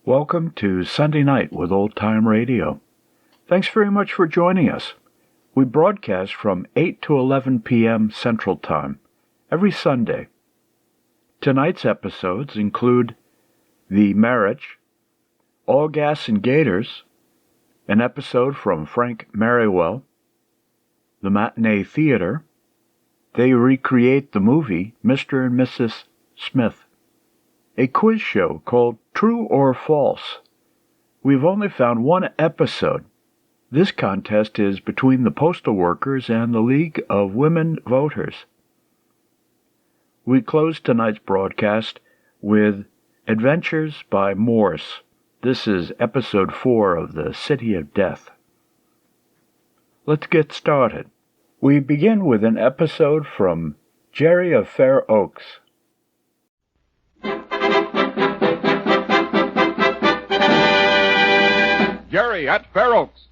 Welcome to Sunday Night with Old Time Radio. Thanks very much for joining us. We broadcast from 8 to 11 p.m. Central Time every Sunday. Tonight's episodes include The Marriage, All Gas and Gators, an episode from Frank Merriwell, The Matinee Theater. They recreate the movie Mr. and Mrs. Smith. A quiz show called True or False. We've only found one episode. This contest is between the postal workers and the League of Women Voters. We close tonight's broadcast with Adventures by Morse. This is episode 4 of The City of Death. Let's get started. We begin with an episode from Jerry of Fair Oaks. Jerry at Fair Oaks.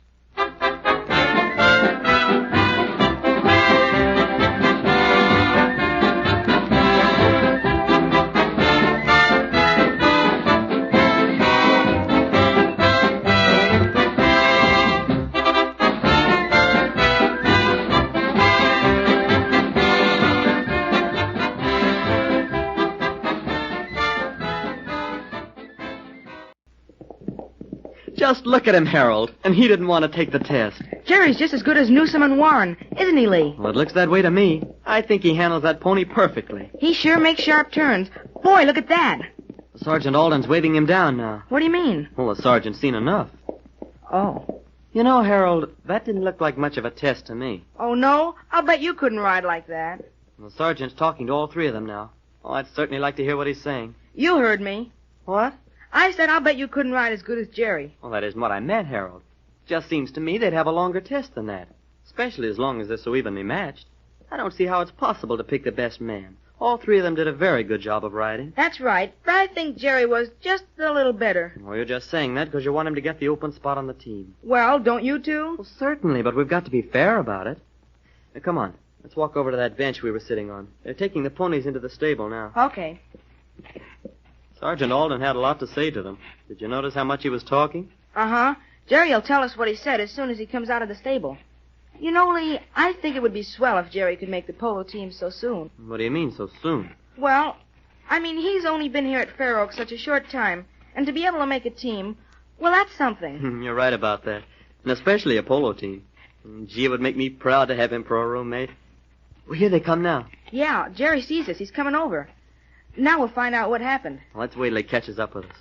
Just look at him, Harold. And he didn't want to take the test. Jerry's just as good as Newsom and Warren, isn't he, Lee? Well, it looks that way to me. I think he handles that pony perfectly. He sure makes sharp turns. Boy, look at that. Sergeant Alden's waving him down now. What do you mean? Well, the sergeant's seen enough. Oh. You know, Harold, that didn't look like much of a test to me. Oh, no? I'll bet you couldn't ride like that. The sergeant's talking to all three of them now. Oh, I'd certainly like to hear what he's saying. You heard me. What? I said I'll bet you couldn't ride as good as Jerry. Well, that isn't what I meant, Harold. Just seems to me they'd have a longer test than that. Especially as long as they're so evenly matched. I don't see how it's possible to pick the best man. All three of them did a very good job of riding. That's right, but I think Jerry was just a little better. Well, you're just saying that because you want him to get the open spot on the team. Well, don't you two? Well, certainly, but we've got to be fair about it. Now, come on. Let's walk over to that bench we were sitting on. They're taking the ponies into the stable now. Okay. Sergeant Alden had a lot to say to them. Did you notice how much he was talking? Uh-huh. Jerry'll tell us what he said as soon as he comes out of the stable. You know, Lee, I think it would be swell if Jerry could make the polo team so soon. What do you mean, so soon? Well, I mean, he's only been here at Fair Oaks such a short time, and to be able to make a team, well, that's something. You're right about that. And especially a polo team. Gee, it would make me proud to have him for a roommate. Well, here they come now. Yeah, Jerry sees us. He's coming over. Now we'll find out what happened. Well, let's wait till he catches up with us.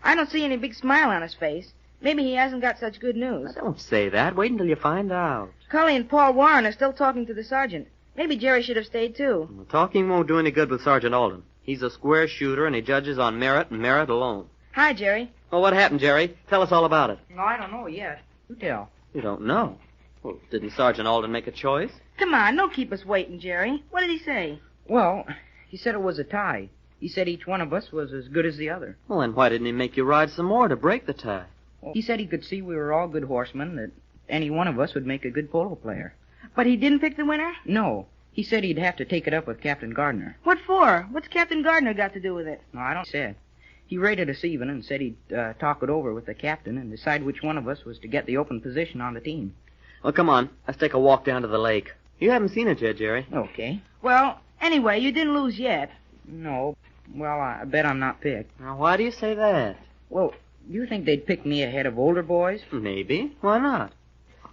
I don't see any big smile on his face. Maybe he hasn't got such good news. Now, don't say that. Wait until you find out. Cully and Paul Warren are still talking to the sergeant. Maybe Jerry should have stayed, too. Well, talking won't do any good with Sergeant Alden. He's a square shooter, and he judges on merit and merit alone. Hi, Jerry. Well, what happened, Jerry? Tell us all about it. No, I don't know yet. You tell. You don't know? Well, didn't Sergeant Alden make a choice? Come on, don't keep us waiting, Jerry. What did he say? Well, he said it was a tie. He said each one of us was as good as the other. Well, then why didn't he make you ride some more to break the tie? Well, he said he could see we were all good horsemen, that any one of us would make a good polo player. But he didn't pick the winner? No. He said he'd have to take it up with Captain Gardner. What for? What's Captain Gardner got to do with it? No, I don't say. He rated us even and said he'd talk it over with the captain and decide which one of us was to get the open position on the team. Well, come on. Let's take a walk down to the lake. You haven't seen it yet, Jerry. Okay. Well, anyway, you didn't lose yet. No. Well, I bet I'm not picked. Now, why do you say that? Well, you think they'd pick me ahead of older boys? Maybe. Why not?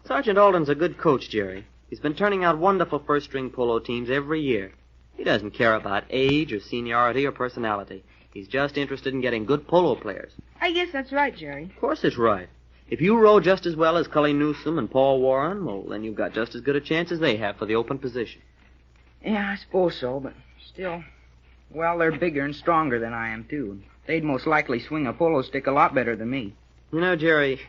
Sergeant Alden's a good coach, Jerry. He's been turning out wonderful first-string polo teams every year. He doesn't care about age or seniority or personality. He's just interested in getting good polo players. I guess that's right, Jerry. Of course it's right. If you row just as well as Cully Newsom and Paul Warren, well, then you've got just as good a chance as they have for the open position. Yeah, I suppose so, but still... Well, they're bigger and stronger than I am, too. They'd most likely swing a polo stick a lot better than me. You know, Jerry,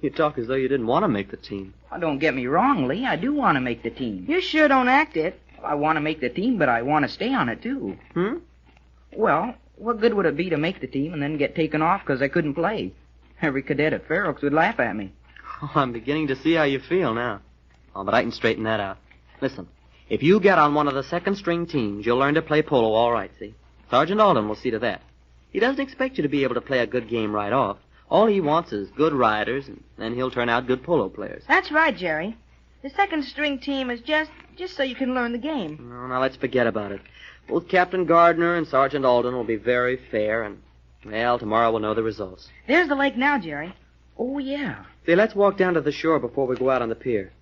you talk as though you didn't want to make the team. Oh, don't get me wrong, Lee. I do want to make the team. You sure don't act it. I want to make the team, but I want to stay on it, too. Well, what good would it be to make the team and then get taken off because I couldn't play? Every cadet at Fair Oaks would laugh at me. Oh, I'm beginning to see how you feel now. Oh, but I can straighten that out. Listen, if you get on one of the second-string teams, you'll learn to play polo all right, see? Sergeant Alden will see to that. He doesn't expect you to be able to play a good game right off, All he wants is good riders, and then he'll turn out good polo players. That's right, Jerry. The second string team is just so you can learn the game. No, now let's forget about it. Both Captain Gardner and Sergeant Alden will be very fair, and, well, tomorrow we'll know the results. There's the lake now, Jerry. Oh, yeah. Say, let's walk down to the shore before we go out on the pier.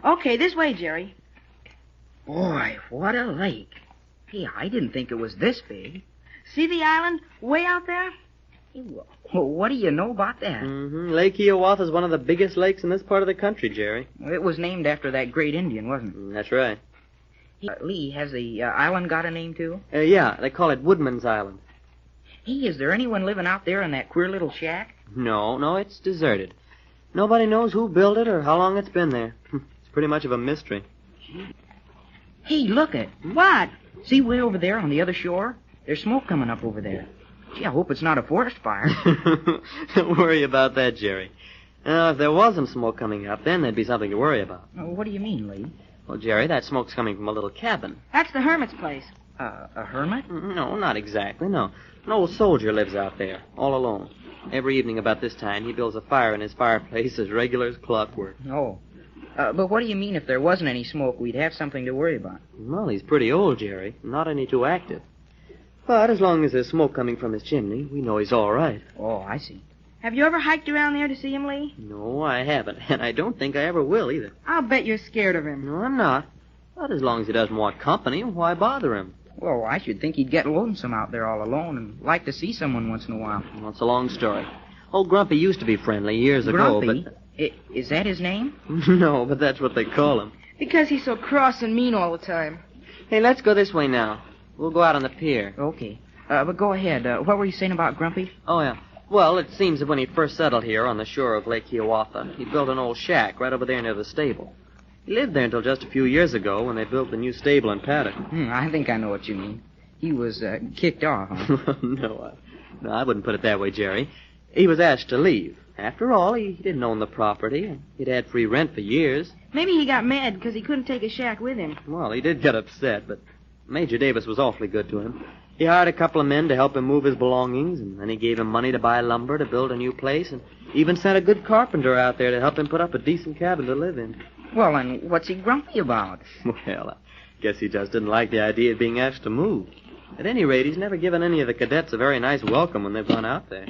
Okay, this way, Jerry. Boy, what a lake. Hey, I didn't think it was this big. See the island way out there? Well, what do you know about that? Mm-hmm. Lake Hiawatha is one of the biggest lakes in this part of the country, Jerry. It was named after that great Indian, wasn't it? That's right. Lee, has the island got a name, too? Yeah, they call it Woodman's Island. Hey, is there anyone living out there in that queer little shack? No, it's deserted. Nobody knows who built it or how long it's been there. It's pretty much of a mystery. Hey, look it. What? See way over there on the other shore? There's smoke coming up over there. Gee, I hope it's not a forest fire. Don't worry about that, Jerry. If there wasn't smoke coming up, then there'd be something to worry about. What do you mean, Lee? Well, Jerry, that smoke's coming from a little cabin. That's the hermit's place. A hermit? No, not exactly, no. An old soldier lives out there, all alone. Every evening about this time, he builds a fire in his fireplace as regular as clockwork. Oh. But what do you mean if there wasn't any smoke, we'd have something to worry about? Well, he's pretty old, Jerry. Not any too active. But as long as there's smoke coming from his chimney, we know he's all right. Oh, I see. Have you ever hiked around there to see him, Lee? No, I haven't, and I don't think I ever will either. I'll bet you're scared of him. No, I'm not. But as long as he doesn't want company, why bother him? Well, I should think he'd get lonesome out there all alone and like to see someone once in a while. Well, it's a long story. Old Grumpy used to be friendly years ago, Grumpy? but... Is that his name? No, but that's what they call him. Because he's so cross and mean all the time. Hey, let's go this way now. We'll go out on the pier. Okay. But go ahead. What were you saying about Grumpy? Oh, yeah. Well, it seems that when he first settled here on the shore of Lake Hiawatha, he built an old shack right over there near the stable. He lived there until just a few years ago when they built the new stable and paddock. I think I know what you mean. He was kicked off, huh? No, I wouldn't put it that way, Jerry. He was asked to leave. After all, he didn't own the property, and he'd had free rent for years. Maybe he got mad because he couldn't take his shack with him. Well, he did get upset, but Major Davis was awfully good to him. He hired a couple of men to help him move his belongings, and then he gave him money to buy lumber to build a new place, and even sent a good carpenter out there to help him put up a decent cabin to live in. Well, and what's he grumpy about? Well, I guess he just didn't like the idea of being asked to move. At any rate, he's never given any of the cadets a very nice welcome when they've gone out there.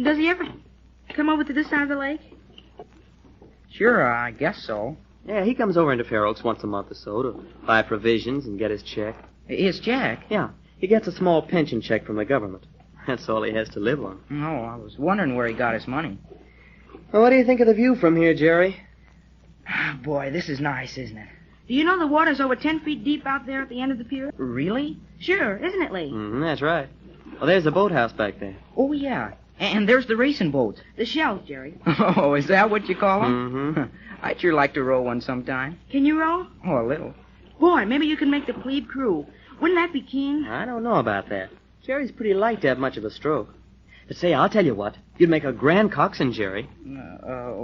Does he ever come over to this side of the lake? Sure, I guess so. Yeah, he comes over into Fair Oaks once a month or so to buy provisions and get his check. His check? Yeah, he gets a small pension check from the government. That's all he has to live on. Oh, I was wondering where he got his money. Well, what do you think of the view from here, Jerry? Boy, this is nice, isn't it? Do you know the water's over 10 feet deep out there at the end of the pier? Really? Sure, isn't it, Lee? That's right. Well, there's the boathouse back there. Oh, yeah. And there's the racing boats. The shells, Jerry. Oh, is that what you call them? Mm-hmm. I'd sure like to row one sometime. Can you row? Oh, a little. Boy, maybe you can make the plebe crew. Wouldn't that be keen? I don't know about that. Jerry's pretty light to have much of a stroke. But say, I'll tell you what. You'd make a grand coxswain, Jerry.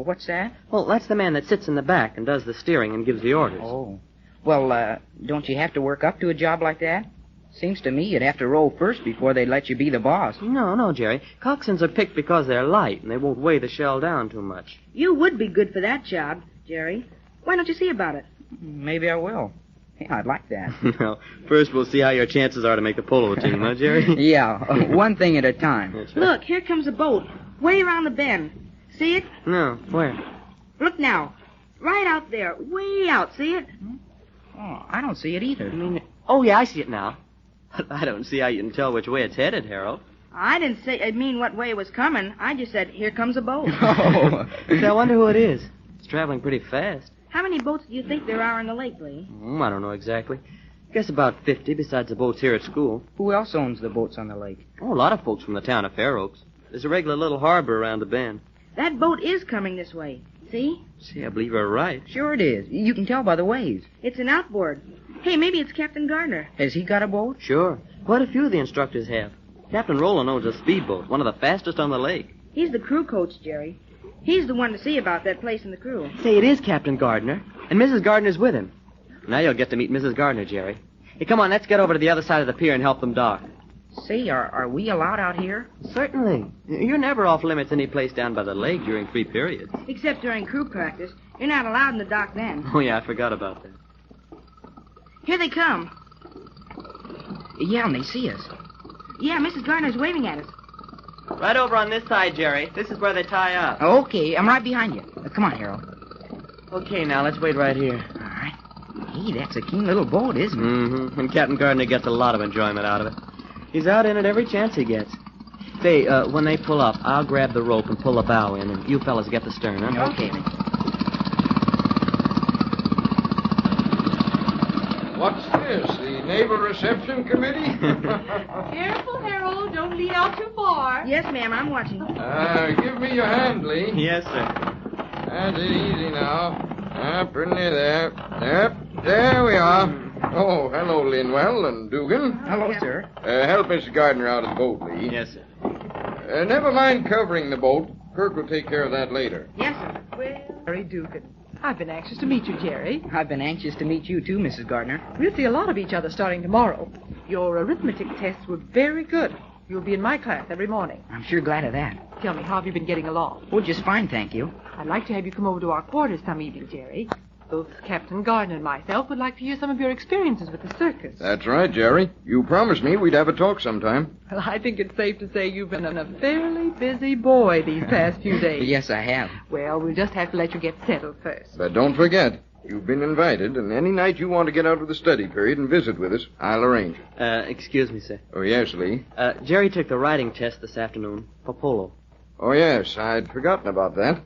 What's that? Well, that's the man that sits in the back and does the steering and gives the orders. Oh. Well, don't you have to work up to a job like that? Seems to me you'd have to row first before they'd let you be the boss. No, Jerry. Coxswains are picked because they're light and they won't weigh the shell down too much. You would be good for that job, Jerry. Why don't you see about it? Maybe I will. Yeah, I'd like that. Well, first we'll see how your chances are to make the polo team, huh, Jerry? Yeah, one thing at a time. That's right. Look, here comes a boat, way around the bend. See it? No, where? Look now. Right out there, way out. See it? Oh, I don't see it either. Oh, yeah, I see it now. But I don't see how you can tell which way it's headed, Harold. I didn't say I mean what way it was coming. I just said, here comes a boat. Oh. Say, I wonder who it is. It's traveling pretty fast. How many boats do you think there are in the lake, Lee? I don't know exactly. Guess about 50 besides the boats here at school. Who else owns the boats on the lake? Oh, a lot of folks from the town of Fair Oaks. There's a regular little harbor around the bend. That boat is coming this way. See? See, I believe you're right. Sure it is. You can tell by the waves. It's an outboard. Hey, maybe it's Captain Gardner. Has he got a boat? Sure. Quite a few of the instructors have. Captain Rowland owns a speedboat, one of the fastest on the lake. He's the crew coach, Jerry. He's the one to see about that place in the crew. Say, it is Captain Gardner. And Mrs. Gardner's with him. Now you'll get to meet Mrs. Gardner, Jerry. Hey, come on, let's get over to the other side of the pier and help them dock. Say, are we allowed out here? Certainly. You're never off limits any place down by the lake during free periods. Except during crew practice. You're not allowed in the dock then. Oh, yeah, I forgot about that. Here they come. Yeah, and they see us. Yeah, Mrs. Gardner's waving at us. Right over on this side, Jerry. This is where they tie up. Okay, I'm right behind you. Come on, Harold. Okay, now let's wait right here. All right. Hey, that's a keen little boat, isn't it? Mm-hmm. And Captain Gardner gets a lot of enjoyment out of it. He's out in it every chance he gets. Say, when they pull up, I'll grab the rope and pull the bow in, and you fellas get the stern, huh? Okay, then. What's this? The Naval Reception Committee? Careful, Harold. Don't lean out too far. Yes, ma'am, I'm watching. Give me your hand, Lee. Yes, sir. That's it, easy now. Pretty near there. Yep, there we are. Oh, hello, Linwell and Dugan. Hello, sir. Help Mr. Gardner out of the boat, Lee. Yes, sir. Never mind covering the boat. Kirk will take care of that later. Yes, sir. Well, Jerry Dugan. I've been anxious to meet you, Jerry. I've been anxious to meet you, too, Mrs. Gardner. We'll see a lot of each other starting tomorrow. Your arithmetic tests were very good. You'll be in my class every morning. I'm sure glad of that. Tell me, how have you been getting along? Oh, just fine, thank you. I'd like to have you come over to our quarters some evening, Jerry. Both Captain Gardner and myself would like to hear some of your experiences with the circus. That's right, Jerry. You promised me we'd have a talk sometime. Well, I think it's safe to say you've been a fairly busy boy these past few days. Yes, I have. Well, we'll just have to let you get settled first. But don't forget, you've been invited, and any night you want to get out of the study period and visit with us, I'll arrange it. Excuse me, sir. Oh, yes, Lee. Jerry took the writing test this afternoon for polo. Oh, yes, I'd forgotten about that.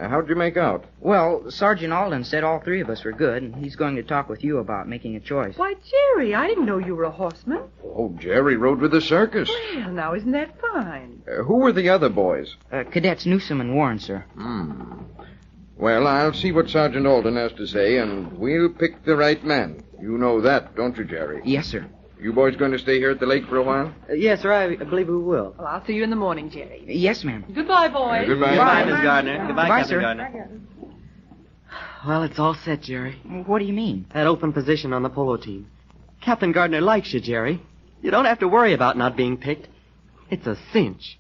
How'd you make out? Well, Sergeant Alden said all three of us were good, and he's going to talk with you about making a choice. Why, Jerry, I didn't know you were a horseman. Oh, Jerry rode with the circus. Well, now, isn't that fine? Who were the other boys? Cadets Newsom and Warren, sir. Well, I'll see what Sergeant Alden has to say, and we'll pick the right man. You know that, don't you, Jerry? Yes, sir. You boys going to stay here at the lake for a while? Yes, sir, I believe we will. Well, I'll see you in the morning, Jerry. Yes, ma'am. Goodbye, boys. Goodbye. Goodbye, Miss Gardner. Goodbye, Bye, Captain sir. Gardner. Well, it's all set, Jerry. What do you mean? That open position on the polo team. Captain Gardner likes you, Jerry. You don't have to worry about not being picked. It's a cinch.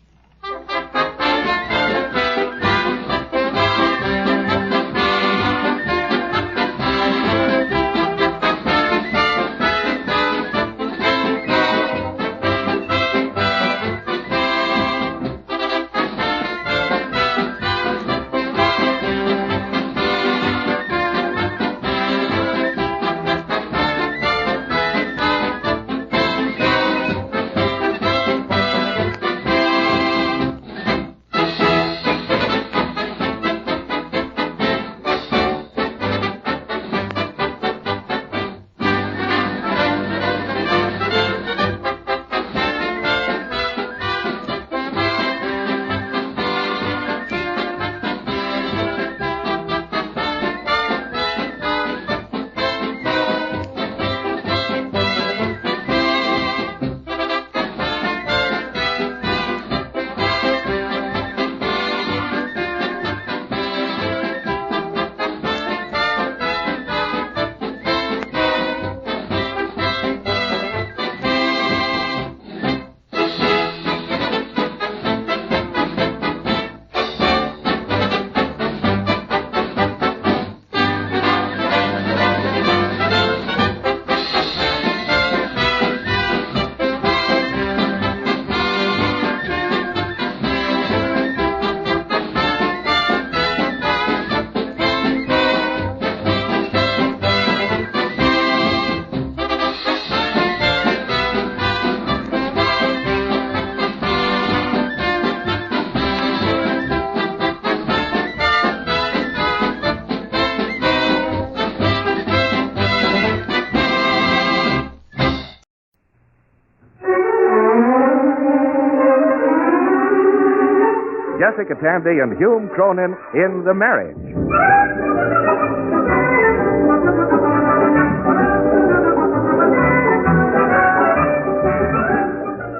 Jessica Tandy and Hume Cronin in The Marriage.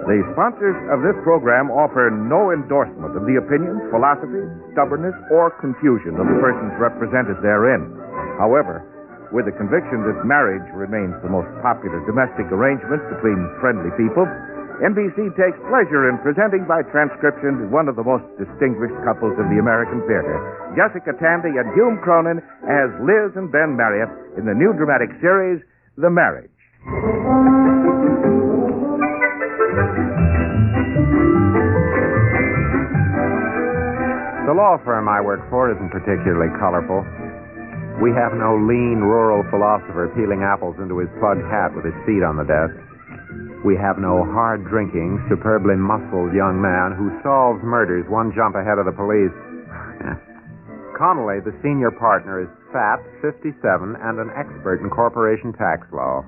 The sponsors of this program offer no endorsement of the opinions, philosophies, stubbornness, or confusion of the persons represented therein. However, with the conviction that marriage remains the most popular domestic arrangement between friendly people, NBC takes pleasure in presenting by transcription one of the most distinguished couples in the American theater, Jessica Tandy and Hume Cronin as Liz and Ben Marriott in the new dramatic series, The Marriage. The law firm I work for isn't particularly colorful. We have no lean rural philosopher peeling apples into his plug hat with his feet on the desk. We have no hard-drinking, superbly muscled young man who solves murders one jump ahead of the police. Connolly, the senior partner, is fat, 57, and an expert in corporation tax law.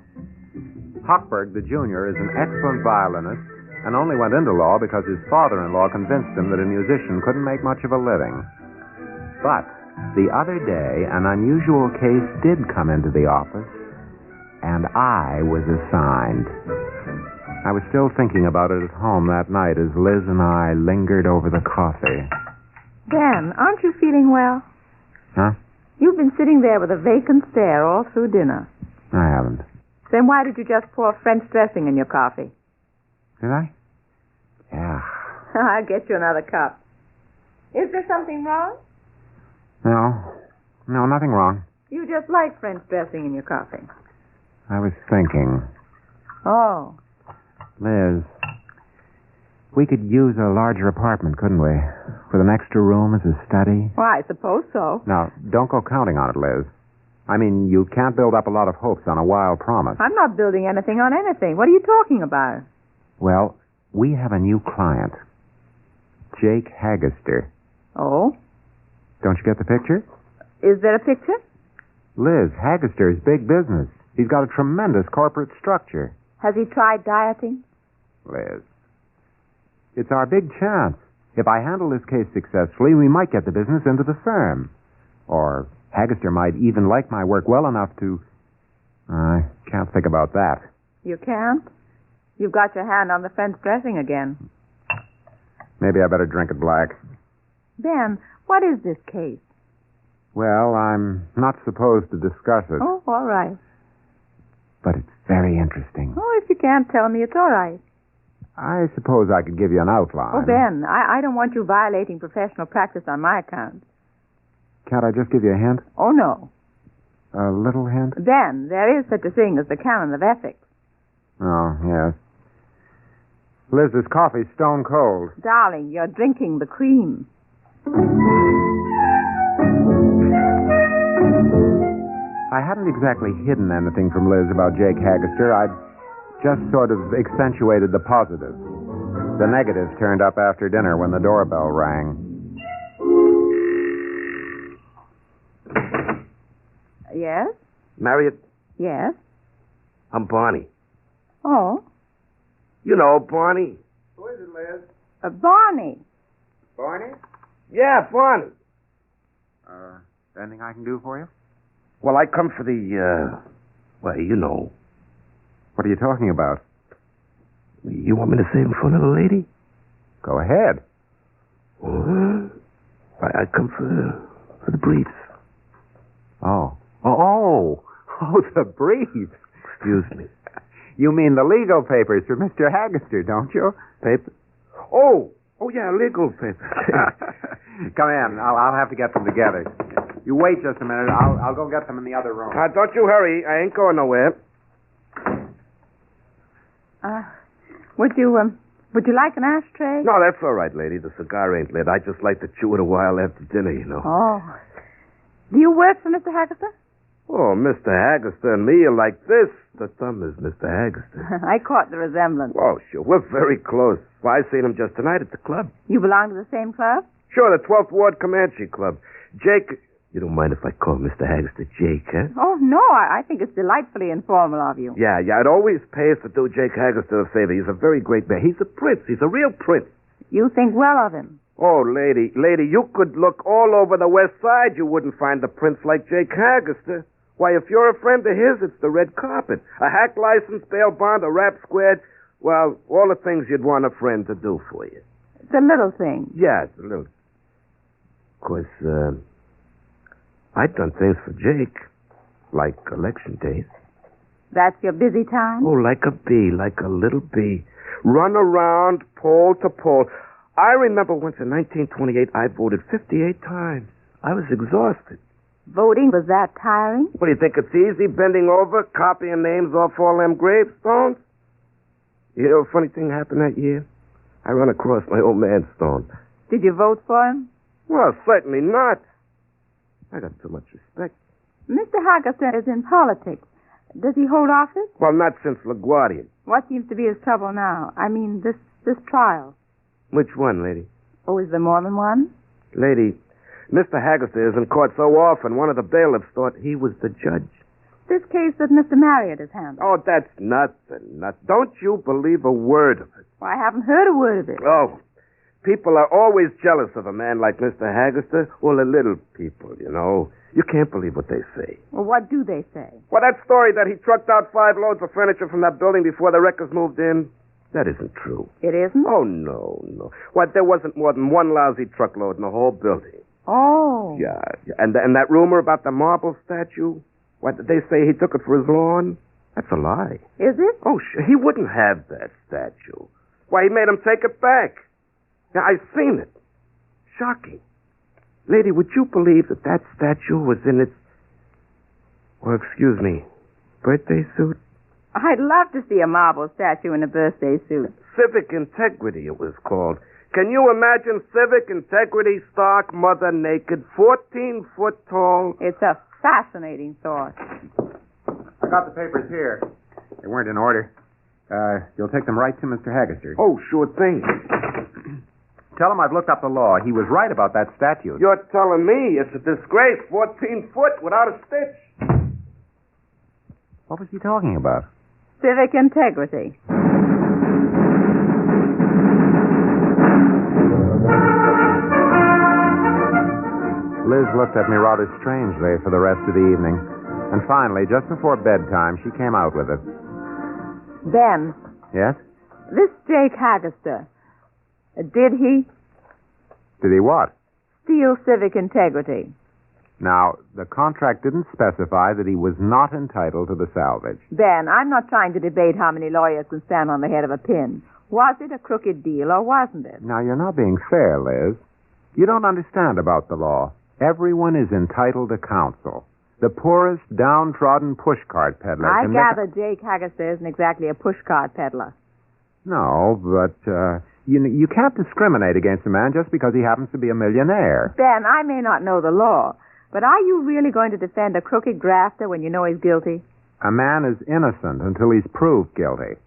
Hochberg, the junior, is an excellent violinist and only went into law because his father-in-law convinced him that a musician couldn't make much of a living. But the other day, an unusual case did come into the office, and I was assigned. I was still thinking about it at home that night as Liz and I lingered over the coffee. Dan, aren't you feeling well? Huh? You've been sitting there with a vacant stare all through dinner. I haven't. Then why did you just pour French dressing in your coffee? Did I? Yeah. I'll get you another cup. Is there something wrong? No, nothing wrong. You just like French dressing in your coffee. I was thinking. Oh. Liz, we could use a larger apartment, couldn't we? With an extra room as a study? Well, I suppose so. Now, don't go counting on it, Liz. I mean, you can't build up a lot of hopes on a wild promise. I'm not building anything on anything. What are you talking about? Well, we have a new client. Jake Haggister. Oh? Don't you get the picture? Is there a picture? Liz, Haggister is big business. He's got a tremendous corporate structure. Has he tried dieting? Liz, it's our big chance. If I handle this case successfully, we might get the business into the firm. Or Haggister might even like my work well enough to... I can't think about that. You can't? You've got your hand on the French dressing again. Maybe I better drink it black. Ben, what is this case? Well, I'm not supposed to discuss it. Oh, all right. But it's very interesting. Oh, if you can't tell me, it's all right. I suppose I could give you an outline. Oh, Ben, I don't want you violating professional practice on my account. Can't I just give you a hint? Oh, no. A little hint? Ben, there is such a thing as the canon of ethics. Oh, yes. Liz, this coffee's stone cold. Darling, you're drinking the cream. I hadn't exactly hidden anything from Liz about Jake Haggister. I'd just sort of accentuated the positives. The negatives turned up after dinner when the doorbell rang. Yes? Marriott, Yes? I'm Barney. Oh? You know Barney. Who is it, Liz? Barney. Barney? Yeah, Barney. Anything I can do for you? Well, I come for the, well, you know. What are you talking about? You want me to say in front of the lady? Go ahead. I come for the briefs. Oh, the briefs. Excuse me. You mean the legal papers for Mr. Haggister, don't you? Paper? Oh, yeah, legal papers. Come in. I'll have to get them together. You wait just a minute. I'll go get them in the other room. Don't you hurry. I ain't going nowhere. Would you like an ashtray? No, that's all right, lady. The cigar ain't lit. I just like to chew it a while after dinner, you know. Oh. Do you work for Mr. Haggister? Oh, Mr. Haggister and me are like this. The thumb is Mr. Haggister. I caught the resemblance. Oh, sure. We're very close. Well, I seen him just tonight at the club. You belong to the same club? Sure, the 12th Ward Comanche Club. Jake... You don't mind if I call Mr. Haggister Jake, huh? Oh, no. I think it's delightfully informal of you. Yeah, it always pays to do Jake Haggister a favor. He's a very great man. He's a prince. He's a real prince. You think well of him. Oh, lady, you could look all over the West Side. You wouldn't find a prince like Jake Haggister. Why, if you're a friend of his, it's the red carpet. A hack license, bail bond, a rap squared. Well, all the things you'd want a friend to do for you. The little thing. Yeah, it's a little... Of course, I've done things for Jake, like election days. That's your busy time? Oh, like a bee, like a little bee. Run around pole to pole. I remember once in 1928 I voted 58 times. I was exhausted. Voting, was that tiring? What do you think? It's easy bending over, copying names off all them gravestones? You know, a funny thing happened that year? I run across my old man stone. Did you vote for him? Well, certainly not. I got too much respect. Mr. Haggerson is in politics. Does he hold office? Well, not since LaGuardia. What seems to be his trouble now? I mean, this trial. Which one, lady? Oh, is there more than one? Lady, Mr. Haggerson is in court so often, one of the bailiffs thought he was the judge. This case that Mr. Marriott has handled. Oh, that's nothing. Don't you believe a word of it. Well, I haven't heard a word of it. Oh, people are always jealous of a man like Mr. Haggerson. Well, the little people, you know. You can't believe what they say. Well, what do they say? Well, that story that he trucked out 5 loads of furniture from that building before the wreckers moved in, that isn't true. It isn't? Oh, no. What, there wasn't more than one lousy truckload in the whole building. Oh. Yeah. And that rumor about the marble statue, what, did they say he took it for his lawn? That's a lie. Is it? Oh, he wouldn't have that statue. Why, he made him take it back. Now, I've seen it. Shocking. Lady, would you believe that statue was in its, birthday suit? I'd love to see a marble statue in a birthday suit. Civic integrity, it was called. Can you imagine civic integrity, stark, mother naked, 14 foot tall? It's a fascinating thought. I got the papers here. They weren't in order. You'll take them right to Mr. Haggerson. Oh, sure thing. Tell him I've looked up the law. He was right about that statue. You're telling me it's a disgrace, 14 foot without a stitch. What was he talking about? Civic integrity. Liz looked at me rather strangely for the rest of the evening. And finally, just before bedtime, she came out with it. Ben. Yes? This Jake Haggerson, did he Did he what? steal civic integrity? Now, the contract didn't specify that he was not entitled to the salvage. Ben, I'm not trying to debate how many lawyers can stand on the head of a pin. Was it a crooked deal or wasn't it? Now, you're not being fair, Liz. You don't understand about the law. Everyone is entitled to counsel. The poorest, downtrodden pushcart peddler I can gather Jake Haggerson isn't exactly a pushcart peddler. No, but you can't discriminate against a man just because he happens to be a millionaire. Ben, I may not know the law, but are you really going to defend a crooked grafter when you know he's guilty? A man is innocent until he's proved guilty.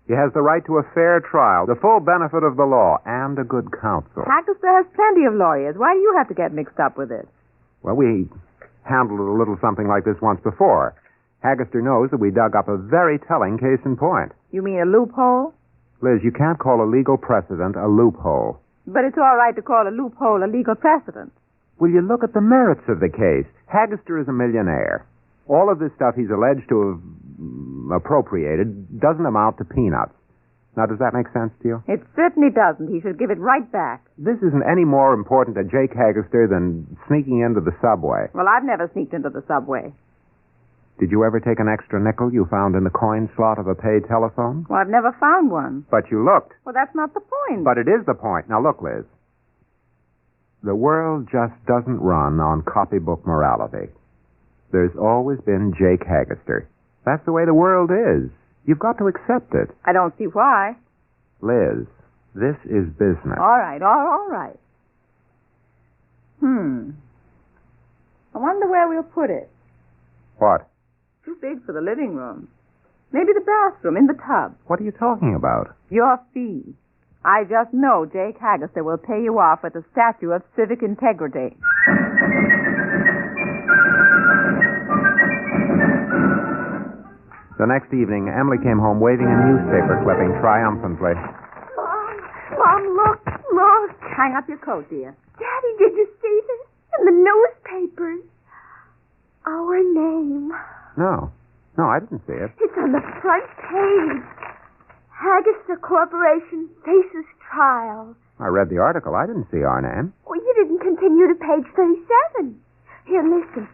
He has the right to a fair trial, the full benefit of the law, and a good counsel. Haggerson has plenty of lawyers. Why do you have to get mixed up with it? Well, we handled a little something like this once before. Haggerson knows that we dug up a very telling case in point. You mean a loophole? Liz, you can't call a legal precedent a loophole. But it's all right to call a loophole a legal precedent. Will you look at the merits of the case? Haggerson is a millionaire. All of this stuff he's alleged to have appropriated doesn't amount to peanuts. Now, does that make sense to you? It certainly doesn't. He should give it right back. This isn't any more important to Jake Haggerson than sneaking into the subway. Well, I've never sneaked into the subway. Did you ever take an extra nickel you found in the coin slot of a paid telephone? Well, I've never found one. But you looked. Well, that's not the point. But it is the point. Now, look, Liz. The world just doesn't run on copybook morality. There's always been Jake Haggerson. That's the way the world is. You've got to accept it. I don't see why. Liz, this is business. All right, all right. I wonder where we'll put it. What? Too big for the living room. Maybe the bathroom, in the tub. What are you talking about? Your fee. I just know Jake Haggerson will pay you off with a statue of civic integrity. The next evening, Emily came home waving a newspaper clipping triumphantly. Mom, look. Hang up your coat, dear. Daddy, did you see this? In the newspapers. Our name. No, I didn't see it. It's on the front page. Haggerson Corporation faces trial. I read the article. I didn't see our name. Well, you didn't continue to page 37. Here, listen.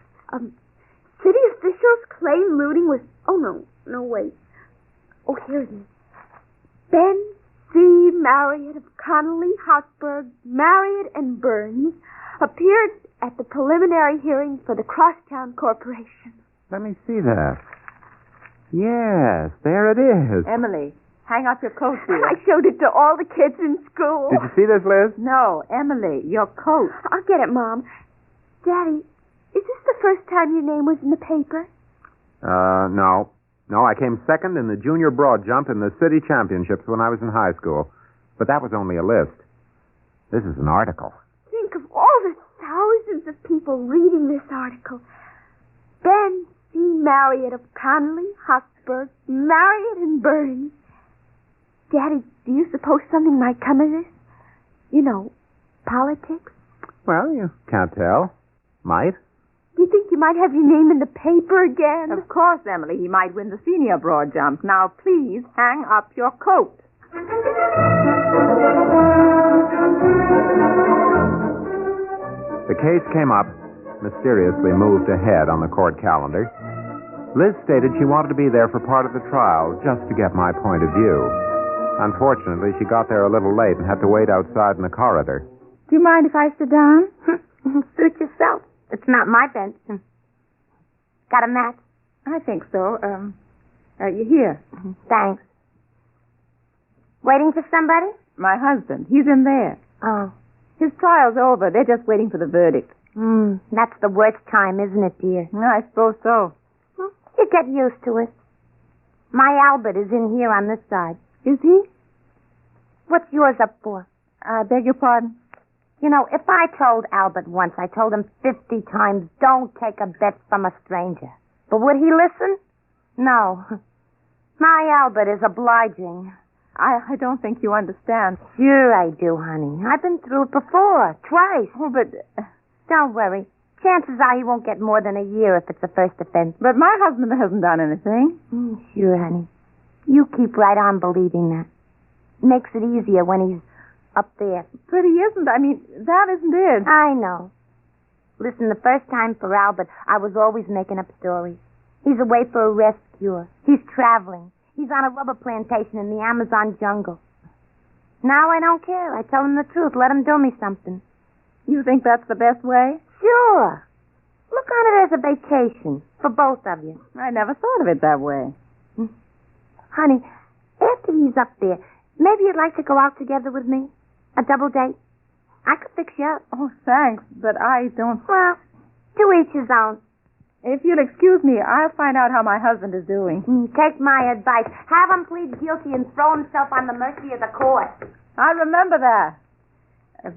City officials claim looting was... Oh, no. No, wait. Oh, here it is. Ben C. Marriott of Connolly, Hochberg, Marriott, and Burns appeared at the preliminary hearing for the Crosstown Corporation. Let me see that. Yes, there it is. Emily, hang up your coat, dear. I showed it to all the kids in school. Did you see this, Liz? No, Emily, your coat. I'll get it, Mom. Daddy, is this the first time your name was in the paper? No. No, I came second in the junior broad jump in the city championships when I was in high school. But that was only a list. This is an article. Think of all the thousands of people reading this article. Ben C. Marriott of Connolly, Hochberg, Marriott, and Burns. Daddy, do you suppose something might come of this? You know, politics? Well, you can't tell. Might. Do you think you might have your name in the paper again? Of course, Emily, he might win the senior broad jump. Now, please hang up your coat. The case came up, mysteriously moved ahead on the court calendar. Liz stated she wanted to be there for part of the trial just to get my point of view. Unfortunately, she got there a little late and had to wait outside in the corridor. Do you mind if I sit down? Suit yourself. It's not my bench. Got a match? I think so. You here? Thanks. Waiting for somebody? My husband. He's in there. Oh. His trial's over. They're just waiting for the verdict. That's the worst time, isn't it, dear? I suppose so. You get used to it. My Albert is in here on this side. Is he? What's yours up for? I beg your pardon? You know, if I told Albert once, I told him 50 times, don't take a bet from a stranger. But would he listen? No. My Albert is obliging. I don't think you understand. Sure I do, honey. I've been through it before, twice. Oh, but... Don't worry. Chances are he won't get more than a year if it's the first offense. But my husband hasn't done anything. Sure, honey. You keep right on believing that. Makes it easier when he's up there. But he isn't. I mean, that isn't it. I know. Listen, the first time for Albert, I was always making up stories. He's away for a rest cure. He's traveling. He's on a rubber plantation in the Amazon jungle. Now I don't care. I tell him the truth. Let him do me something. You think that's the best way? Sure. Look on it as a vacation for both of you. I never thought of it that way. Honey, after he's up there, maybe you'd like to go out together with me? A double date? I could fix you up. Oh, thanks, but I don't... Well, to each his own. If you'll excuse me, I'll find out how my husband is doing. Take my advice. Have him plead guilty and throw himself on the mercy of the court. I'll remember that.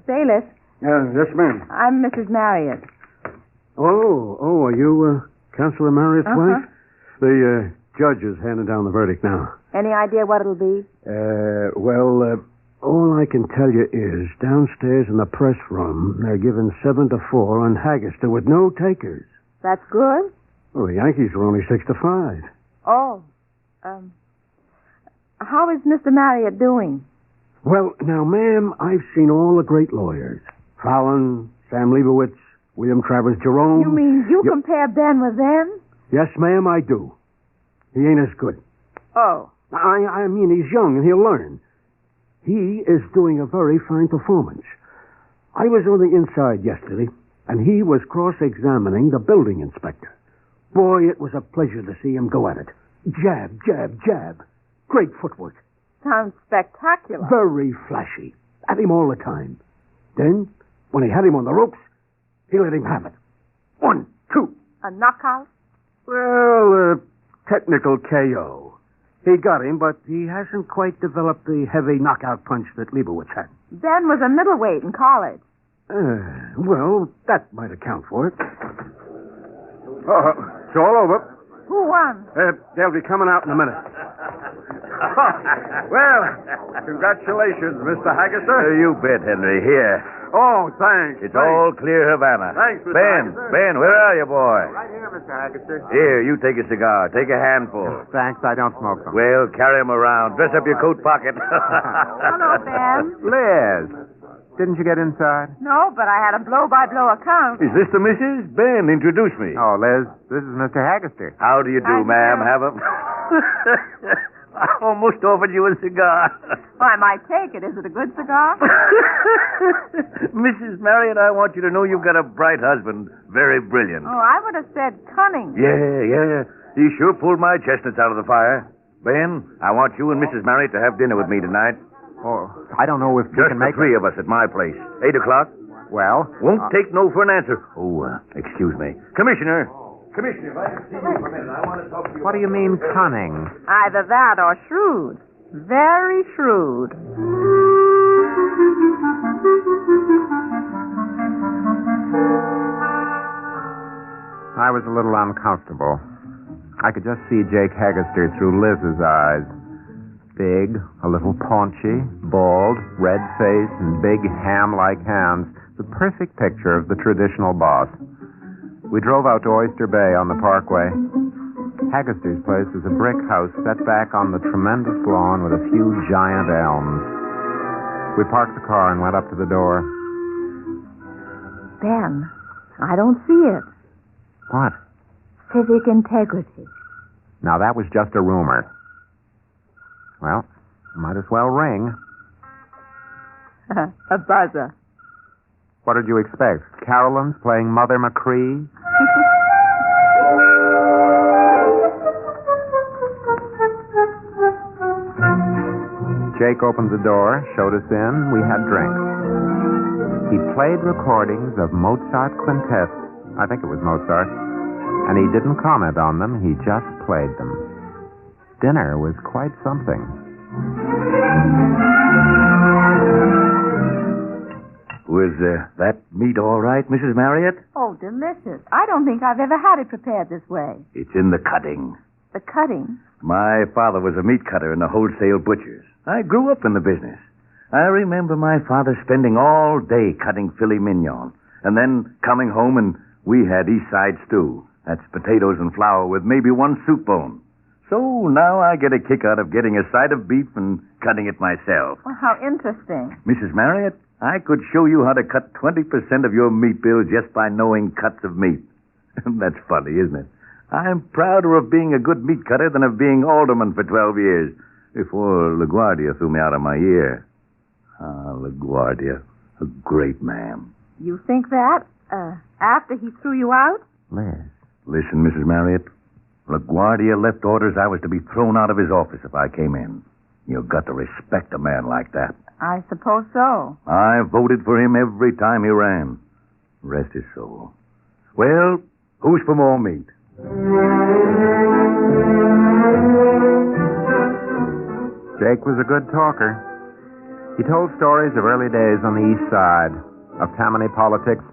Bailiff. Yes, ma'am. I'm Mrs. Marriott. Oh, are you Councilor Marriott's wife? The judge is handing down the verdict now. Any idea what it'll be? All I can tell you is downstairs in the press room, they're giving 7-4 on Haggister with no takers. That's good. Well, the Yankees are only 6-5. Oh. How is Mr. Marriott doing? Well, now, ma'am, I've seen all the great lawyers. Fallon, Sam Leibowitz, William Travers Jerome. You mean you compare Ben with them? Yes, ma'am, I do. He ain't as good. Oh. I mean, he's young and he'll learn. He is doing a very fine performance. I was on the inside yesterday, and he was cross-examining the building inspector. Boy, it was a pleasure to see him go at it. Jab, jab, jab. Great footwork. Sounds spectacular. Very flashy. At him all the time. Then, when he had him on the ropes, he let him have it. 1, 2. A knockout? Well, technical KO. He got him, but he hasn't quite developed the heavy knockout punch that Leibowitz had. Ben was a middleweight in college. Well, that might account for it. Oh, it's all over. Who won? They'll be coming out in a minute. Well, congratulations, Mr. Haggister. You bet, Henry. Here. Oh, thanks. It's all clear Havana. Thanks, Mr. Ben, Haggister. Ben, where are you, boy? Right here, Mr. Haggister. Here, you take a cigar. Take a handful. Thanks, I don't smoke them. Well, carry 'em around. Dress up your coat pocket. Hello, Ben. Liz, Didn't you get inside? No, but I had a blow-by-blow account. Is this the missus? Ben, introduce me. Oh, Liz, this is Mr. Haggerty. How do you do, ma'am? Have a... I almost offered you a cigar. Well, I might take it. Is it a good cigar? Mrs. Marriott, I want you to know you've got a bright husband. Very brilliant. Oh, I would have said cunning. Yeah. He sure pulled my chestnuts out of the fire. Ben, I want you and Mrs. Marriott to have dinner with me tonight. Oh, I don't know if we Just can the make three of us at my place. 8 o'clock. Well? Won't take no for an answer. Oh, excuse me. Commissioner, if I can see you for a minute, I want to talk to you. What do you mean, cunning? Either that or shrewd. Very shrewd. I was a little uncomfortable. I could just see Jake Haggerty through Liz's eyes. Big, a little paunchy, bald, red-faced, and big ham-like hands. The perfect picture of the traditional boss. We drove out to Oyster Bay on the Parkway. Haggerty's place was a brick house set back on the tremendous lawn with a few giant elms. We parked the car and went up to the door. Ben, I don't see it. What? Civic integrity. Now, that was just a rumor. Well, might as well ring. A buzzer. What did you expect? Carolyn's playing Mother McCree? Jake opened the door, showed us in. We had drinks. He played recordings of Mozart quintets. I think it was Mozart. And he didn't comment on them. He just played them. Dinner was quite something. Was that meat all right, Mrs. Marriott? Oh, delicious. I don't think I've ever had it prepared this way. It's in the cutting. The cutting? My father was a meat cutter in the wholesale butchers. I grew up in the business. I remember my father spending all day cutting filet mignon, and then coming home and we had East Side stew. That's potatoes and flour with maybe one soup bone. So now I get a kick out of getting a side of beef and cutting it myself. Well, how interesting. Mrs. Marriott, I could show you how to cut 20% of your meat bill just by knowing cuts of meat. That's funny, isn't it? I'm prouder of being a good meat cutter than of being alderman for 12 years, before LaGuardia threw me out of my ear. Ah, LaGuardia, a great man. You think that? After he threw you out? Liz. Listen, Mrs. Marriott. LaGuardia left orders I was to be thrown out of his office if I came in. You've got to respect a man like that. I suppose so. I voted for him every time he ran. Rest his soul. Well, who's for more meat? Jake was a good talker. He told stories of early days on the East Side, of Tammany politics,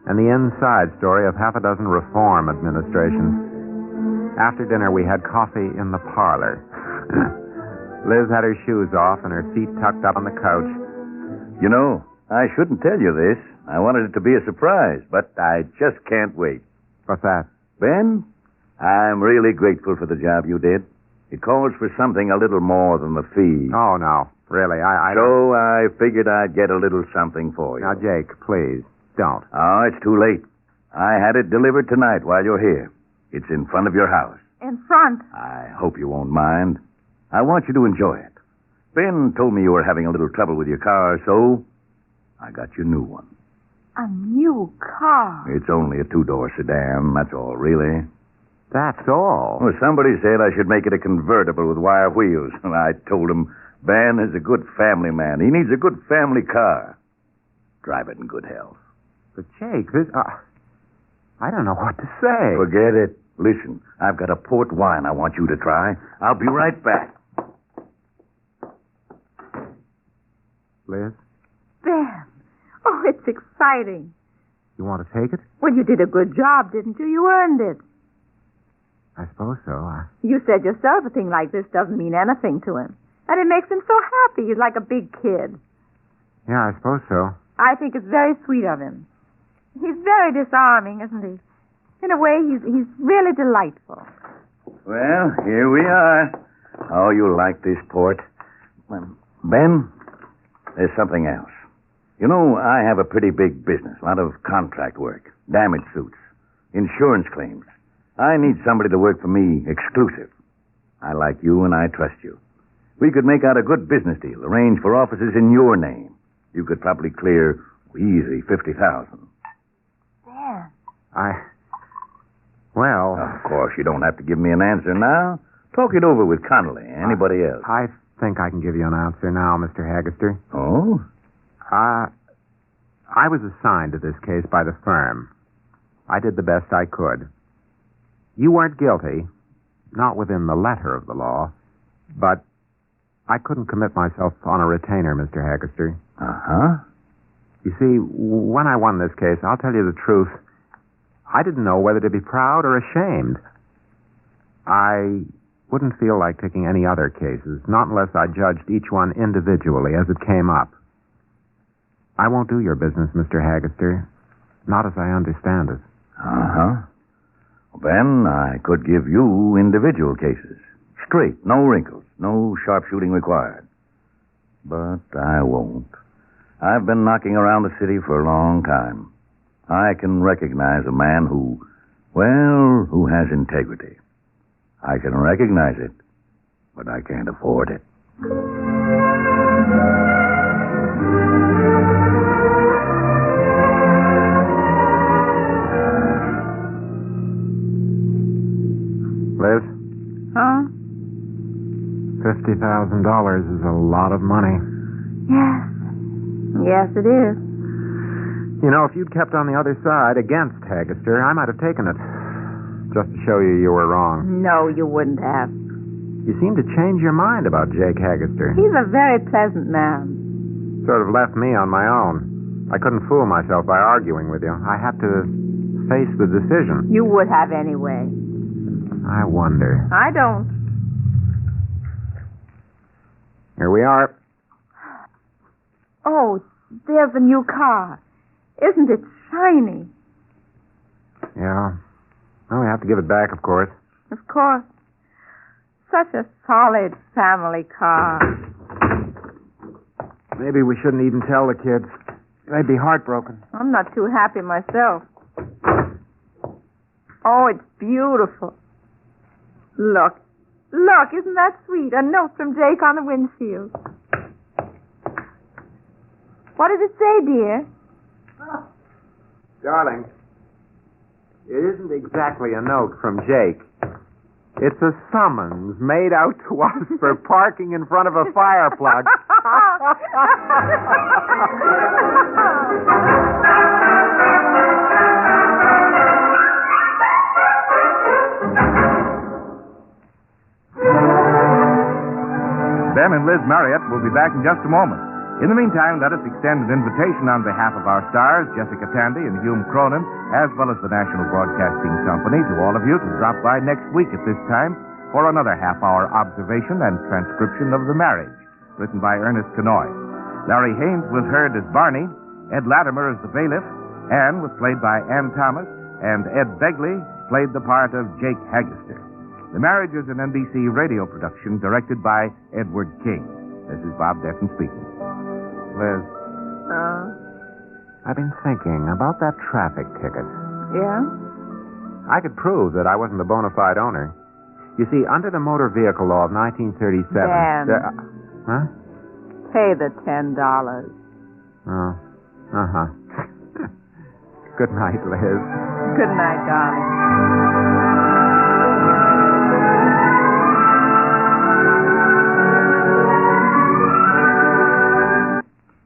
and the inside story of half a dozen reform administrations. After dinner, we had coffee in the parlor. Liz had her shoes off and her feet tucked up on the couch. You know, I shouldn't tell you this. I wanted it to be a surprise, but I just can't wait. What's that? Ben, I'm really grateful for the job you did. It calls for something a little more than the fee. Oh, no. Really, I So I figured I'd get a little something for you. Now, Jake, please, don't. Oh, it's too late. I had it delivered tonight while you're here. It's in front of your house. In front? I hope you won't mind. I want you to enjoy it. Ben told me you were having a little trouble with your car, so I got you a new one. A new car? It's only a 2-door sedan, that's all, really. That's all? Well, somebody said I should make it a convertible with wire wheels. And I told him, Ben is a good family man. He needs a good family car. Drive it in good health. But, Jake, this... I don't know what to say. Forget it. Listen, I've got a port wine I want you to try. I'll be right back. Liz? Ben! Oh, it's exciting. You want to take it? Well, you did a good job, didn't you? You earned it. I suppose so. You said yourself a thing like this doesn't mean anything to him. And it makes him so happy. He's like a big kid. Yeah, I suppose so. I think it's very sweet of him. He's very disarming, isn't he? In a way, he's really delightful. Well, here we are. Oh, you'll like this port. Ben, there's something else. You know, I have a pretty big business, a lot of contract work, damage suits, insurance claims. I need somebody to work for me exclusive. I like you and I trust you. We could make out a good business deal, arrange for offices in your name. You could probably clear easy $50,000. Ben. Well... Of course, you don't have to give me an answer now. Talk it over with Connolly. Anybody else? I think I can give you an answer now, Mr. Haggister. Oh? I was assigned to this case by the firm. I did the best I could. You weren't guilty, not within the letter of the law, but I couldn't commit myself on a retainer, Mr. Haggister. Uh-huh. You see, when I won this case, I'll tell you the truth, I didn't know whether to be proud or ashamed. I wouldn't feel like taking any other cases, not unless I judged each one individually as it came up. I won't do your business, Mr. Haggister, not as I understand it. Uh-huh. Then I could give you individual cases. Straight, no wrinkles, no sharpshooting required. But I won't. I've been knocking around the city for a long time. I can recognize a man who has integrity. I can recognize it, but I can't afford it. Liz? Huh? $50,000 is a lot of money. Yes. Yes, it is. You know, if you'd kept on the other side against Haggister, I might have taken it. Just to show you were wrong. No, you wouldn't have. You seem to change your mind about Jake Haggister. He's a very pleasant man. Sort of left me on my own. I couldn't fool myself by arguing with you. I had to face the decision. You would have anyway. I wonder. I don't. Here we are. Oh, there's a new car. Isn't it shiny? Yeah. Well, we have to give it back, of course. Of course. Such a solid family car. Maybe we shouldn't even tell the kids. They'd be heartbroken. I'm not too happy myself. Oh, it's beautiful. Look. Look, isn't that sweet? A note from Jake on the windshield. What does it say, dear? Darling, it isn't exactly a note from Jake. It's a summons made out to us for parking in front of a fire plug. Ben and Liz Marriott will be back in just a moment. In the meantime, let us extend an invitation on behalf of our stars, Jessica Tandy and Hume Cronin, as well as the National Broadcasting Company, to all of you to drop by next week at this time for another half-hour observation and transcription of The Marriage, written by Ernest Kenoy. Larry Haynes was heard as Barney, Ed Latimer as the bailiff, Anne was played by Ann Thomas, and Ed Begley played the part of Jake Haggister. The Marriage is an NBC radio production directed by Edward King. This is Bob Defton speaking. Liz, I've been thinking about that traffic ticket. Yeah? I could prove that I wasn't a bona fide owner. You see, under the Motor Vehicle Law of 1937... Dan. Huh? Pay the $10. Oh, uh-huh. Good night, Liz. Good night, darling.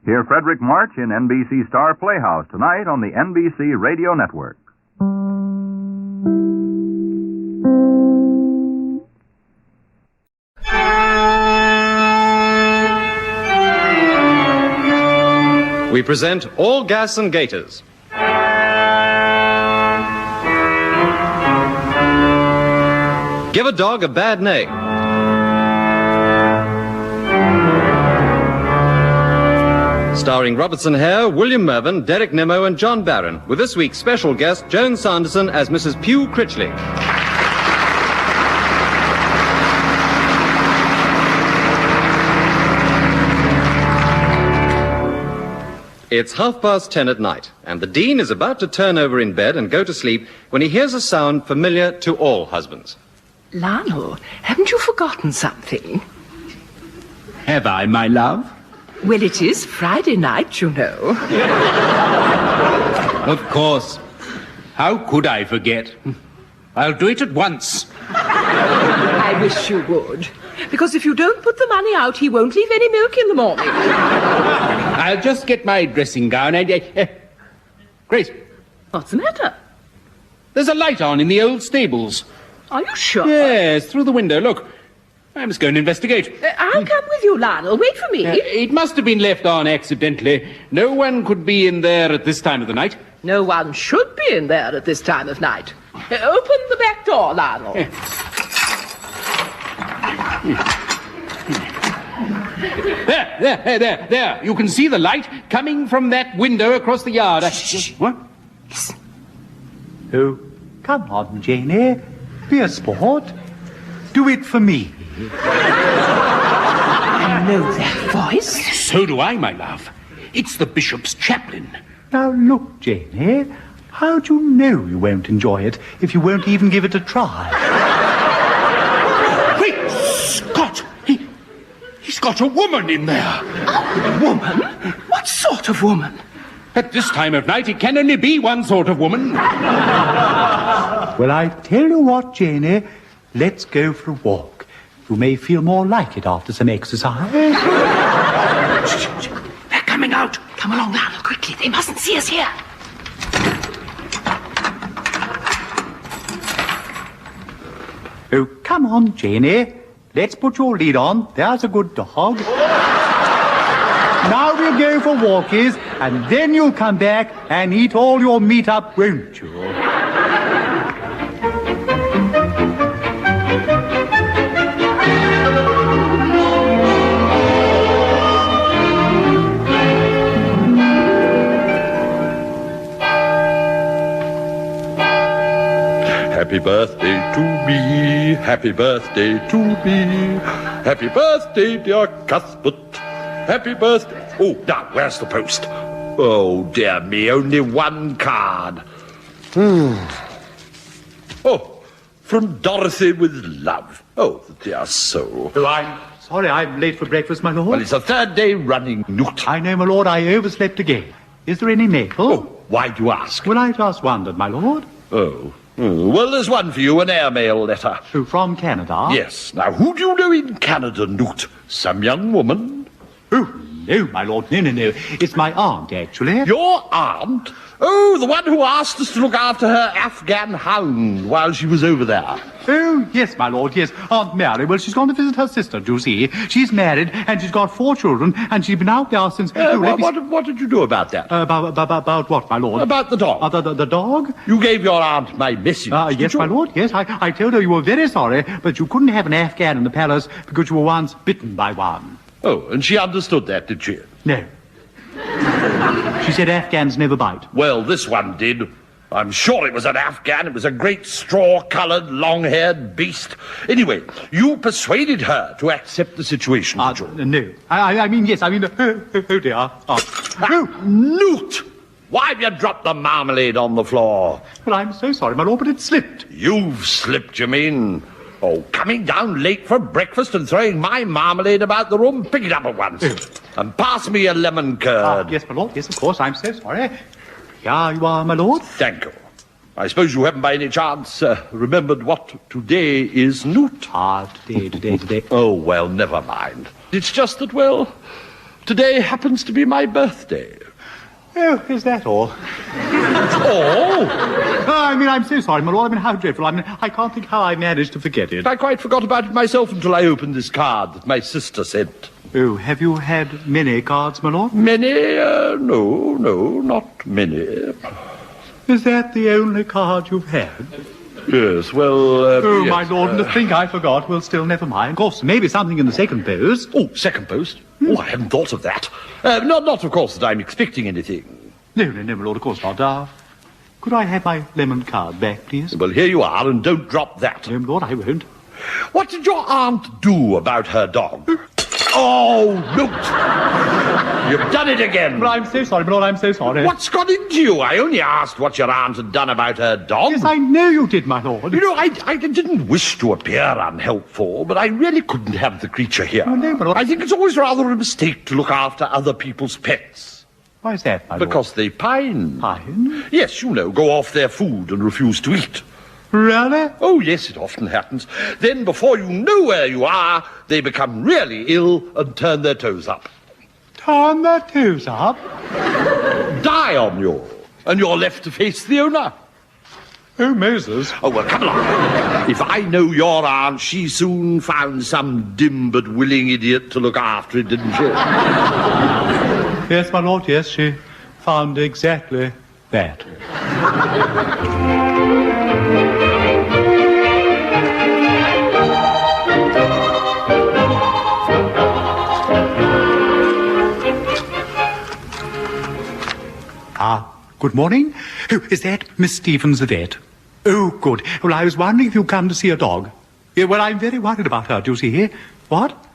Hear Frederick March in NBC Star Playhouse tonight on the NBC Radio Network. We present All Gas and Gaiters. Give a dog a bad name. Starring Robertson Hare, William Mervyn, Derek Nimmo, and John Barron, with this week's special guest, Joan Sanderson, as Mrs. Pew Critchley. It's 10:30 at night, and the Dean is about to turn over in bed and go to sleep when he hears a sound familiar to all husbands. Lionel, haven't you forgotten something? Have I, my love? Well, it is Friday night, you know. Of course. How could I forget? I'll do it at once. I wish you would. Because if you don't put the money out, he won't leave any milk in the morning. I'll just get my dressing gown and... Grace. What's the matter? There's a light on in the old stables. Are you sure? Yes, through the window. Look. I must go and investigate. I'll come with you, Lionel. Wait for me. It must have been left on accidentally. No one could be in there at this time of the night. No one should be in there at this time of night. Open the back door, Lionel. There. You can see the light coming from that window across the yard. What? Listen. Oh, come on, Janie. Be a sport. Do it for me. I know that voice. So do I, my love. It's the bishop's chaplain. Now look, Janie. How do you know you won't enjoy it if you won't even give it a try? Great Scott! He's got a woman in there. A woman? What sort of woman? At this time of night, it can only be one sort of woman. Well, I tell you what, Janie. Let's go for a walk. You may feel more like it after some exercise. Shh. They're coming out. Come along, Lionel, quickly. They mustn't see us here. Oh, come on, Janie. Let's put your lead on. There's a good dog. Now we'll go for walkies, and then you'll come back and eat all your meat up, won't you? Happy birthday to me, happy birthday to me, happy birthday, dear Cuthbert, happy birthday. Oh, now, where's the post? Oh, dear me, only one card. Oh, from Dorothy with love. Oh, the dear soul. Oh, I'm sorry I'm late for breakfast, my lord. Well, it's the third day running, Newt. I know, my lord, I overslept again. Is there any maple? Oh, why do you ask? Well, I just wondered, my lord. Oh. Well, there's one for you, an airmail letter. Oh, from Canada? Yes. Now, who do you know in Canada, Newt? Some young woman? Oh, no, my lord, no. It's my aunt, actually. Your aunt? Oh, the one who asked us to look after her Afghan hound while she was over there. Oh, yes, my lord, yes. Aunt Mary, well, she's gone to visit her sister, do you see? She's married, and she's got 4 children, and she's been out there since... What did you do about that? About what, my lord? About the dog. The dog? You gave your aunt my message, yes, my lord, yes. I told her you were very sorry, but you couldn't have an Afghan in the palace because you were once bitten by one. Oh, and she understood that, did she? No. She said Afghans never bite. Well, this one did. I'm sure it was an Afghan. It was a great straw-coloured, long-haired beast. Anyway, you persuaded her to accept the situation, did you? No. I mean, yes. I mean, oh dear. Newt! Why have you dropped the marmalade on the floor? Well, I'm so sorry, my lord, but it slipped. You've slipped, you mean? Oh, coming down late for breakfast and throwing my marmalade about the room? Pick it up at once. And pass me a lemon curd. Yes, my lord. Yes, of course. I'm so sorry. Here you are, my lord. Thank you. I suppose you haven't by any chance remembered what today is, Newt? Today. Oh, well, never mind. It's just that, well, today happens to be my birthday. Oh, is that all? I mean, I'm so sorry, my lord. I mean, how dreadful. I mean, I can't think how I managed to forget it. I quite forgot about it myself until I opened this card that my sister sent. Oh, have you had many cards, my lord? Many? No, not many. Is that the only card you've had? Yes, well... yes, my lord, and the thing I forgot, well, still, never mind. Of course, maybe something in the second post. Oh, second post? Oh, I hadn't thought of that. Not, of course, that I'm expecting anything. No, my lord, of course not. Could I have my lemon card back, please? Well, here you are, and don't drop that. No, my lord, I won't. What did your aunt do about her dog? Oh, Newt! You've done it again. Well, I'm so sorry, my lord, I'm so sorry. What's got into you? I only asked what your aunt had done about her dog. Yes, I know you did, my lord. You know, I didn't wish to appear unhelpful, but I really couldn't have the creature here. Oh, no, my lord. I think it's always rather a mistake to look after other people's pets. Why is that, my lord? Because they pine. Pine? Yes, you know, go off their food and refuse to eat. Really? Oh, yes, it often happens. Then, before you know where you are, they become really ill and turn their toes up. Turn their toes up? Die on you, and you're left to face the owner. Oh, Moses. Oh, well, come along. If I know your aunt, she soon found some dim but willing idiot to look after it, didn't she? Yes, my lord, yes, she found exactly that. Good morning. Oh, is that Miss Stevens, the vet? Oh, good. Well, I was wondering if you'd come to see a dog. Yeah, well, I'm very worried about her, do you see? What?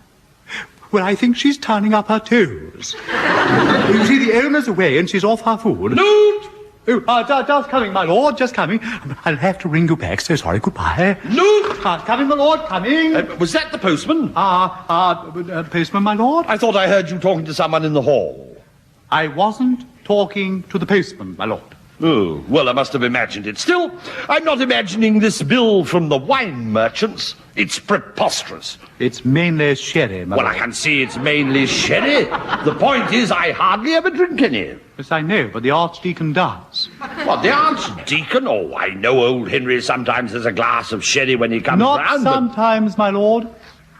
Well, I think she's turning up her toes. You see, the owner's away and she's off her food. Newt! Oh, just coming, my lord, just coming. I'll have to ring you back, so sorry. Goodbye. Newt! Coming, my lord, coming. Was that the postman? Postman, my lord? I thought I heard you talking to someone in the hall. I wasn't talking to the postman, my lord. Oh, well, I must have imagined it. Still, I'm not imagining this bill from the wine merchants. It's preposterous. It's mainly sherry, my lord. lord. I can see it's mainly sherry. The point is, I hardly ever drink any. Yes, I know, but the Archdeacon does. What, the Archdeacon? Oh, I know old Henry sometimes has a glass of sherry when he comes round. Not sometimes, my lord.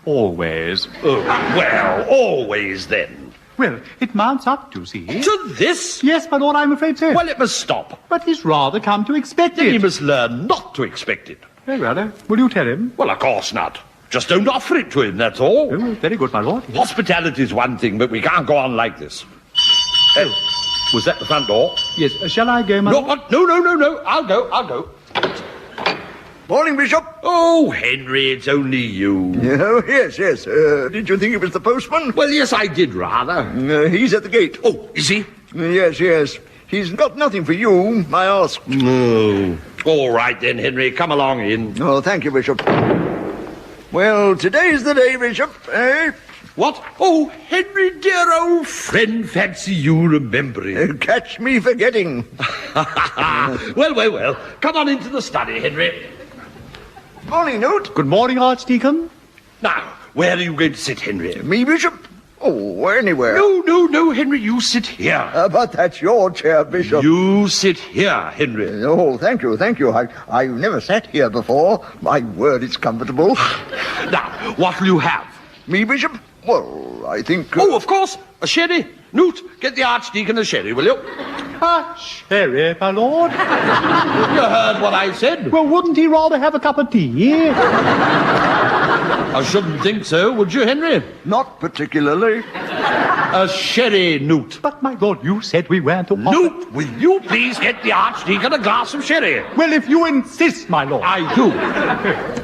Always. Oh, well, always then. Well, it mounts up, you see. To this? Yes, my lord, I'm afraid so. Well, it must stop. But he's rather come to expect Then it. he must learn not to expect it. Very well. Will you tell him? Well, of course not. Just don't offer it to him, that's all. Oh, very good, my lord. Yes. Hospitality's one thing, but we can't go on like this. Oh, was that the front door? Yes. Shall I go, my lord? No. I'll go. Morning, Bishop. Oh, Henry, it's only you. Oh, yes. Did you think it was the postman? Well, yes, I did, rather. He's at the gate. Oh, is he? Yes. He's got nothing for you. I asked. No. All right, then, Henry. Come along in. Oh, thank you, Bishop. Well, today's the day, Bishop, eh? What? Oh, Henry, dear old friend, fancy you remembering. Catch me forgetting. Well. Come on into the study, Henry. Morning, Newt. Good morning, Archdeacon. Now, where are you going to sit, Henry? Me, Bishop? Oh, anywhere. No, Henry, you sit here. But that's your chair, Bishop. You sit here, Henry. Oh, thank you. I've never sat here before. My word, it's comfortable. Now, what will you have? Me, Bishop? Well, I think... Oh, of course, a sherry. Newt, get the Archdeacon a sherry, will you? A sherry, my lord? You heard what I said. Well, wouldn't he rather have a cup of tea? I shouldn't think so, would you, Henry? Not particularly. A sherry, Newt. But, my lord, you said we weren't to offer... Newt, will you please get the Archdeacon a glass of sherry? Well, if you insist, my lord. I do.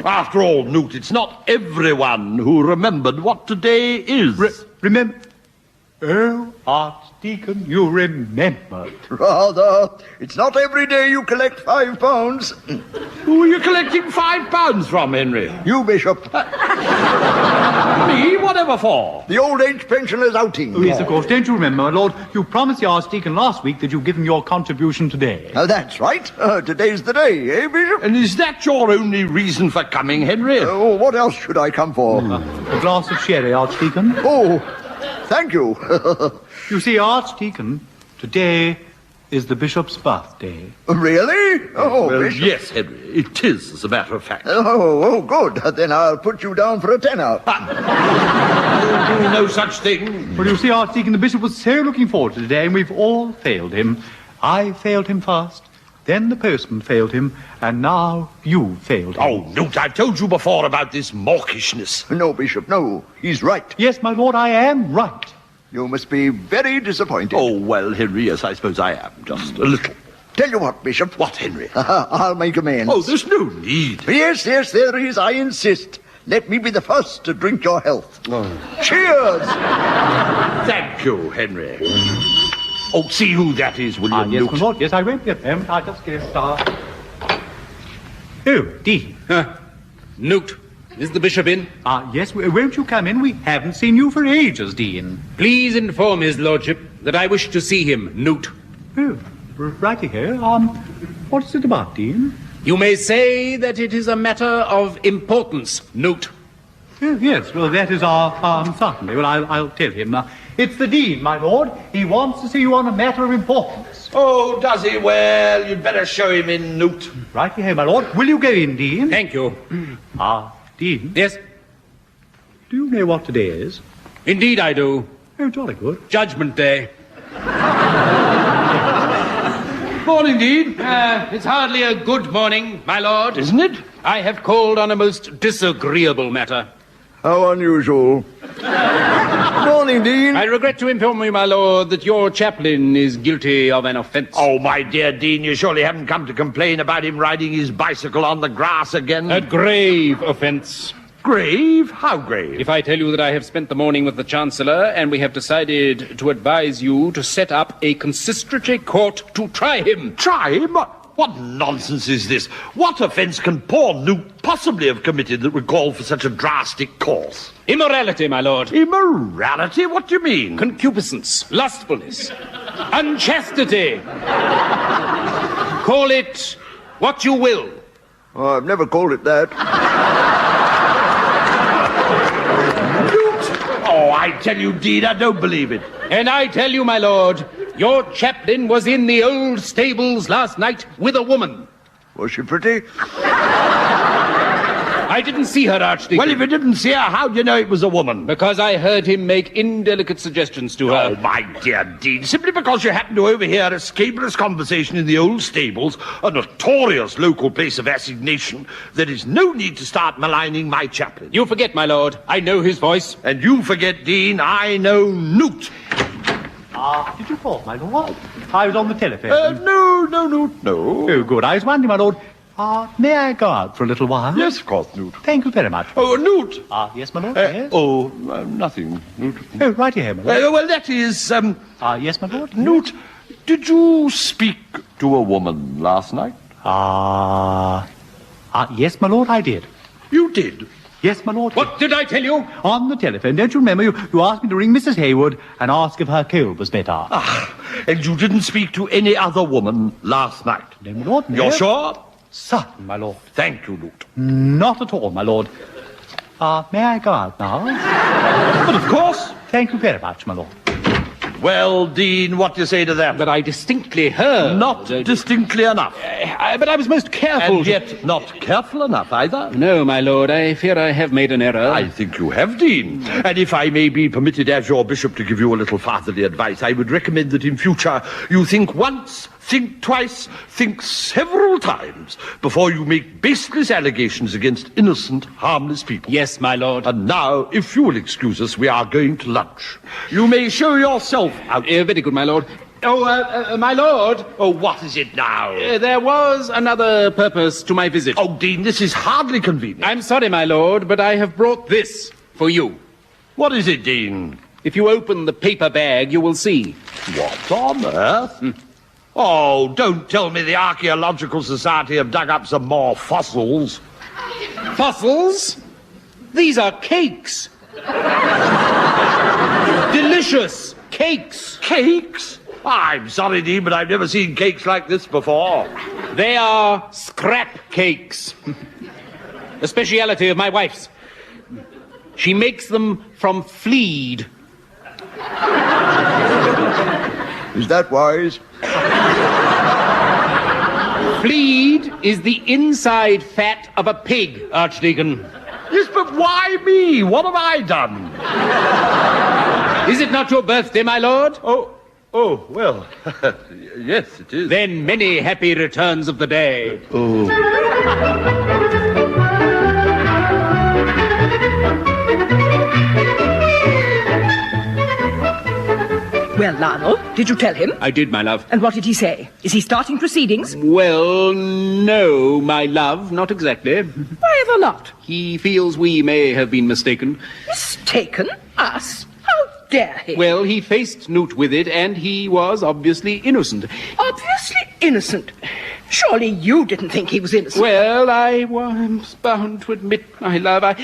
After all, Newt, it's not everyone who remembered what today is. Remember... Oh, Archdeacon, you remembered. Rather. It's not every day you collect £5. Who are you collecting £5 from, Henry? You, Bishop. Me? Whatever for? The old age pensioners' outing. Oh, yes, of course. Don't you remember, my lord? You promised the Archdeacon last week that you'd give him your contribution today. That's right. Today's the day, eh, Bishop? And is that your only reason for coming, Henry? Oh, what else should I come for? A glass of sherry, Archdeacon. Oh, thank you. You see, Archdeacon, today is the bishop's birthday. Really? Oh, well, Bishop. Yes, Henry, it is, as a matter of fact. Oh, good. Then I'll put you down for a tenner. No such thing. Well, you see, Archdeacon, the bishop was so looking forward to today, and we've all failed him. I failed him first, then the postman failed him, and now you failed him. Oh, Newt, I've told you before about this mawkishness. No, Bishop, no. He's right. Yes, my lord, I am right. You must be very disappointed. Oh, well, Henry, yes, I suppose I am. Just a little. Tell you what, Bishop. What, Henry? I'll make amends. Oh, there's no need. Yes, there is. I insist. let me be the first to drink your health. Oh. Cheers! Thank you, Henry. Oh, see who that is, William Yes, Newt. my lord. Yes, I won't be a moment. I'll just get a star. Oh, Dean. Newt, is the bishop in? Yes, won't you come in? We haven't seen you for ages, Dean. Please inform his lordship that I wish to see him, Newt. Oh, righty here. What's it about, Dean? You may say that it is a matter of importance, Newt. Oh, yes, well, that is certainly. Well, I'll tell him. It's the Dean, my lord. He wants to see you on a matter of importance. Oh, does he? Well, you'd better show him in, Newt. Righty here, my lord. Will you go in, Dean? Thank you. Dean? Yes? Do you know what today is? Indeed I do. Oh, jolly good. Judgment Day. Morning, Dean. It's hardly a good morning, my lord. Isn't it? I have called on a most disagreeable matter. How unusual. Morning, Dean. I regret to inform you, my lord, that your chaplain is guilty of an offence. Oh, my dear Dean, you surely haven't come to complain about him riding his bicycle on the grass again? A grave offence. Grave? How grave? If I tell you that I have spent the morning with the Chancellor and we have decided to advise you to set up a consistory court to try him. Try him? What nonsense is this? What offence can poor Newt possibly have committed that would call for such a drastic course? Immorality, my lord. Immorality? What do you mean? Concupiscence, lustfulness, unchastity. Call it what you will. Oh, I've never called it that. Oh, I tell you, Dean, I don't believe it. And I tell you, my lord, your chaplain was in the old stables last night with a woman. Was she pretty? I didn't see her, Archdeacon. Well, if you didn't see her, how do you know it was a woman? Because I heard him make indelicate suggestions to her. Oh, my dear Dean, simply because you happened to overhear a scabulous conversation in the old stables, a notorious local place of assignation, there is no need to start maligning my chaplain. You forget, my lord, I know his voice. And you forget, Dean, I know Newt. Did you call, my lord? I was on the telephone. No. Oh, good. I was wondering, my lord, may I go out for a little while? Yes, of course, Newt. Thank you very much. Oh, Newt. Yes, my lord, yes? Nothing, Newt. Oh, right here, my lord. Well, that is, yes, my lord? Newt, did you speak to a woman last night? Yes, my lord, I did. You did? Yes, my lord. What did I tell you? On the telephone. Don't you remember? You asked me to ring Mrs. Haywood and ask if her cold was better. And you didn't speak to any other woman last night? No, my lord. No. You're sure? Certain, my lord. Thank you, Newt. Not at all, my lord. May I go out now? But of course. Thank you very much, my lord. Well, Dean, what do you say to that? But I distinctly heard. Not distinctly enough. But I was most careful. And yet not careful enough either. No, my lord, I fear I have made an error. I think you have, Dean. And if I may be permitted as your bishop to give you a little fatherly advice, I would recommend that in future you think once, think twice, think several times before you make baseless allegations against innocent, harmless people. Yes, my lord. And now, if you will excuse us, we are going to lunch. You may show yourself out. Very good, my lord. Oh, my lord. Oh, what is it now? There was another purpose to my visit. Oh, Dean, this is hardly convenient. I'm sorry, my lord, but I have brought this for you. What is it, Dean? If you open the paper bag, you will see. What on earth? Oh, don't tell me the Archaeological Society have dug up some more fossils. Fossils? These are cakes. Delicious cakes. Cakes? I'm sorry, Dean, but I've never seen cakes like this before. They are scrap cakes. A speciality of my wife's. She makes them from flead. Is that wise? Flead is the inside fat of a pig, Archdeacon. Yes, but why me? What have I done? Is it not your birthday, my lord? Oh, well, yes, it is. Then many happy returns of the day. Oh. Well, Lionel, did you tell him? I did, my love. And what did he say? Is he starting proceedings? Well, no, my love, not exactly. Why ever not? He feels we may have been mistaken. Mistaken? Us? How dare he? Well, he faced Newt with it, and he was obviously innocent. Obviously innocent? Surely you didn't think he was innocent. Well, I was bound to admit, my love, I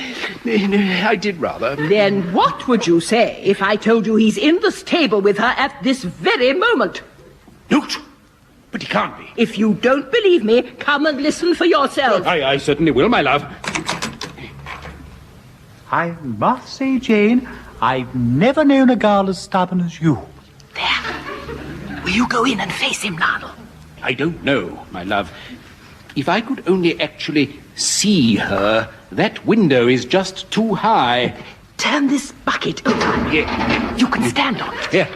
did rather. Then what would you say if I told you he's in the stable with her at this very moment? Newt! But he can't be. If you don't believe me, come and listen for yourself. I certainly will, my love. I must say, Jane, I've never known a girl as stubborn as you. Will you go in and face him, Lionel? I don't know, my love. If I could only actually see her, that window is just too high. Turn this bucket over. Yeah. You can stand on it. Yeah.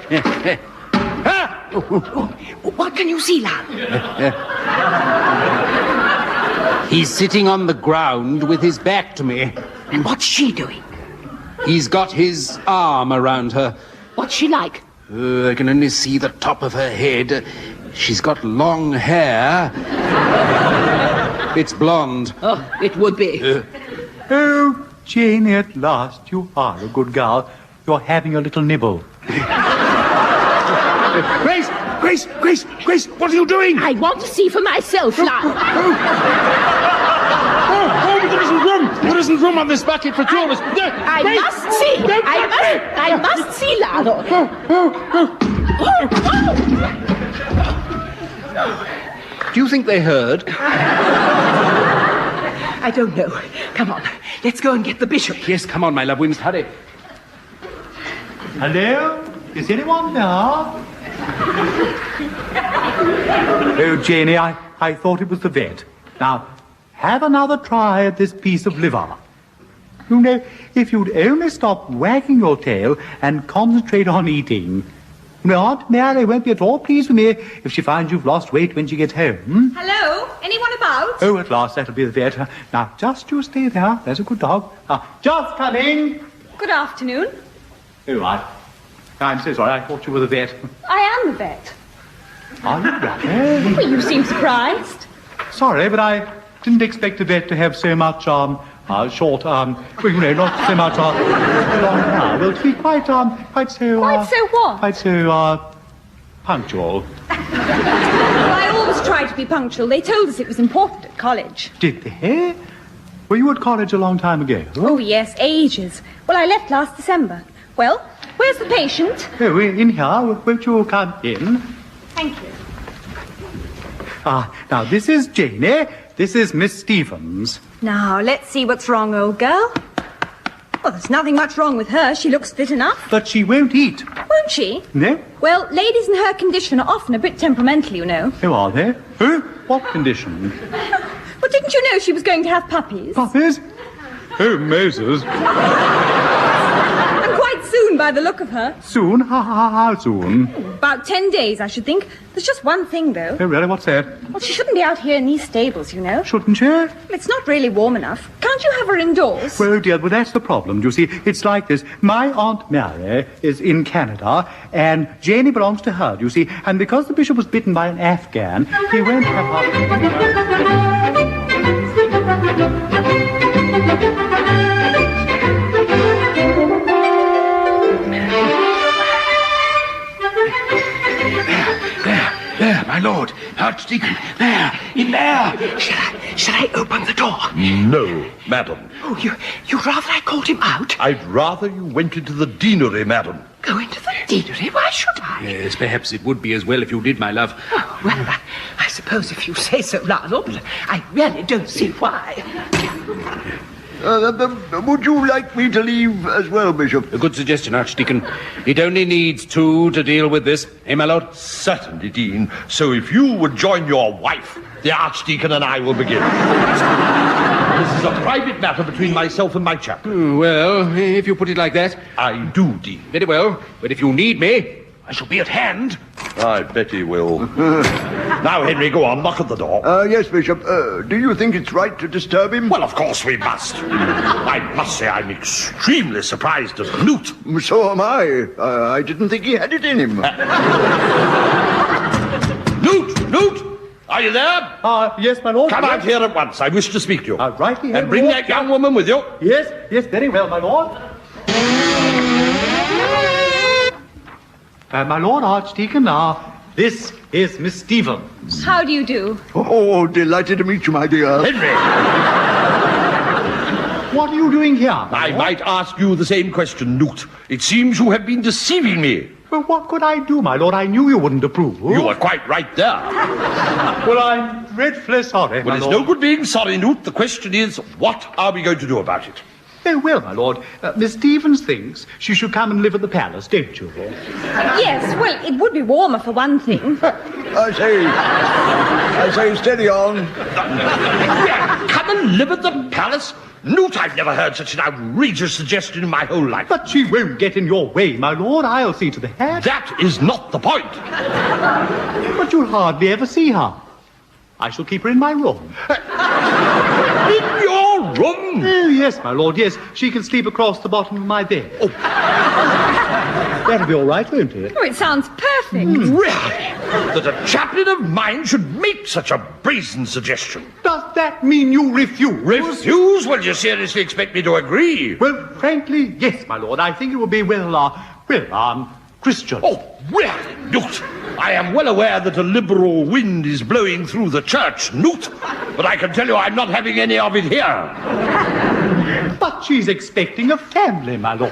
Ah! What can you see, Lionel? He's sitting on the ground with his back to me. And what's she doing? He's got his arm around her. What's she like? I can only see the top of her head. She's got long hair. It's blonde. Oh, it would be. Oh, Janie, at last you are a good girl. You're having a little nibble. Grace, what are you doing? I want to see for myself, Lionel. There isn't room on this bucket for two of us. I must see. I must see, Lionel. Do you think they heard? I don't know. Come on, let's go and get the bishop. Yes, come on, my love. We must hurry. Hello? Is anyone there? Oh, Janie, I thought it was the vet. Now, have another try at this piece of liver. You know, if you'd only stop wagging your tail and concentrate on eating. You know, Aunt Mary won't be at all pleased with me if she finds you've lost weight when she gets home. Hello? Anyone about? Oh, at last, that'll be the vet. Now, just you stay there. There's a good dog. Just coming. Good afternoon. Oh, I'm so sorry. I thought you were the vet. I am the vet. Are you right? Well, you seem surprised. Sorry, but I didn't expect a vet to have so much, short, well, you know, not so much, long hair. Well, to be quite so... Quite so what? Quite so, punctual. Well, I always try to be punctual. They told us it was important at college. Did they? Were you at college a long time ago? Oh, yes, ages. Well, I left last December. Well, where's the patient? Oh, in here. Won't you come in? Thank you. Now, this is Janie. This is Miss Stevens. Now, let's see what's wrong, old girl. Well, there's nothing much wrong with her. She looks fit enough. But she won't eat. Won't she? No? Well, ladies in her condition are often a bit temperamental, you know. Oh, are they? Oh, what condition? Well, didn't you know she was going to have puppies? Puppies? Oh, Moses. And quite soon, by the look of her. Soon? How soon? About 10 days, I should think. There's just one thing, though. Oh, really? What's that? Well, she shouldn't be out here in these stables, you know. Shouldn't she? Well, it's not really warm enough. Can't you have her indoors? Well, dear, well, that's the problem. You see, it's like this. My Aunt Mary is in Canada, and Janie belongs to her, you see. And because the bishop was bitten by an Afghan, he won't have her... There, my lord, Archdeacon, there, in there. Shall I open the door? No, madam. Oh, you'd rather I called him out? I'd rather you went into the deanery, madam. Go into the deanery? Why should I? Yes, perhaps it would be as well if you did, my love. Oh, well, I suppose if you say so, Lionel, but I really don't see why. Would you like me to leave as well, Bishop? A good suggestion, Archdeacon. It only needs two to deal with this. Eh, my lord? Certainly, Dean. So if you would join your wife, the Archdeacon and I will begin. This is a private matter between myself and my chap. Well, if you put it like that. I do, Dean. Very well. But if you need me, I shall be at hand. I bet he will. Now, Henry, go on, knock at the door. Yes, Bishop. Do you think it's right to disturb him? Well, of course we must. I must say I'm extremely surprised at Newt. So am I. I didn't think he had it in him. Newt! Are you there? Yes, my lord. Come out here at once. I wish to speak to you. Right here. And bring that young woman with you. Yes, very well, my lord. My lord Archdeacon, this is Miss Stevens. How do you do? Oh, delighted to meet you, my dear. Henry! What are you doing here? I might ask you the same question, Newt. It seems you have been deceiving me. Well, what could I do, my lord? I knew you wouldn't approve. You were quite right there. Well, I'm dreadfully sorry, Well, my it's lord. no good being sorry, Newt. The question is, what are we going to do about it? Very well, my lord. Miss Stevens thinks she should come and live at the palace, don't you? Yes, well, it would be warmer for one thing. I say, steady on. Come and live at the palace? Newt, I've never heard such an outrageous suggestion in my whole life. But she won't get in your way, my lord. I'll see to the hat. That is not the point. But you'll hardly ever see her. I shall keep her in my room. In your room? Oh, yes, my lord, yes. She can sleep across the bottom of my bed. Oh. That'll be all right, won't it? Oh, it sounds perfect. Really? That a chaplain of mine should make such a brazen suggestion. Does that mean you refuse? Refuse? Well, you seriously expect me to agree? Well, frankly, yes, my lord. I think it would be, Christian. Oh, really, Newt? I am well aware that a liberal wind is blowing through the church, Newt, but I can tell you I'm not having any of it here. But she's expecting a family, my lord.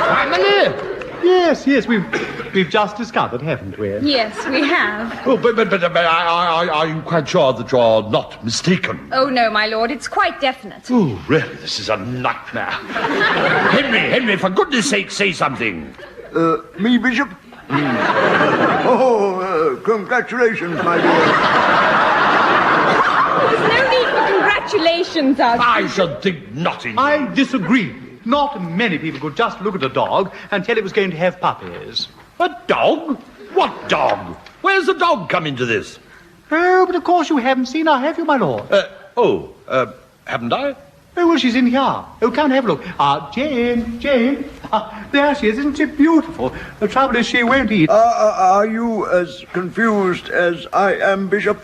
Family? Yes, we've just discovered, haven't we? Yes, we have. Oh, but are you quite sure that you're not mistaken? Oh, no, my lord, it's quite definite. Oh, really, this is a nightmare. Henry, for goodness sake, say something. Me, Bishop? Oh, congratulations, my dear. There's no need for congratulations, Archie. I should think not, indeed. I disagree. Not many people could just look at a dog and tell it was going to have puppies. A dog? What dog? Where's the dog come into this? Oh, but of course you haven't seen her, have you, my lord? Haven't I? Oh, well, she's in here. Oh, come and have a look. Jane. There she is. Isn't she beautiful? The trouble is she won't eat. Are you as confused as I am, Bishop?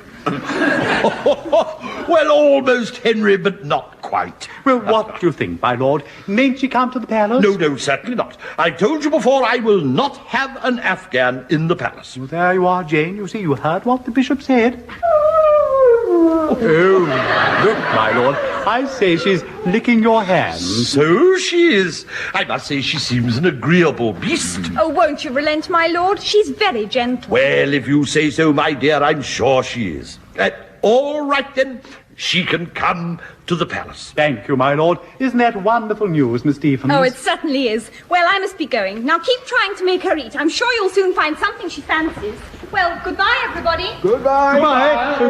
Well, almost, Henry, but not quite. Well, what do you think, my lord? Mayn't she come to the palace? No, certainly not. I've told you before I will not have an Afghan in the palace. Well, there you are, Jane. You see, you heard what the bishop said. Oh, look, my lord. I say she's licking your hands. So she is. I must say she seems an agreeable beast. Oh, won't you relent, my lord? She's very gentle. Well, if you say so, my dear, I'm sure she is. All right, then. She can come to the palace. Thank you, my lord. Isn't that wonderful news, Miss Stevens? Oh, it certainly is. Well, I must be going. Now keep trying to make her eat. I'm sure you'll soon find something she fancies. Well, goodbye, everybody. Goodbye.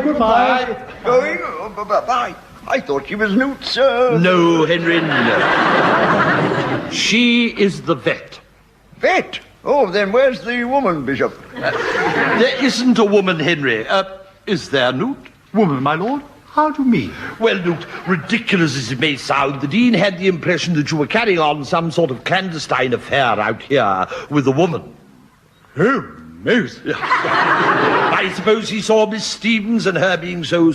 Goodbye. Going? Bye. I thought she was Newt's, No, Henry, no. She is the vet. Vet? Oh, then where's the woman, Bishop? There isn't a woman, Henry. Is there, Newt? Woman, my lord? How do you mean? Well, Newt, ridiculous as it may sound, the Dean had the impression that you were carrying on some sort of clandestine affair out here with a woman. Oh, most. I suppose he saw Miss Stevens and her being so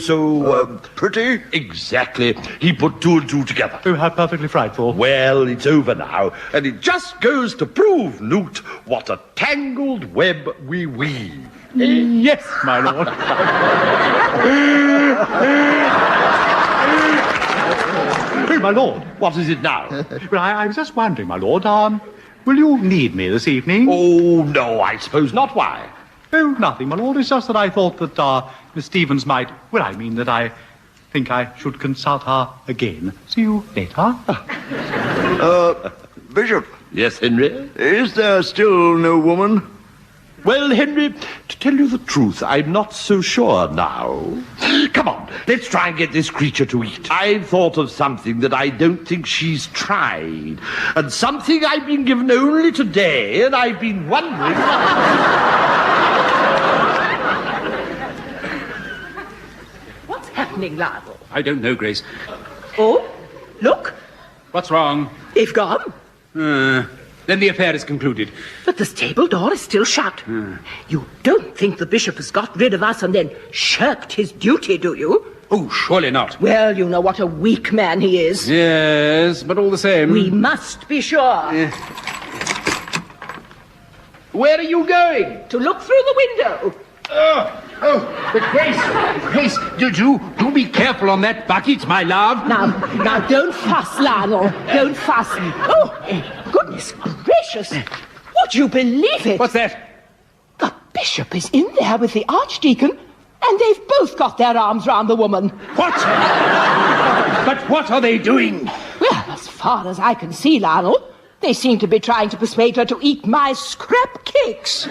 pretty? Exactly. He put two and two together. Oh, how perfectly frightful. Well, it's over now, and it just goes to prove, Newt, what a tangled web we weave. Yes, my lord. Oh, my lord. What is it now? Well, I was just wondering, my lord, will you need me this evening? Oh, no, I suppose not. Why? Oh, nothing, my lord. It's just that I thought that, Miss Stevens might... Well, I mean that I think I should consult her again. See you later. Bishop. Yes, Henry? Is there still no woman? Well, Henry, to tell you the truth, I'm not so sure now. Come Come on, let's try and get this creature to eat. I've thought of something that I don't think she's tried. And something I've been given only today, and I've been wondering... What's happening, Lionel? I don't know, Grace. Oh, look. What's wrong? They've gone. Then the affair is concluded. But the stable door is still shut. You don't think the bishop has got rid of us and then shirked his duty, do you? Oh, surely not. Well, you know what a weak man he is. Yes, but all the same... We must be sure. Where are you going? To look through the window. But Grace, do be careful on that bucket, my love. Now, don't fuss, Lionel. Don't fuss. Oh, goodness gracious. Would you believe it? What's that? The bishop is in there with the archdeacon, and they've both got their arms round the woman. What? But what are they doing? Well, as far as I can see, Lionel, they seem to be trying to persuade her to eat my scrap cakes.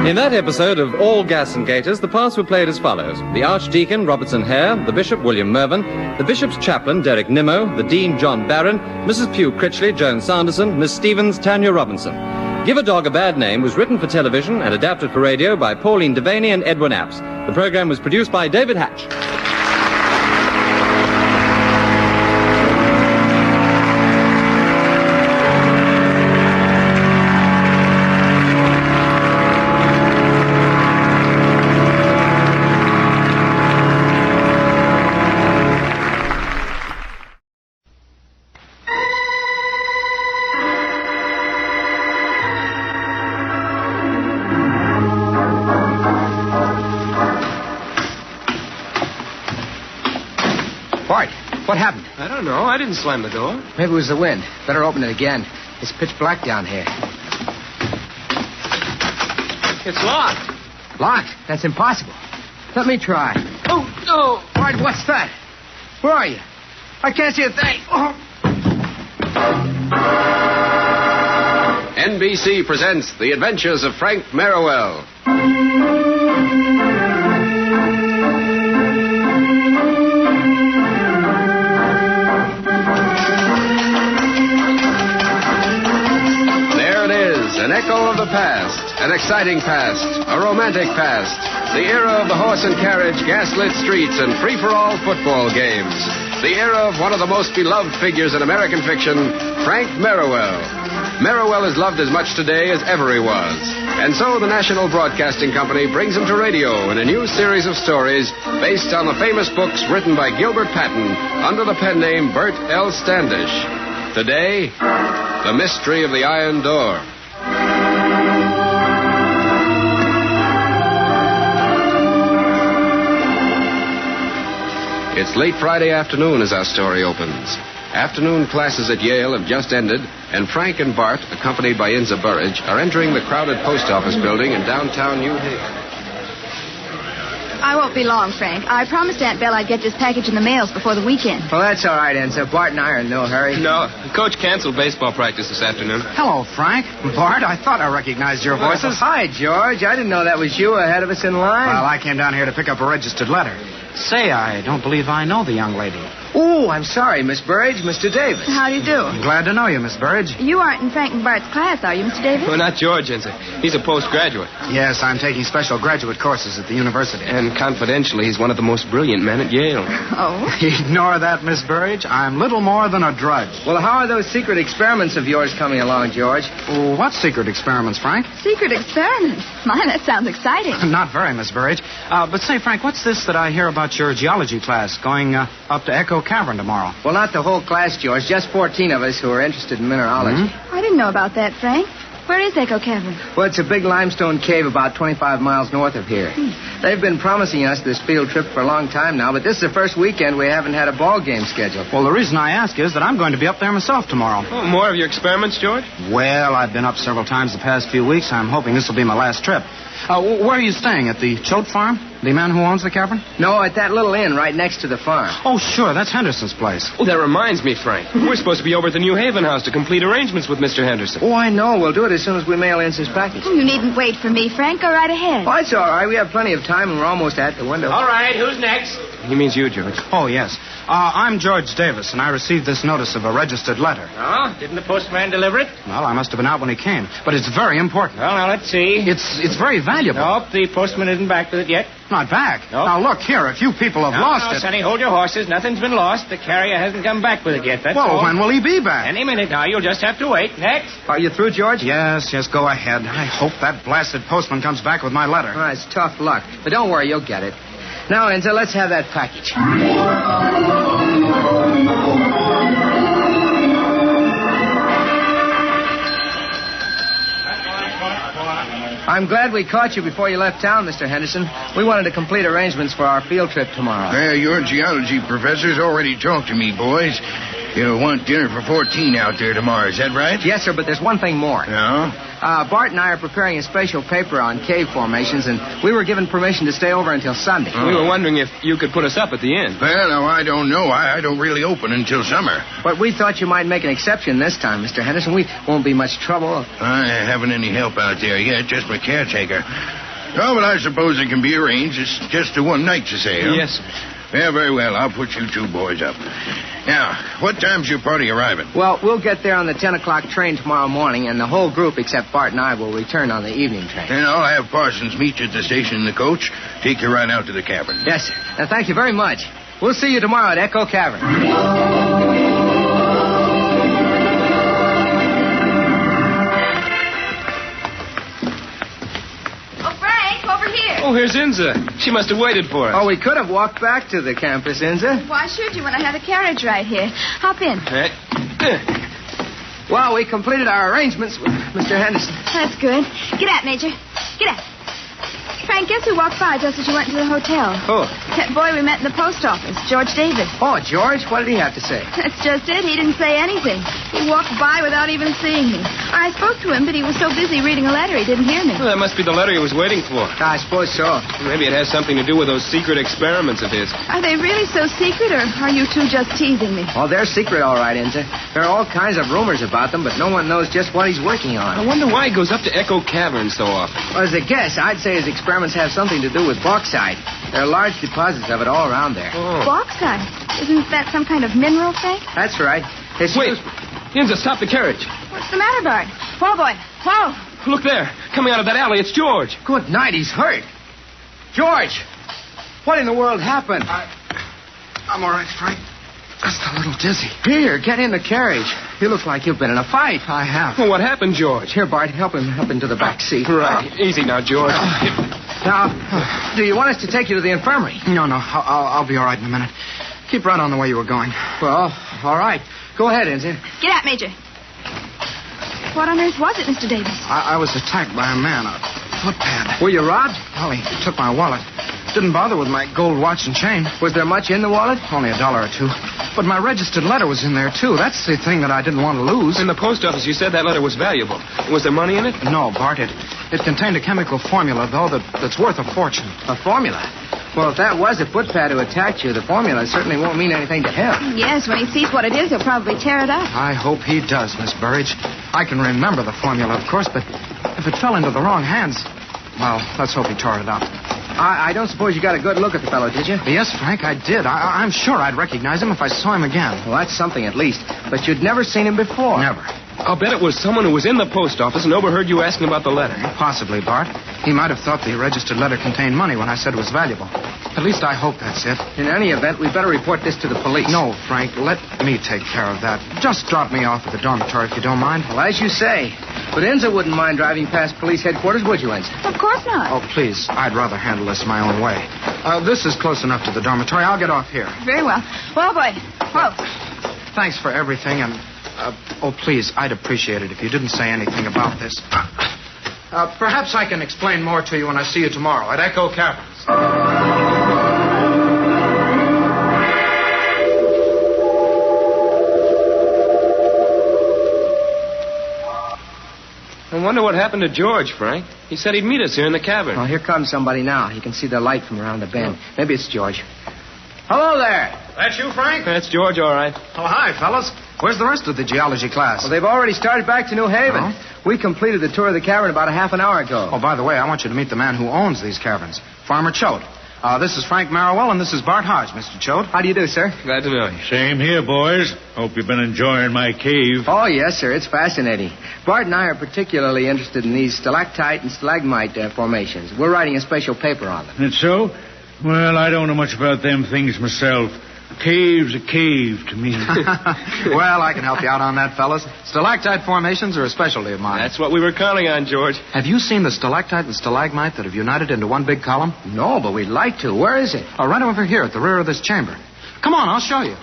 In that episode of All Gas and Gaiters, the parts were played as follows. The Archdeacon, Robertson Hare, the Bishop, William Mervyn, the Bishop's Chaplain, Derek Nimmo, the Dean, John Barron, Mrs. Pugh Critchley, Joan Sanderson, Miss Stevens, Tanya Robinson. Give a Dog a Bad Name was written for television and adapted for radio by Pauline Devaney and Edwin Apps. The program was produced by David Hatch. What happened? I don't know. I didn't slam the door. Maybe it was the wind. Better open it again. It's pitch black down here. It's locked. Locked? That's impossible. Let me try. Oh, no. Bart, what's that? Where are you? I can't see a thing. Oh. NBC presents The Adventures of Frank Merriwell. An echo of the past, an exciting past, a romantic past, the era of the horse and carriage, gaslit streets, and free-for-all football games. The era of one of the most beloved figures in American fiction, Frank Merriwell. Merriwell is loved as much today as ever he was. And so the National Broadcasting Company brings him to radio in a new series of stories based on the famous books written by Gilbert Patton under the pen name Bert L. Standish. Today, The Mystery of the Iron Door. It's late Friday afternoon as our story opens. Afternoon classes at Yale have just ended, and Frank and Bart, accompanied by Inza Burridge, are entering the crowded post office building in downtown New Haven. I won't be long, Frank. I promised Aunt Belle I'd get this package in the mails before the weekend. Well, that's all right, Enzo. Bart and I are in no hurry. No, the coach canceled baseball practice this afternoon. Hello, Frank. Bart, I thought I recognized your voices. Hi, George. I didn't know that was you ahead of us in line. Well, I came down here to pick up a registered letter. Say, I don't believe I know the young lady. Oh, I'm sorry, Miss Burridge, Mr. Davis. How do you do? Glad to know you, Miss Burridge. You aren't in Frank and Bart's class, are you, Mr. Davis? Well, not George, Ensign. He's a postgraduate. Yes, I'm taking special graduate courses at the university. And confidentially, he's one of the most brilliant men at Yale. Oh? Ignore that, Miss Burridge. I'm little more than a drudge. Well, how are those secret experiments of yours coming along, George? Oh, what secret experiments, Frank? Secret experiments? My, that sounds exciting. Not very, Miss Burridge. But say, Frank, what's this that I hear about your geology class going up to Echo Cavern tomorrow? Well, not the whole class, George. Just 14 of us who are interested in mineralogy. I didn't know about that, Frank. Where is Echo Cavern? Well, it's a big limestone cave about 25 miles north of here. They've been promising us this field trip for a long time now, but this is the first weekend we haven't had a ball game scheduled. Well, the reason I ask is that I'm going to be up there myself tomorrow. Oh, more of your experiments, George? Well, I've been up several times the past few weeks. I'm hoping this will be my last trip. Where are you staying? At the Choate Farm? The man who owns the cavern? No, at that little inn right next to the farm. Oh, sure. That's Henderson's place. Oh, that reminds me, Frank. We're supposed to be over at the New Haven house to complete arrangements with Mr. Henderson. Oh, I know. We'll do it as soon as we mail in his package. You needn't wait for me, Frank. Go right ahead. Oh, it's all right. We have plenty of time, and we're almost at the window. All right, who's next? He means you, George. Oh, yes. I'm George Davis, and I received this notice of a registered letter. Oh, didn't the postman deliver it? Well, I must have been out when he came, but it's very important. Well, now, let's see. It's very valuable. Nope, the postman isn't back with it yet. Not back? Nope. Now, look here. If you people have lost No, it... Sonny, hold your horses. Nothing's been lost. The carrier hasn't come back with it yet, that's all. Well, when will he be back? Any minute now. You'll just have to wait. Next. Are you through, George? Yes, go ahead. I hope that blasted postman comes back with my letter. Well, it's tough luck. But don't worry, you'll get it. Now, Enzo, let's have that package. I'm glad we caught you before you left town, Mr. Henderson. We wanted to complete arrangements for our field trip tomorrow. Your geology professor's already talked to me, boys. You'll want dinner for 14 out there tomorrow, is that right? Yes, sir, but there's one thing more. No? Bart and I are preparing a special paper on cave formations, and we were given permission to stay over until Sunday. We were wondering if you could put us up at the inn. Well, now, I don't know. I don't really open until summer. But we thought you might make an exception this time, Mr. Henderson. We won't be much trouble. I haven't any help out there yet, just my caretaker. Oh, but I suppose it can be arranged. It's just a one night to say, huh? Yes, sir. Yeah, very well. I'll put you two boys up. Now, what time's your party arriving? Well, we'll get there on the 10 o'clock train tomorrow morning, and the whole group, except Bart and I, will return on the evening train. And I'll have Parsons meet you at the station in the coach. Take you right out to the cavern. Yes, sir. Now, thank you very much. We'll see you tomorrow at Echo Cavern. Oh, here's Inza. She must have waited for us. Oh, we could have walked back to the campus, Inza. Why should you when I had a carriage right here? Hop in. Well, we completed our arrangements with Mr. Henderson. That's good. Get out, Major. Get out. Frank, guess who walked by just as you went to the hotel? Who? That boy we met in the post office, George Davis. Oh, George? What did he have to say? That's just it. He didn't say anything. He walked by without even seeing me. I spoke to him, but he was so busy reading a letter he didn't hear me. Well, that must be the letter he was waiting for. I suppose so. Maybe it has something to do with those secret experiments of his. Are they really so secret, or are you two just teasing me? Oh, they're secret, all right, Inza. There are all kinds of rumors about them, but no one knows just what he's working on. I wonder why he goes up to Echo Cavern so often. Well, as a guess, I'd say his experiments have something to do with bauxite. There are large deposits of it all around there. Oh. Bauxite? Isn't that some kind of mineral, Frank? That's right. Wait. Inza, stop the carriage. What's the matter, Bart? Whoa, boy. Whoa. Look there. Coming out of that alley, it's George. Good night, he's hurt. George! What in the world happened? I'm all right, Frank. Just a little dizzy. Here, get in the carriage. You look like you've been in a fight. I have. Well, what happened, George? Here, Bart, help him up into the back seat. Right. Easy now, George. Now, do you want us to take you to the infirmary? No. I'll be all right in a minute. Keep right on the way you were going. Well, all right. Go ahead, Ensign. Get out, Major. What on earth was it, Mr. Davis? I was attacked by a man, a footpad. Were you robbed? Well, he took my wallet. Didn't bother with my gold watch and chain. Was there much in the wallet? Only $1 or $2. But my registered letter was in there, too. That's the thing that I didn't want to lose. In the post office, you said that letter was valuable. Was there money in it? No, Bart. It contained a chemical formula, though, that's worth a fortune. A formula? Well, if that was a footpad who attacked you, the formula certainly won't mean anything to him. Yes, when he sees what it is, he'll probably tear it up. I hope he does, Miss Burridge. I can remember the formula, of course, but if it fell into the wrong hands, well, let's hope he tore it up. I don't suppose you got a good look at the fellow, did you? Yes, Frank, I did. I'm sure I'd recognize him if I saw him again. Well, that's something at least. But you'd never seen him before. Never. I'll bet it was someone who was in the post office and overheard you asking about the letter. Possibly, Bart. He might have thought the registered letter contained money when I said it was valuable. At least I hope that's it. In any event, we better report this to the police. No, Frank, let me take care of that. Just drop me off at the dormitory if you don't mind. Well, as you say. But Enza wouldn't mind driving past police headquarters, would you, Enza? Of course not. Oh, please. I'd rather handle this my own way. This is close enough to the dormitory. I'll get off here. Very well. Well, boy. Whoa. Thanks for everything, and... please, I'd appreciate it if you didn't say anything about this. Perhaps I can explain more to you when I see you tomorrow at Echo Caverns. I wonder what happened to George, Frank. He said he'd meet us here in the cavern. Oh, here comes somebody now. You can see the light from around the bend. Maybe it's George. Hello there. That's you, Frank? That's George, all right. Oh, hi, fellas. Where's the rest of the geology class? Well, they've already started back to New Haven. Oh? We completed the tour of the cavern about a half an hour ago. Oh, by the way, I want you to meet the man who owns these caverns, Farmer Choate. This is Frank Marrowell, and this is Bart Hodge, Mr. Choate. How do you do, sir? Glad to know you. Same here, boys. Hope you've been enjoying my cave. Oh, yes, sir. It's fascinating. Bart and I are particularly interested in these stalactite and stalagmite formations. We're writing a special paper on them. That's so? Well, I don't know much about them things myself. Cave's a cave to me. Well, I can help you out on that, fellas. Stalactite formations are a specialty of mine. That's what we were counting on, George. Have you seen the stalactite and stalagmite that have united into one big column? No, but we'd like to. Where is it? Oh, right over here at the rear of this chamber. Come on, I'll show you.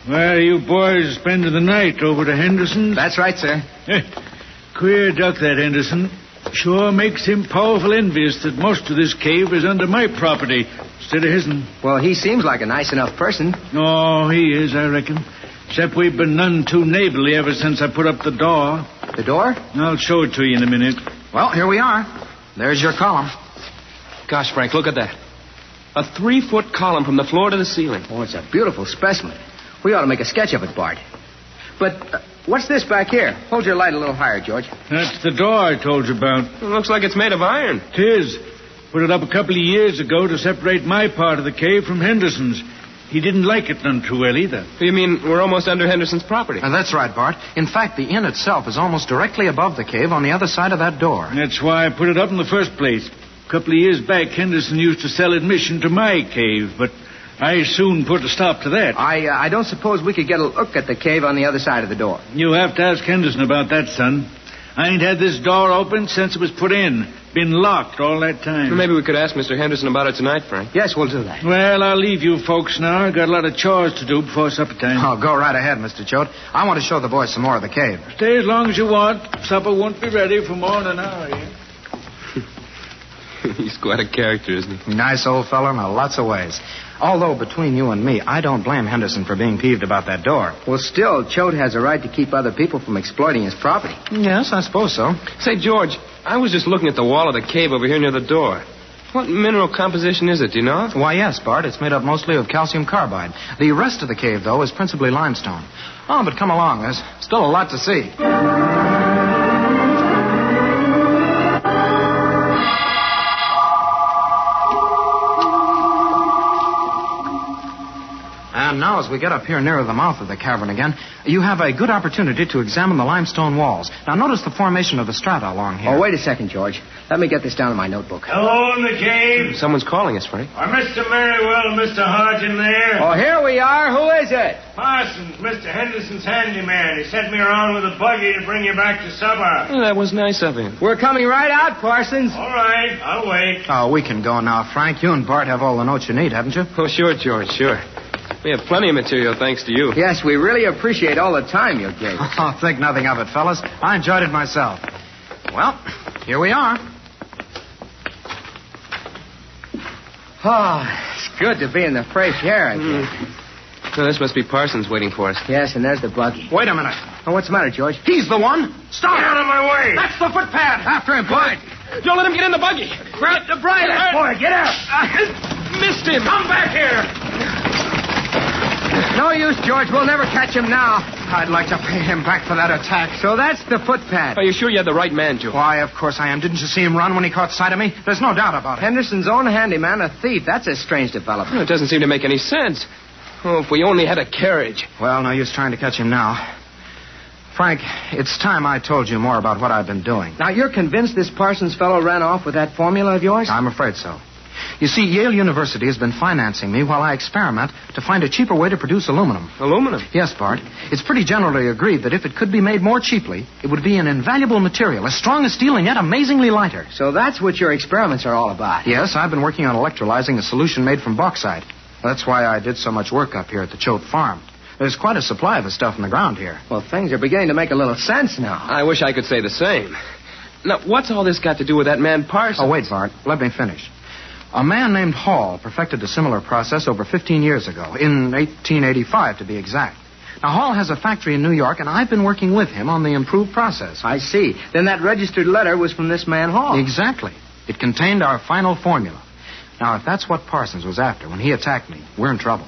Well, you boys spending the night over to Henderson's? That's right, sir. Queer duck, that Henderson. Sure makes him powerful envious that most of this cave is under my property instead of his'n. Well, he seems like a nice enough person. Oh, he is, I reckon. Except we've been none too neighborly ever since I put up the door. The door? I'll show it to you in a minute. Well, here we are. There's your column. Gosh, Frank, look at that. A 3-foot column from the floor to the ceiling. Oh, it's a beautiful specimen. We ought to make a sketch of it, Bart. But what's this back here? Hold your light a little higher, George. That's the door I told you about. It looks like it's made of iron. It is. Put it up a couple of years ago to separate my part of the cave from Henderson's. He didn't like it none too well either. You mean we're almost under Henderson's property? That's right, Bart. In fact, the inn itself is almost directly above the cave on the other side of that door. That's why I put it up in the first place. A couple of years back, Henderson used to sell admission to my cave, but I soon put a stop to that. I don't suppose we could get a look at the cave on the other side of the door. You have to ask Henderson about that, son. I ain't had this door open since it was put in. Been locked all that time. Well, maybe we could ask Mr. Henderson about it tonight, Frank. Yes, we'll do that. Well, I'll leave you folks now. I got a lot of chores to do before supper time. Oh, go right ahead, Mr. Choate. I want to show the boys some more of the cave. Stay as long as you want. Supper won't be ready for more than an hour yet. He's quite a character, isn't he? Nice old fellow in lots of ways. Although, between you and me, I don't blame Henderson for being peeved about that door. Well, still, Choate has a right to keep other people from exploiting his property. Yes, I suppose so. Say, George, I was just looking at the wall of the cave over here near the door. What mineral composition is it, do you know? Why, yes, Bart. It's made up mostly of calcium carbide. The rest of the cave, though, is principally limestone. Oh, but come along. There's still a lot to see. And now, as we get up here nearer the mouth of the cavern again, you have a good opportunity to examine the limestone walls. Now, notice the formation of the strata along here. Oh, wait a second, George. Let me get this down in my notebook. Hello in the cave. Someone's calling us, Frank. Are Mr. Merriwell and Mr. Hodge in there? Oh, here we are. Who is it? Parsons, Mr. Henderson's handyman. He sent me around with a buggy to bring you back to supper. Oh, that was nice of him. We're coming right out, Parsons. All right, I'll wait. Oh, we can go now, Frank. You and Bart have all the notes you need, haven't you? Oh, sure, George, sure. We have plenty of material, thanks to you. Yes, we really appreciate all the time you gave us. Oh, think nothing of it, fellas. I enjoyed it myself. Well, here we are. Oh, it's good to be in the fresh air again. Well, this must be Parsons waiting for us. Yes, and there's the buggy. Wait a minute. Oh, what's the matter, George? He's the one. Stop! Get out of my way! That's the footpad. After him, Bart. Don't let him get in the buggy. Grab the bridle, boy. Get out. Missed him. Come back here. No use, George. We'll never catch him now. I'd like to pay him back for that attack. So that's the footpad. Are you sure you had the right man, George? Why, of course I am. Didn't you see him run when he caught sight of me? There's no doubt about it. Henderson's own handyman, a thief. That's a strange development. Well, it doesn't seem to make any sense. Oh, if we only had a carriage. Well, no use trying to catch him now. Frank, it's time I told you more about what I've been doing. Now, you're convinced this Parsons fellow ran off with that formula of yours? I'm afraid so. You see, Yale University has been financing me while I experiment to find a cheaper way to produce aluminum. Aluminum? Yes, Bart. It's pretty generally agreed that if it could be made more cheaply, it would be an invaluable material, as strong as steel and yet amazingly lighter. So that's what your experiments are all about. Yes, I've been working on electrolyzing a solution made from bauxite. That's why I did so much work up here at the Choate farm. There's quite a supply of the stuff in the ground here. Well, things are beginning to make a little sense now. I wish I could say the same. Now, what's all this got to do with that man Parsons? Oh, wait, Bart. Let me finish. A man named Hall perfected a similar process over 15 years ago, in 1885 to be exact. Now, Hall has a factory in New York, and I've been working with him on the improved process. I see. Then that registered letter was from this man Hall. Exactly. It contained our final formula. Now, if that's what Parsons was after when he attacked me, we're in trouble.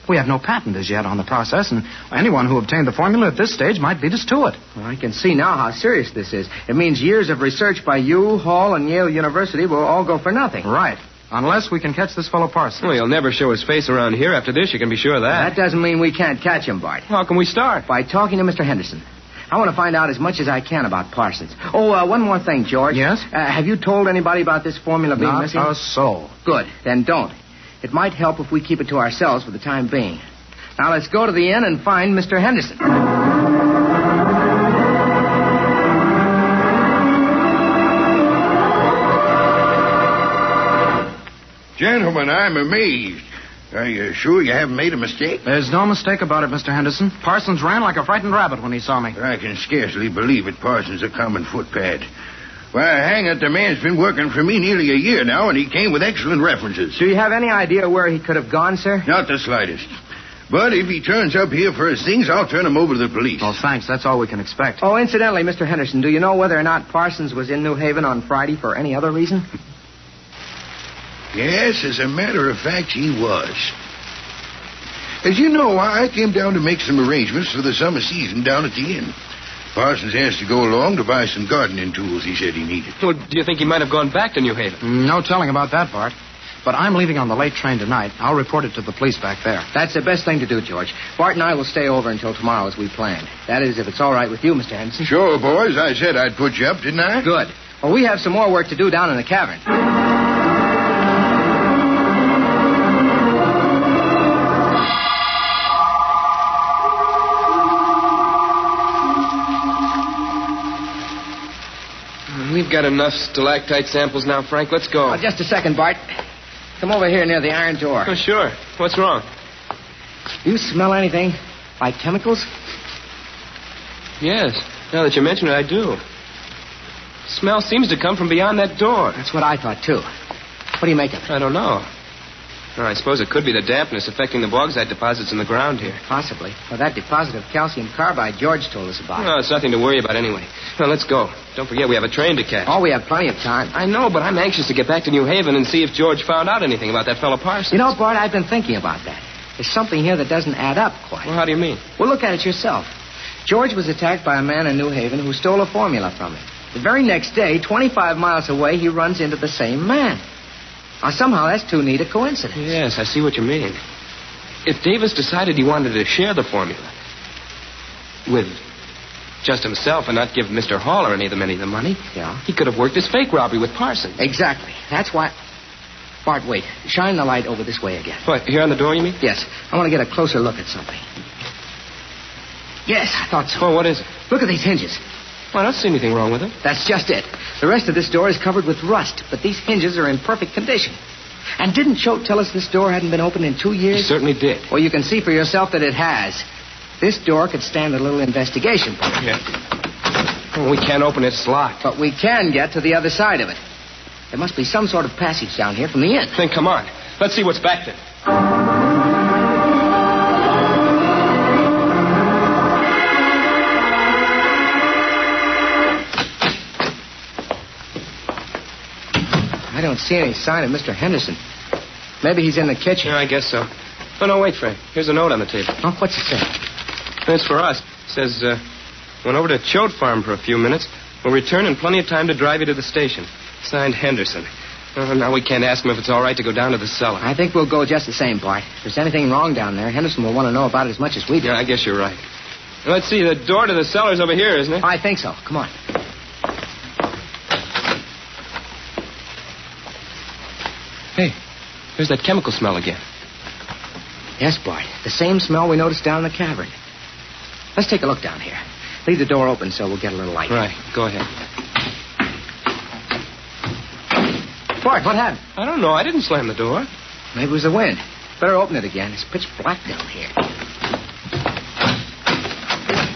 We have no patent as yet on the process, and anyone who obtained the formula at this stage might beat us to it. Well, I can see now how serious this is. It means years of research by you, Hall, and Yale University will all go for nothing. Right. Unless we can catch this fellow Parsons. Well, he'll never show his face around here after this, you can be sure of that. That doesn't mean we can't catch him, Bart. How can we start? By talking to Mr. Henderson. I want to find out as much as I can about Parsons. Oh, one more thing, George. Yes? Have you told anybody about this formula being missing? Not a soul. Good. Then don't. It might help if we keep it to ourselves for the time being. Now, let's go to the inn and find Mr. Henderson. Gentlemen, I'm amazed. Are you sure you haven't made a mistake? There's no mistake about it, Mr. Henderson. Parsons ran like a frightened rabbit when he saw me. I can scarcely believe it. Parsons a common footpad. Why, hang it, the man's been working for me nearly a year now, and he came with excellent references. Do you have any idea where he could have gone, sir? Not the slightest. But if he turns up here for his things, I'll turn him over to the police. Oh, thanks. That's all we can expect. Oh, incidentally, Mr. Henderson, do you know whether or not Parsons was in New Haven on Friday for any other reason? Yes, as a matter of fact, he was. As you know, I came down to make some arrangements for the summer season down at the inn. Parsons asked to go along to buy some gardening tools he said he needed. Well, do you think he might have gone back to New Haven? No telling about that, Bart. But I'm leaving on the late train tonight. I'll report it to the police back there. That's the best thing to do, George. Bart and I will stay over until tomorrow as we planned. That is, if it's all right with you, Mr. Henderson. Sure, boys. I said I'd put you up, didn't I? Good. Well, we have some more work to do down in the cavern. We've got enough stalactite samples now, Frank. Let's go. Oh, just a second, Bart. Come over here near the iron door. Oh, sure. What's wrong? You smell anything? Like chemicals? Yes. Now that you mention it, I do. Smell seems to come from beyond that door. That's what I thought, too. What do you make of it? I don't know. Well, I suppose it could be the dampness affecting the bauxite deposits in the ground here. Possibly. Or that deposit of calcium carbide George told us about. No, it's nothing to worry about anyway. Well, let's go. Don't forget we have a train to catch. Oh, we have plenty of time. I know, but I'm anxious to get back to New Haven and see if George found out anything about that fellow Parsons. You know, Bart, I've been thinking about that. There's something here that doesn't add up quite. Well, how do you mean? Well, look at it yourself. George was attacked by a man in New Haven who stole a formula from him. The very next day, 25 miles away, he runs into the same man. Now, somehow that's too neat a coincidence. Yes, I see what you mean. If Davis decided he wanted to share the formula with just himself and not give Mr. Hall or any of them the money, yeah, he could have worked this fake robbery with Parsons. Exactly. That's why... Bart, wait. Shine the light over this way again. What, here on the door, you mean? Yes. I want to get a closer look at something. Yes, I thought so. Oh, what is it? Look at these hinges. Well, I don't see anything wrong with them. That's just it. The rest of this door is covered with rust, but these hinges are in perfect condition. And didn't Choate tell us this door hadn't been opened in 2 years? He certainly did. Well, you can see for yourself that it has. This door could stand a little investigation. Yeah. Well, we can't open it. It's locked. But we can get to the other side of it. There must be some sort of passage down here from the inn. Then come on. Let's see what's back there. I don't see any sign of Mr. Henderson. Maybe he's in the kitchen. Yeah, I guess so. Oh, no, wait, Frank. Here's a note on the table. Oh, what's it say? It's for us. It says, went over to Choate Farm for a few minutes. We'll return in plenty of time to drive you to the station. Signed, Henderson. Now we can't ask him if it's all right to go down to the cellar. I think we'll go just the same, Bart. If there's anything wrong down there, Henderson will want to know about it as much as we do. Yeah, I guess you're right. Let's see, the door to the cellar's over here, isn't it? I think so. Come on. Hey, there's that chemical smell again. Yes, Bart. The same smell we noticed down in the cavern. Let's take a look down here. Leave the door open so we'll get a little light. Right. Go ahead. Bart, what happened? I don't know. I didn't slam the door. Maybe it was the wind. Better open it again. It's pitch black down here.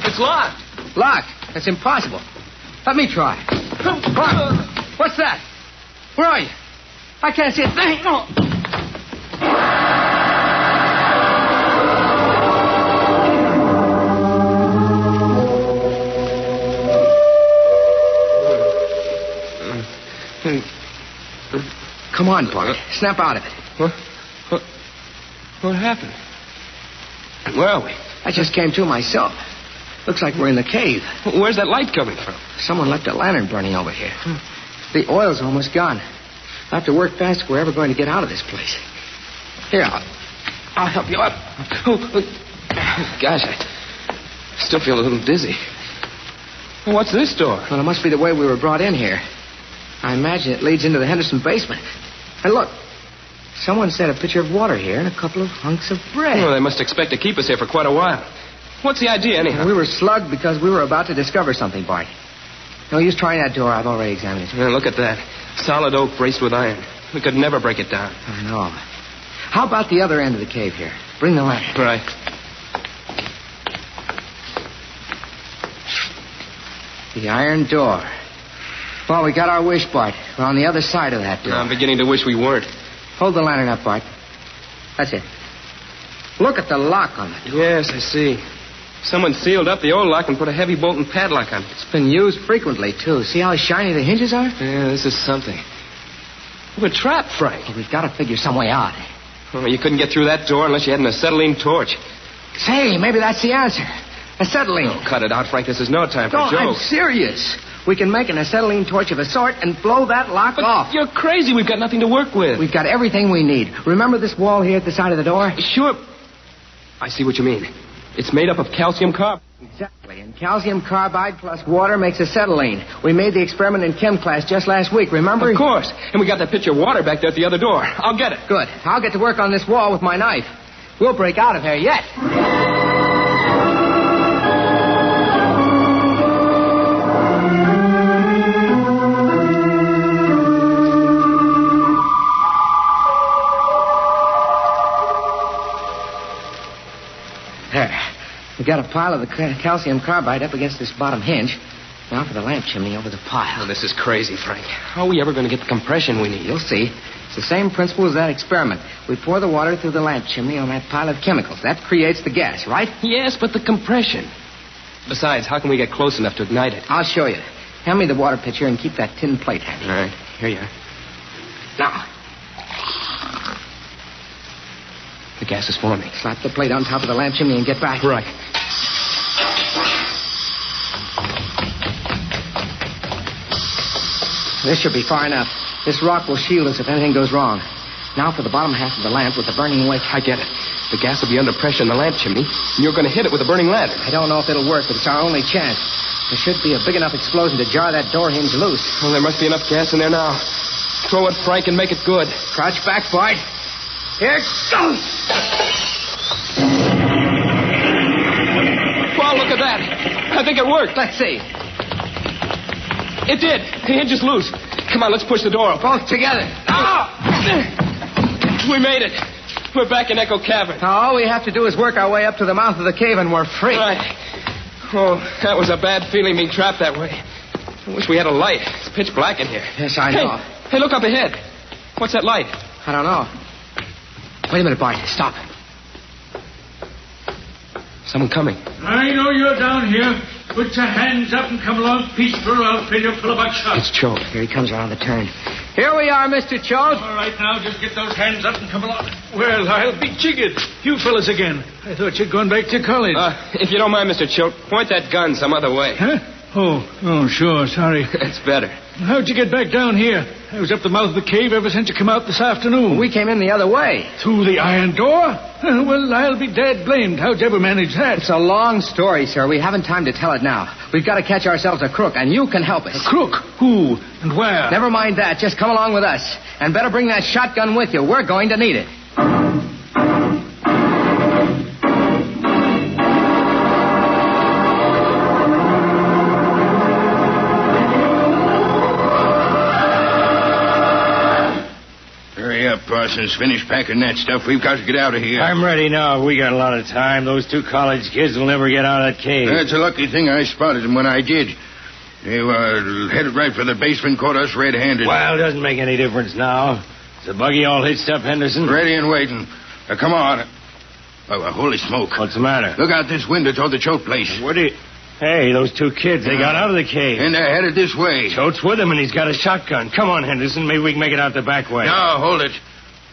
It's locked. Locked? That's impossible. Let me try. Bart, what's that? Where are you? I can't see a thing. No. Come on, Bart. Snap out of it. What happened? Where are we? I just came to myself. Looks like we're in the cave. Where's that light coming from? Someone left a lantern burning over here. The oil's almost gone. I'll have to work fast if we're ever going to get out of this place. Here, I'll help you up. Gosh, I still feel a little dizzy. What's this door? Well, it must be the way we were brought in here. I imagine it leads into the Henderson basement. And look, someone set a pitcher of water here and a couple of hunks of bread. Well, they must expect to keep us here for quite a while. What's the idea, anyhow? We were slugged because we were about to discover something, Bart. No use trying that door. I've already examined it. Look at that. Solid oak braced with iron. We could never break it down. I know. How about the other end of the cave here? Bring the lantern. Right. The iron door. Well, we got our wish, Bart. We're on the other side of that door. I'm beginning to wish we weren't. Hold the lantern up, Bart. That's it. Look at the lock on it. Yes, I see. Someone sealed up the old lock and put a heavy bolt and padlock on it. It's been used frequently, too. See how shiny the hinges are? Yeah, this is something. We're trapped, Frank. Well, we've got to figure some way out. Well, you couldn't get through that door unless you had an acetylene torch. Say, maybe that's the answer. Acetylene. Oh, cut it out, Frank. This is no time for jokes. I'm jokes. serious. We can make an acetylene torch of a sort and blow that lock off. You're crazy. We've got nothing to work with. We've got everything we need. Remember this wall here at the side of the door? Sure. I see what you mean. It's made up of calcium carbide. Exactly. And calcium carbide plus water makes acetylene. We made the experiment in chem class just last week, remember? Of course. And we got that pitcher of water back there at the other door. I'll get it. Good. I'll get to work on this wall with my knife. We'll break out of here yet. There. We got a pile of the calcium carbide up against this bottom hinge. Now for the lamp chimney over the pile. Oh, this is crazy, Frank. How are we ever going to get the compression we need? You'll see. It's the same principle as that experiment. We pour the water through the lamp chimney on that pile of chemicals. That creates the gas, right? Yes, but the compression. Besides, how can we get close enough to ignite it? I'll show you. Hand me the water pitcher and keep that tin plate handy. All right. Here you are. Now. The gas is forming. Slap the plate on top of the lamp chimney and get back. Right. This should be far enough. This rock will shield us if anything goes wrong. Now for the bottom half of the lamp with the burning wick. I get it. The gas will be under pressure in the lamp chimney, and you're going to hit it with a burning lantern. I don't know if it'll work, but it's our only chance. There should be a big enough explosion to jar that door hinge loose. Well, there must be enough gas in there now. Throw it, Frank, and make it good. Crouch back, Bart. Here it goes! Well, look at that. I think it worked. Let's see. It did. The hinge is loose. Come on, let's push the door open. Both together. Ah! We made it. We're back in Echo Cavern. Now, all we have to do is work our way up to the mouth of the cave and we're free. Right. Oh, that was a bad feeling being trapped that way. I wish we had a light. It's pitch black in here. Yes, I know. Hey, look up ahead. What's that light? I don't know. Wait a minute, Bart. Stop. Someone coming. I know you're down here. Put your hands up and come along peaceful, or I'll fill you full of buckshot. It's Choate. Here he comes around the turn. Here we are, Mr. Choate. All right, now, just get those hands up and come along. Well, I'll be jiggered. You fellas again. I thought you'd gone back to college. If you don't mind, Mr. Choate, point that gun some other way. Huh? Oh, sure, sorry. It's better. How'd you get back down here? I was up the mouth of the cave ever since you come out this afternoon. We came in the other way. Through the iron door? Well, I'll be dead blamed. How'd you ever manage that? It's a long story, sir. We haven't time to tell it now. We've got to catch ourselves a crook, and you can help us. A crook? Who and where? Never mind that. Just come along with us. And better bring that shotgun with you. We're going to need it. Parsons, finish packing that stuff. We've got to get out of here. I'm ready now. We got a lot of time. Those two college kids will never get out of that cave. That's a lucky thing I spotted them when I did. They were headed right for the basement, caught us red-handed. Well, it doesn't make any difference now. Is the buggy all hitched up, Henderson? Ready and waiting. Come on. Oh, holy smoke. What's the matter? Look out this window toward the Choate place. What do you... Hey, those two kids, they got out of the cave. And they're headed this way. Choate's with him, and he's got a shotgun. Come on, Henderson. Maybe we can make it out the back way. No, hold it.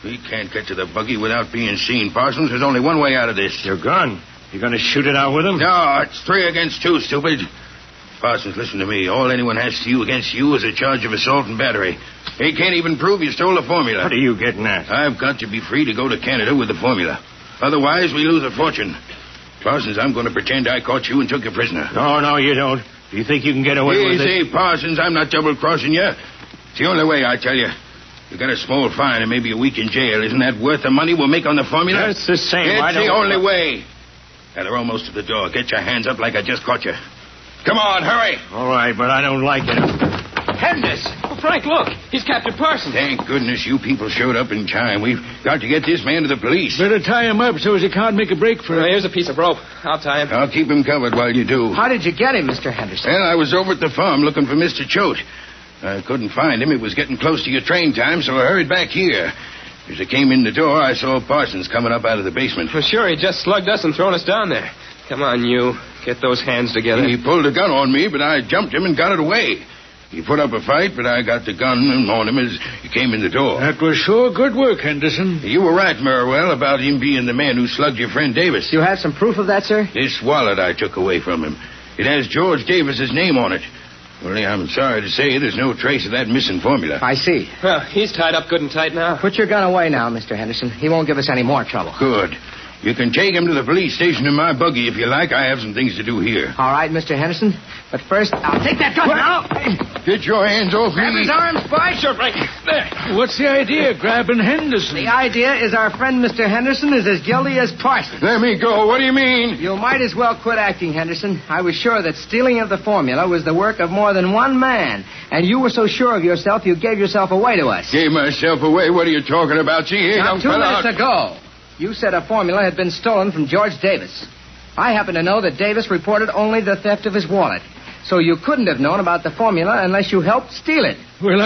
We can't get to the buggy without being seen, Parsons. There's only one way out of this. Your gun. You going to shoot it out with him? No, it's 3 against 2, stupid. Parsons, listen to me. All anyone has to do against you is a charge of assault and battery. He can't even prove you stole the formula. What are you getting at? I've got to be free to go to Canada with the formula. Otherwise, we lose a fortune. Parsons, I'm going to pretend I caught you and took you prisoner. No, you don't. Do you think you can get away with it? Easy, Parsons. I'm not double-crossing you. It's the only way, I tell you. You got a small fine and maybe a week in jail. Isn't that worth the money we'll make on the formula? That's the same. It's the only way. Now, they're almost to the door. Get your hands up like I just caught you. Come on, hurry. All right, but I don't like it. Henderson! Oh, Frank, look. He's Captain Parsons. Thank goodness you people showed up in time. We've got to get this man to the police. Better tie him up so as he can't make a break for it. Here's a piece of rope. I'll tie him. I'll keep him covered while you do. How did you get him, Mr. Henderson? Well, I was over at the farm looking for Mr. Choate. I couldn't find him. It was getting close to your train time, so I hurried back here. As I came in the door, I saw Parsons coming up out of the basement. For sure, he just slugged us and thrown us down there. Come on, you. Get those hands together. He pulled a gun on me, but I jumped him and got it away. He put up a fight, but I got the gun on him as he came in the door. That was sure good work, Henderson. You were right, Merwell, about him being the man who slugged your friend Davis. You have some proof of that, sir? This wallet I took away from him. It has George Davis's name on it. Only I'm sorry to say there's no trace of that missing formula. I see. Well, he's tied up good and tight now. Put your gun away now, Mr. Henderson. He won't give us any more trouble. Good. You can take him to the police station in my buggy if you like. I have some things to do here. All right, Mr. Henderson. But first, I'll take that gun now. Get your hands off me. Grab his arms, Spike. Sure, Frank. There. What's the idea, grabbing Henderson? The idea is our friend Mr. Henderson is as guilty as Parsons. Let me go. What do you mean? You might as well quit acting, Henderson. I was sure that stealing of the formula was the work of more than one man. And you were so sure of yourself, you gave yourself away to us. Gave myself away? What are you talking about? See here, now, young 2 fella. minutes ago, you said a formula had been stolen from George Davis. I happen to know that Davis reported only the theft of his wallet. So you couldn't have known about the formula unless you helped steal it. Well,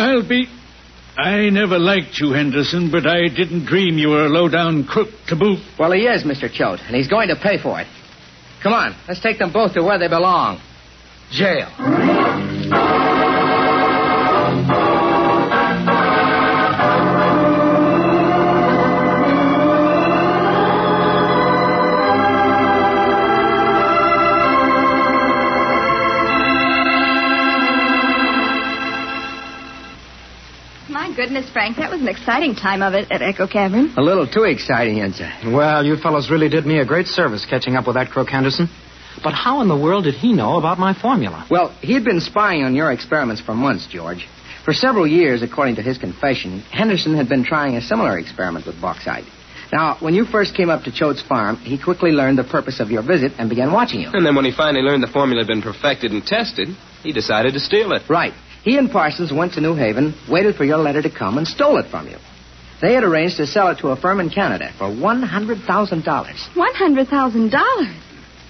I never liked you, Henderson, but I didn't dream you were a low-down crook to boot. Well, he is, Mr. Choate, and he's going to pay for it. Come on, let's take them both to where they belong. Jail. Goodness, Frank, that was an exciting time of it at Echo Cavern. A little too exciting, Enza. Well, you fellows really did me a great service catching up with that crook Henderson. But how in the world did he know about my formula? Well, he'd been spying on your experiments for months, George. For several years, according to his confession, Henderson had been trying a similar experiment with bauxite. Now, when you first came up to Choate's farm, he quickly learned the purpose of your visit and began watching you. And then when he finally learned the formula had been perfected and tested, he decided to steal it. Right. He and Parsons went to New Haven, waited for your letter to come, and stole it from you. They had arranged to sell it to a firm in Canada for $100,000. $100,000?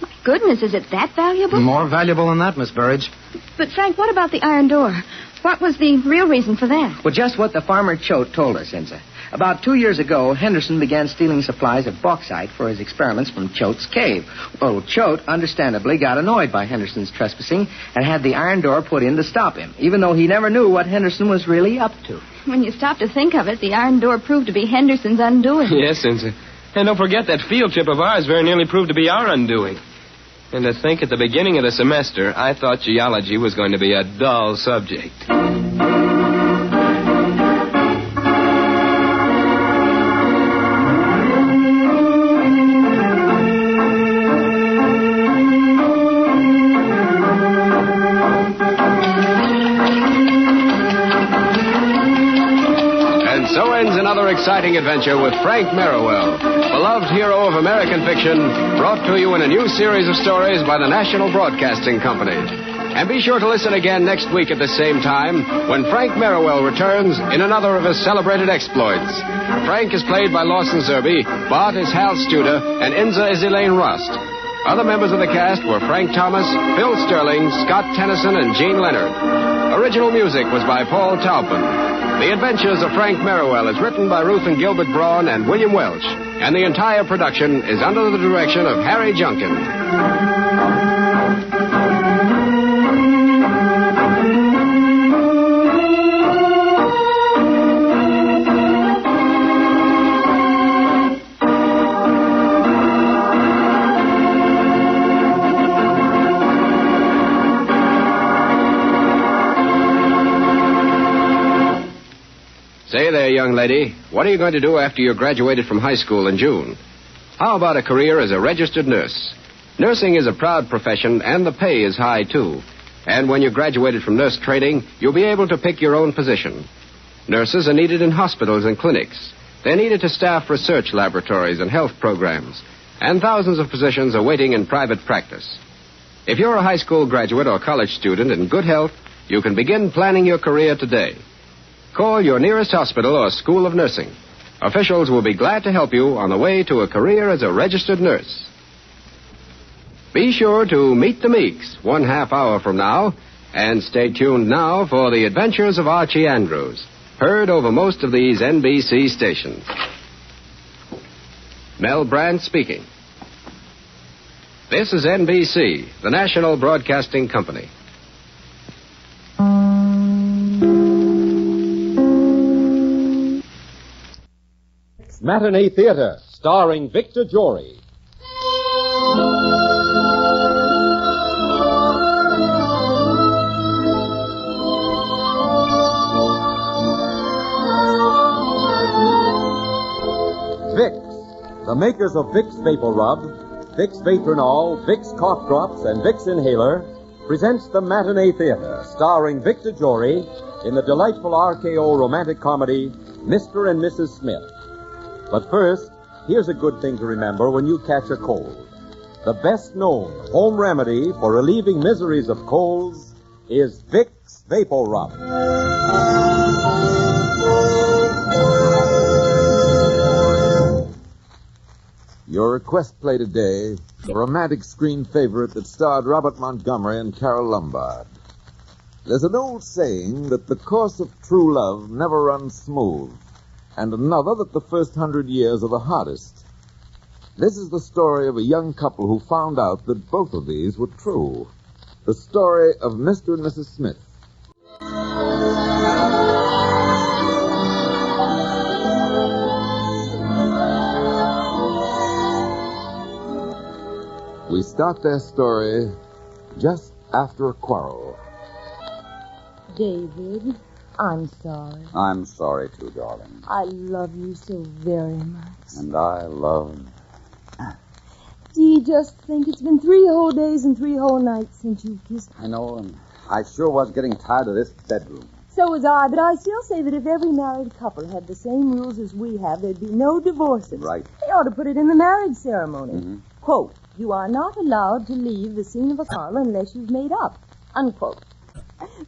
My goodness, is it that valuable? More valuable than that, Miss Burridge. But, Frank, what about the iron door? What was the real reason for that? Well, just what the farmer Choate told us, Enza. About 2 years ago, Henderson began stealing supplies of bauxite for his experiments from Choate's cave. Well, Choate, understandably, got annoyed by Henderson's trespassing and had the iron door put in to stop him, even though he never knew what Henderson was really up to. When you stop to think of it, the iron door proved to be Henderson's undoing. Yes, Enza. And don't forget that field trip of ours very nearly proved to be our undoing. And to think at the beginning of the semester, I thought geology was going to be a dull subject. Exciting adventure with Frank Merriwell, beloved hero of American fiction, brought to you in a new series of stories by the National Broadcasting Company. And be sure to listen again next week at the same time when Frank Merriwell returns in another of his celebrated exploits. Frank is played by Lawson Zerbe, Bart is Hal Studer, and Enza is Elaine Rust. Other members of the cast were Frank Thomas, Phil Sterling, Scott Tennyson, and Gene Leonard. Original music was by Paul Taubman. The Adventures of Frank Merriwell is written by Ruth and Gilbert Braun and William Welch, and the entire production is under the direction of Harry Junkin. say, young lady, what are you going to do after you're graduated from high school in June? How about a career as a registered nurse? Nursing is a proud profession, and the pay is high, too. And when you're graduated from nurse training, you'll be able to pick your own position. Nurses are needed in hospitals and clinics. They're needed to staff research laboratories and health programs. And thousands of positions are waiting in private practice. If you're a high school graduate or college student in good health, you can begin planning your career today. Call your nearest hospital or school of nursing. Officials will be glad to help you on the way to a career as a registered nurse. Be sure to meet the Meeks 1/2 hour from now, and stay tuned now for the adventures of Archie Andrews, heard over most of these NBC stations. Mel Brandt speaking. This is NBC, the National Broadcasting Company. Matinee Theater, starring Victor Jory. Vicks, the makers of Vicks Vapor Rub, Vicks Vatronol, Vicks Cough Drops, and Vicks Inhaler, presents the Matinee Theater, starring Victor Jory in the delightful RKO romantic comedy, Mr. and Mrs. Smith. But first, here's a good thing to remember when you catch a cold. The best known home remedy for relieving miseries of colds is Vicks Vapor Rub. Your request play today, a romantic screen favorite that starred Robert Montgomery and Carol Lombard. There's an old saying that the course of true love never runs smooth, and another that the first 100 years are the hardest. This is the story of a young couple who found out that both of these were true. The story of Mr. and Mrs. Smith. We start their story just after a quarrel. David, I'm sorry. I'm sorry, too, darling. I love you so very much. And I love... Do you just think it's been 3 whole days and 3 whole nights since you kissed me? I know, and I sure was getting tired of this bedroom. So was I, but I still say that if every married couple had the same rules as we have, there'd be no divorces. Right. They ought to put it in the marriage ceremony. Mm-hmm. Quote, you are not allowed to leave the scene of a quarrel unless you've made up. Unquote.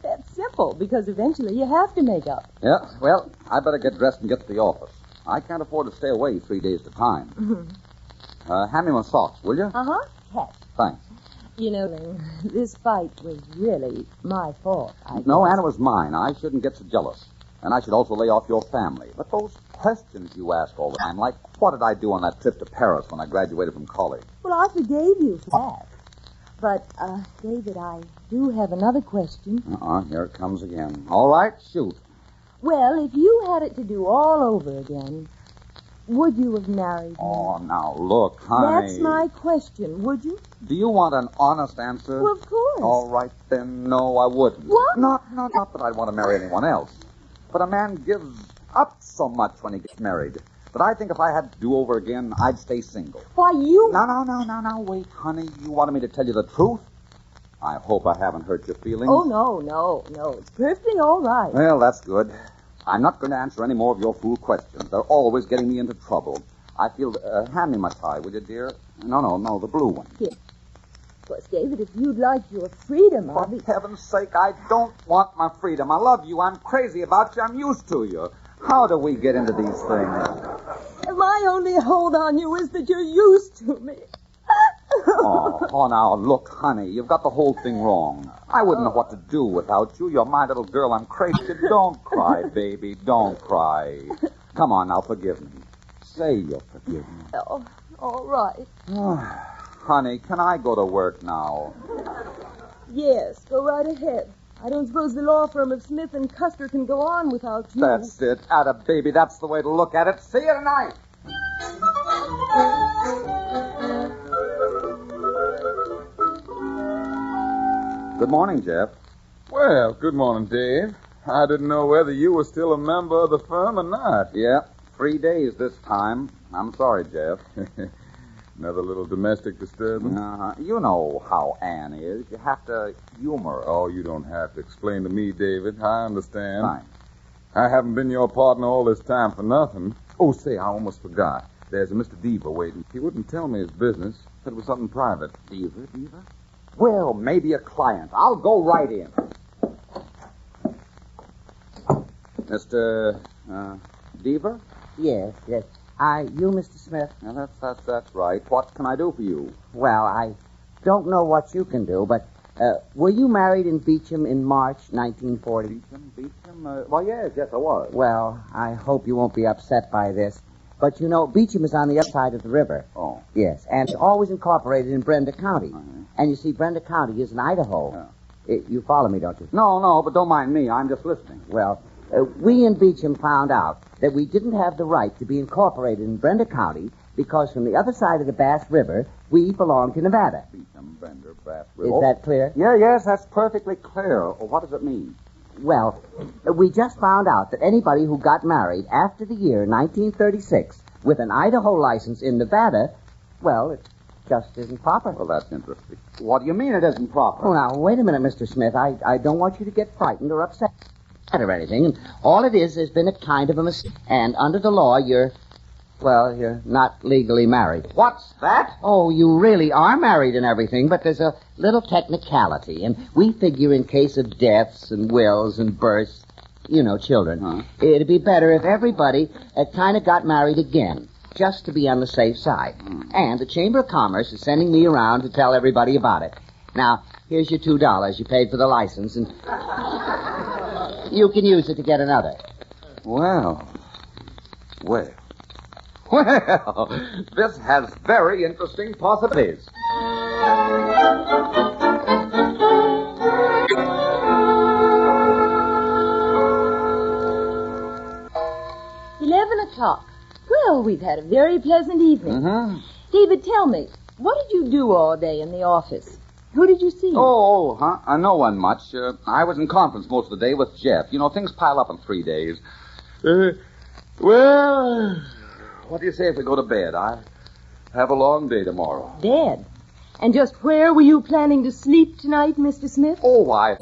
That's simple, because eventually you have to make up. Yeah, well, I better get dressed and get to the office. I can't afford to stay away 3 days at a time. Mm-hmm. Hand me my socks, will you? Uh-huh. Catch. Thanks. You know, this fight was really my fault. No, Anna, was mine. I shouldn't get so jealous. And I should also lay off your family. But those questions you ask all the time, like, what did I do on that trip to Paris when I graduated from college? Well, I forgave you for that. But, David, I do have another question. Here it comes again. All right, shoot. Well, if you had it to do all over again, would you have married me? Oh, now, look, honey. That's my question, would you? Do you want an honest answer? Well, of course. All right, then, no, I wouldn't. What? Not that I'd want to marry anyone else. But a man gives up so much when he gets married. But I think if I had to do over again, I'd stay single. Why, you... No, wait, honey. You wanted me to tell you the truth? I hope I haven't hurt your feelings. Oh, no. It's perfectly all right. Well, that's good. I'm not going to answer any more of your fool questions. They're always getting me into trouble. I feel... hand me my tie, will you, dear? No, the blue one. Here. Of course, David, if you'd like your freedom, I'll be... For heaven's sake, I don't want my freedom. I love you. I'm crazy about you. I'm used to you. How do we get into these things? My only hold on you is that you're used to me. Oh, now, look, honey, you've got the whole thing wrong. I wouldn't know what to do without you. You're my little girl. I'm crazy. Don't cry, baby. Don't cry. Come on, now, forgive me. Say you'll forgive me. Oh, all right. Honey, can I go to work now? Yes, go right ahead. I don't suppose the law firm of Smith and Custer can go on without you. That's it. Atta baby, that's the way to look at it. See you tonight. Good morning, Jeff. Well, good morning, Dave. I didn't know whether you were still a member of the firm or not. Yeah, 3 days this time. I'm sorry, Jeff. Another little domestic disturbance? You know how Anne is. You have to humor her. Oh, you don't have to explain to me, David. I understand. Fine. I haven't been your partner all this time for nothing. Oh, say, I almost forgot. There's a Mr. Deaver waiting. He wouldn't tell me his business. Said it was something private. Deaver? Well, maybe a client. I'll go right in. Mr. Deaver? Yes. You, Mr. Smith? Yeah, that's right. What can I do for you? Well, I don't know what you can do, but were you married in Beecham in March 1940? Beecham? Well, yes, I was. Well, I hope you won't be upset by this. But, you know, Beecham is on the other side of the river. Oh. Yes, and it's always incorporated in Brenda County. And you see, Brenda County is in Idaho. You follow me, don't you? No, but don't mind me. I'm just listening. Well, we in Beecham found out that we didn't have the right to be incorporated in Brenda County because from the other side of the Bass River, we belong to Nevada. Beecham, Brenda, Bass River. Is that clear? Yes, that's perfectly clear. What does it mean? Well, we just found out that anybody who got married after the year 1936 with an Idaho license in Nevada, well, it just isn't proper. Well, that's interesting. What do you mean it isn't proper? Oh, now, wait a minute, Mr. Smith. I don't want you to get frightened or upset or anything. And all it is has been a kind of a mistake. And under the law, you're not legally married. What's that? Oh, you really are married and everything, but there's a little technicality, and we figure in case of deaths and wills and births, children, it'd be better if everybody kind of got married again, just to be on the safe side. And the Chamber of Commerce is sending me around to tell everybody about it. Now, here's your $2 you paid for the license, and you can use it to get another. Well, this has very interesting possibilities. $11:00. Well, we've had a very pleasant evening. David, tell me, what did you do all day in the office? Who did you see? No one much. I was in conference most of the day with Jeff. You know, things pile up in 3 days. Well, what do you say if we go to bed? I have a long day tomorrow. Bed? And just where were you planning to sleep tonight, Mr. Smith?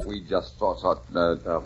We just thought,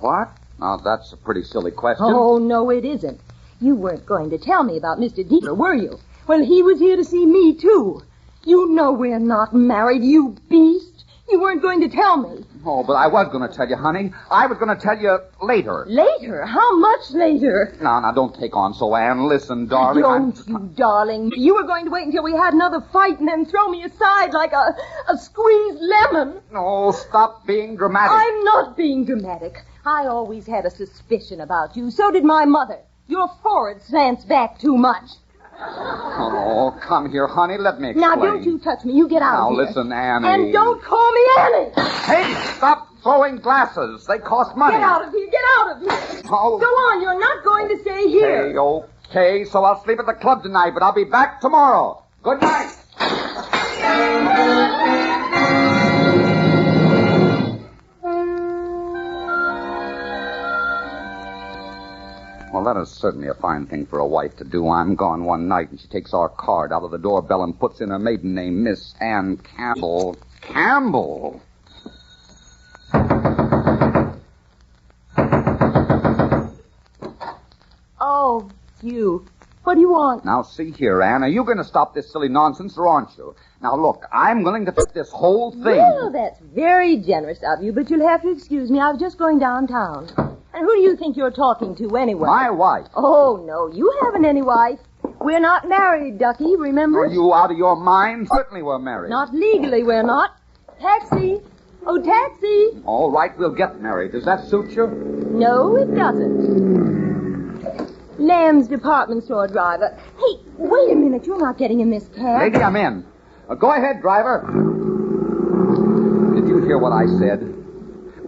what? Now, that's a pretty silly question. Oh, no, it isn't. You weren't going to tell me about Mr. Deaver, were you? Well, he was here to see me, too. You know we're not married, you beast. You weren't going to tell me. Oh, but I was going to tell you, honey. I was going to tell you later. Later? How much later? Now, don't take on so, Anne. Listen, darling. Don't you, darling. You were going to wait until we had another fight and then throw me aside like a squeezed lemon. No, stop being dramatic. I'm not being dramatic. I always had a suspicion about you. So did my mother. Your forehead slants back too much. Oh, come here, honey. Let me explain. Now, don't you touch me. You get out of here. Now, listen, Annie. And don't call me Annie. Hey, stop throwing glasses. They cost money. Get out of here. Get out of here. Oh. Go on. You're not going to stay here. Okay. So I'll sleep at the club tonight, but I'll be back tomorrow. Good night. Well, that is certainly a fine thing for a wife to do. I'm gone one night, and she takes our card out of the doorbell and puts in her maiden name, Miss Anne Campbell. Campbell? Oh, you. What do you want? Now, see here, Anne. Are you going to stop this silly nonsense, or aren't you? Now, look, I'm willing to fit this whole thing. Well, that's very generous of you, but you'll have to excuse me. I was just going downtown. And who do you think you're talking to, anyway? My wife. Oh, no, you haven't any wife. We're not married, Ducky, remember? Are you out of your mind? Certainly we're married. Not legally, we're not. Taxi. Oh, taxi. All right, we'll get married. Does that suit you? No, it doesn't. Lamb's department store driver. Hey, wait a minute. You're not getting in this cab. Lady, I'm in. Go ahead, driver. Did you hear what I said?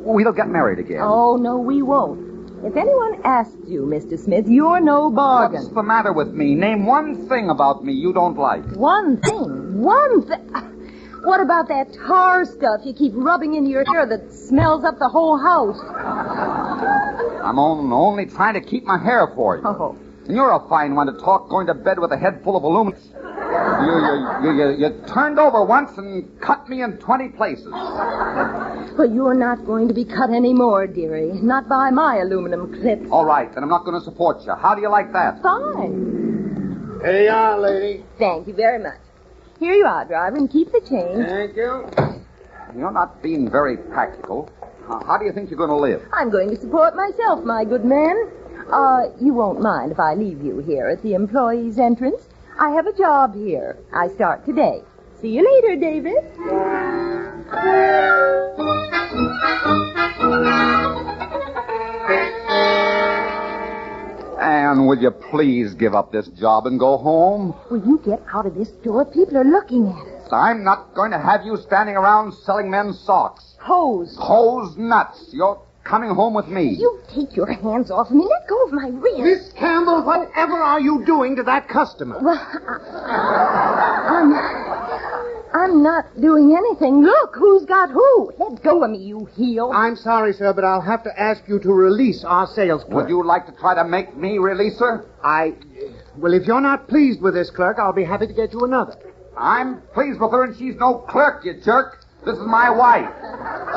We'll get married again. Oh, no, we won't. If anyone asks you, Mr. Smith, you're no bargain. What's the matter with me? Name one thing about me you don't like. One thing? One thing? What about that tar stuff you keep rubbing into your hair that smells up the whole house? I'm only trying to keep my hair for you. Oh. And you're a fine one to talk, going to bed with a head full of aluminum. You turned over once and cut me in 20 places. Well, you're not going to be cut anymore, dearie. Not by my aluminum clips. All right, then I'm not going to support you. How do you like that? Fine. Here you are, lady. Thank you very much. Here you are, driver, and keep the change. Thank you. You're not being very practical. How do you think you're going to live? I'm going to support myself, my good man. You won't mind if I leave you here at the employees' entrance? I have a job here. I start today. See you later, David. Anne, will you please give up this job and go home? Will you get out of this door? People are looking at us. I'm not going to have you standing around selling men's socks. Hose. Hose nuts. You're coming home with me. You take your hands off me. Let go of my wrist. Miss Campbell, whatever are you doing to that customer? Well, I'm not doing anything. Look, who's got who? Let go of me, you heel. I'm sorry, sir, but I'll have to ask you to release our sales clerk. Would you like to try to make me release her? Well, if you're not pleased with this clerk, I'll be happy to get you another. I'm pleased with her, and she's no clerk, you jerk. This is my wife.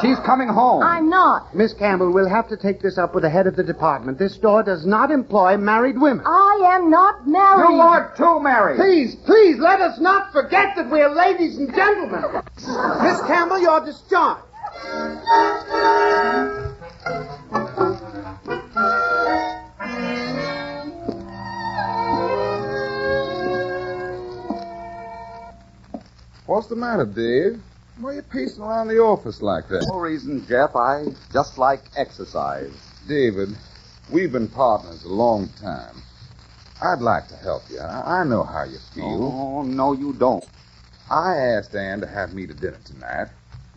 She's coming home. I'm not. Miss Campbell, we'll have to take this up with the head of the department. This store does not employ married women. I am not married. You are too married. Please, let us not forget that we're ladies and gentlemen. Miss Campbell, you're discharged. What's the matter, Dave? Why are you pacing around the office like that? No reason, Jeff. I just like exercise. David, we've been partners a long time. I'd like to help you. I know how you feel. Oh, no, you don't. I asked Ann to have me to dinner tonight.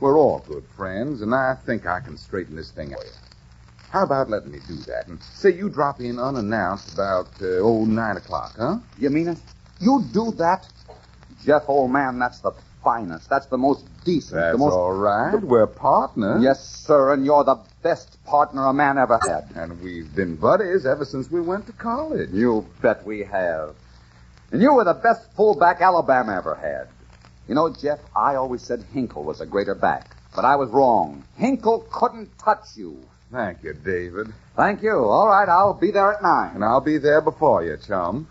We're all good friends, and I think I can straighten this thing out. How about letting me do that? And say you drop in unannounced about, 9 o'clock, huh? You mean it? You do that? Jeff, old man, that's the finest. That's the most decent. That's the most... all right. We're partners. Yes, sir, and you're the best partner a man ever had. And we've been buddies ever since we went to college. You bet we have. And you were the best fullback Alabama ever had. You know, Jeff, I always said Hinkle was a greater back, but I was wrong. Hinkle couldn't touch you. Thank you, David. Thank you. All right, I'll be there at 9. And I'll be there before you, chum.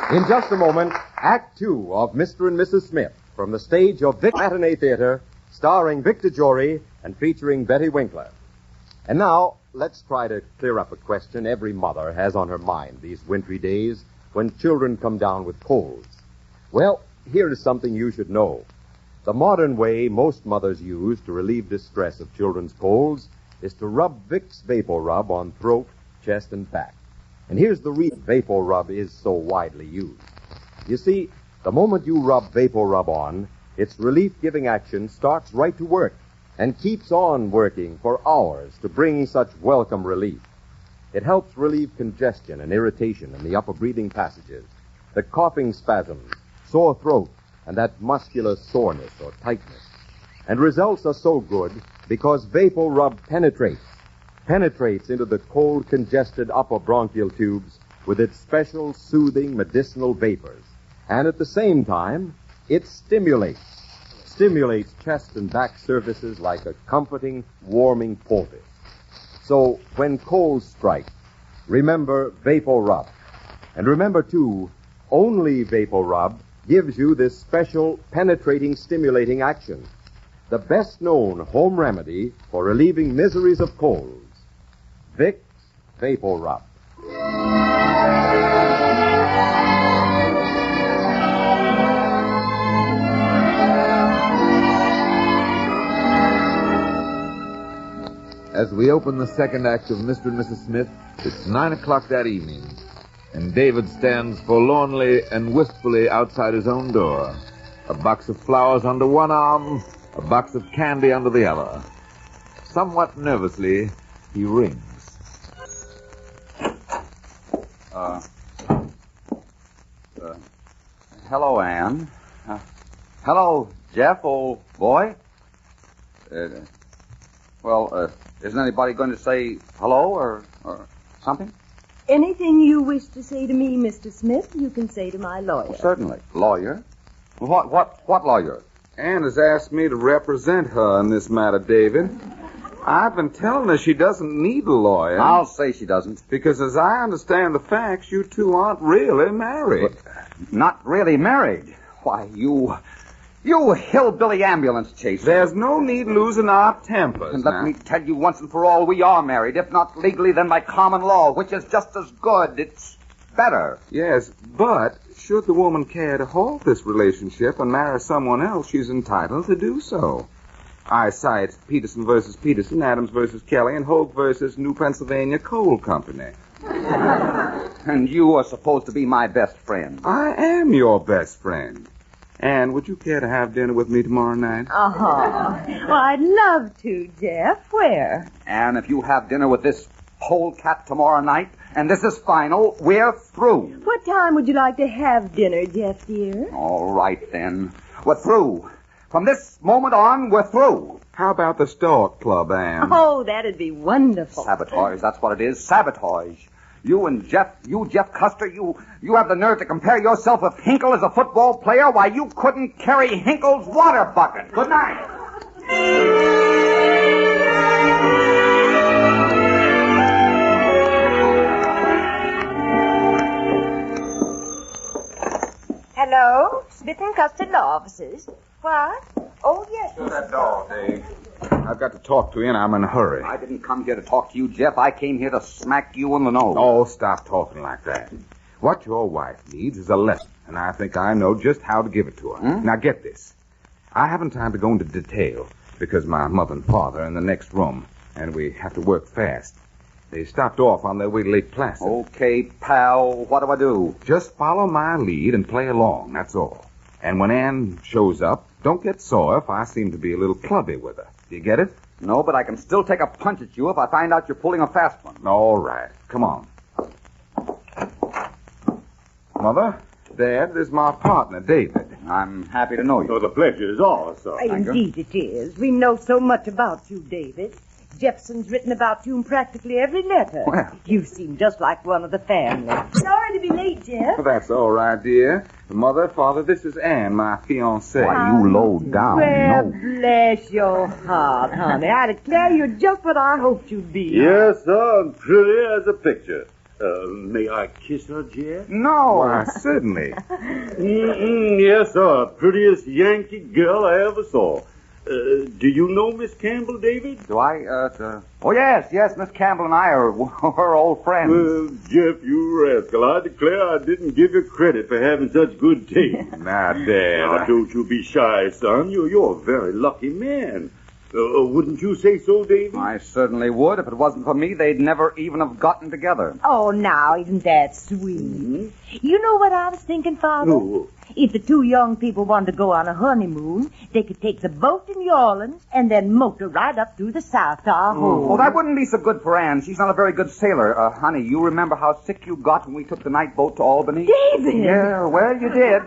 In just a moment, Act 2 of Mr. and Mrs. Smith from the stage of Vic Matinee Theater, starring Victor Jory and featuring Betty Winkler. And now, let's try to clear up a question every mother has on her mind these wintry days when children come down with colds. Well, here is something you should know. The modern way most mothers use to relieve distress of children's colds is to rub Vicks Vapor Rub on throat, chest, and back. And here's the reason Vapor Rub is so widely used. You see, the moment you rub Vapor Rub on, its relief-giving action starts right to work and keeps on working for hours to bring such welcome relief. It helps relieve congestion and irritation in the upper breathing passages, the coughing spasms, sore throat, and that muscular soreness or tightness. And results are so good because Vapor Rub penetrates into the cold, congested upper bronchial tubes with its special soothing medicinal vapors. And at the same time, it stimulates chest and back surfaces like a comforting, warming poultice. So when colds strike, remember Vapor Rub. And remember, too, only Vapor Rub gives you this special penetrating, stimulating action. The best-known home remedy for relieving miseries of colds. Vicks Vapor Rub. As we open the second act of Mr. and Mrs. Smith, it's 9 o'clock that evening, and David stands forlornly and wistfully outside his own door, a box of flowers under one arm a box of candy under the other. Somewhat nervously, he rings. Hello, Anne. Hello, Jeff, old boy. Isn't anybody going to say hello or something? Anything you wish to say to me, Mr. Smith, you can say to my lawyer. Certainly. Lawyer? What lawyer? Anne has asked me to represent her in this matter, David. I've been telling her she doesn't need a lawyer. I'll say she doesn't. Because as I understand the facts, you two aren't really married. Not really married? Why, you hillbilly ambulance chaser. There's no need losing our tempers. And let me tell you once and for all, we are married. If not legally, then by common law, which is just as good. It's better. Yes, but should the woman care to halt this relationship and marry someone else, she's entitled to do so. I cite Peterson versus Peterson, Adams versus Kelly, and Hogue versus New Pennsylvania Coal Company. And you are supposed to be my best friend. I am your best friend. Anne, would you care to have dinner with me tomorrow night? Well, I'd love to, Jeff. Where? And if you have dinner with this polecat tomorrow night, and this is final, we're through. What time would you like to have dinner, Jeff, dear? All right, then. We're through. From this moment on, we're through. How about the Stork Club, Anne? Oh, that'd be wonderful. Sabotage, that's what it is. Sabotage. You, Jeff Custer, you have the nerve to compare yourself with Hinkle as a football player? Why, you couldn't carry Hinkle's water bucket. Good night. Hello? Smith and Custer Law Offices. What? Oh, yes. Shut that door, Dave. I've got to talk to you, and I'm in a hurry. I didn't come here to talk to you, Jeff. I came here to smack you in the nose. Oh, stop talking like that. What your wife needs is a lesson, and I think I know just how to give it to her. Now, get this. I haven't time to go into detail, because my mother and father are in the next room, and we have to work fast. They stopped off on their way to Lake Placid. Okay, pal. What do I do? Just follow my lead and play along, that's all. And when Anne shows up, don't get sore if I seem to be a little clubby with her. Do you get it? No, but I can still take a punch at you if I find out you're pulling a fast one. All right. Come on. Mother, Dad, this is my partner, David. I'm happy to know you. Oh, the pleasure is ours, sir. Indeed it is. We know so much about you, David. Jefferson's written about you in practically every letter. Well. You seem just like one of the family. Sorry to be late, Jeff. That's all right, dear. Mother, Father, this is Anne, my fiancée. Why, you low down. Well, bless your heart, honey. I declare you're just what I hoped you'd be. Yes, sir, and pretty as a picture. May I kiss her, Jeff? No. Why, certainly. Yes, sir. Prettiest Yankee girl I ever saw. Do you know Miss Campbell, David? Do I, Oh, yes, Miss Campbell and I are we're old friends. Well, Jeff, you rascal. I declare I didn't give you credit for having such good taste. Now, Dad. Now, don't you be shy, son. You're a very lucky man. Wouldn't you say so, David? I certainly would. If it wasn't for me, they'd never even have gotten together. Oh, now, isn't that sweet? Mm-hmm. You know what I was thinking, Father? Oh. If the two young people wanted to go on a honeymoon, they could take the boat in New Orleans and then motor right up through the South to our home. Oh, that wouldn't be so good for Anne. She's not a very good sailor. Honey, you remember how sick you got when we took the night boat to Albany? David! Yeah, well, you did.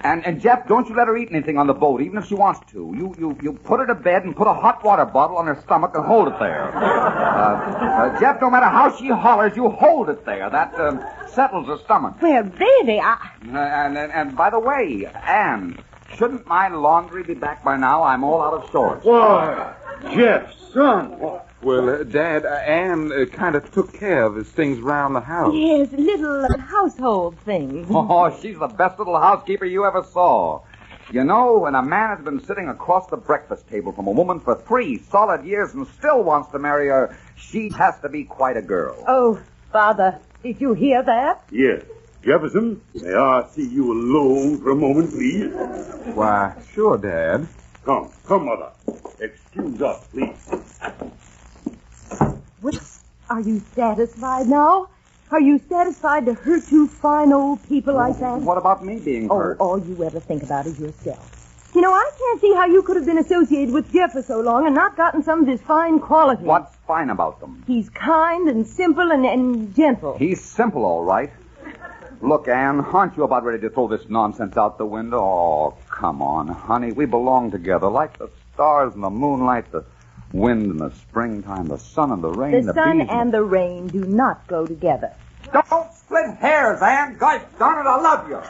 And Jeff, don't you let her eat anything on the boat, even if she wants to. You put her to bed and put a hot water bottle on her stomach and hold it there. Jeff, no matter how she hollers, you hold it there. That settles her stomach. Well, baby, And by the way, Anne, shouldn't my laundry be back by now? I'm all out of sorts. Why, Jeff, son. Well, Dad, Anne kind of took care of his things round the house. Yes, little household things. Oh, she's the best little housekeeper you ever saw. You know, when a man has been sitting across the breakfast table from a woman for 3 solid years and still wants to marry her, she has to be quite a girl. Oh, Father, did you hear that? Yes. Jefferson, may I see you alone for a moment, please? Why, sure, Dad. Come, Mother. Excuse us, please. What? Are you satisfied now? Are you satisfied to hurt two fine old people like that? What about me being hurt? All you ever think about is yourself. You know, I can't see how you could have been associated with Jeff for so long and not gotten some of his fine qualities. What's fine about them? He's kind and simple and gentle. He's simple, all right. Look, Anne, aren't you about ready to throw this nonsense out the window? Oh, come on, honey. We belong together like the stars and the moonlight, the wind and the springtime, the sun and the rain, The sun bees and the rain do not go together. Don't split hairs, Anne. Gosh darn it, I love you.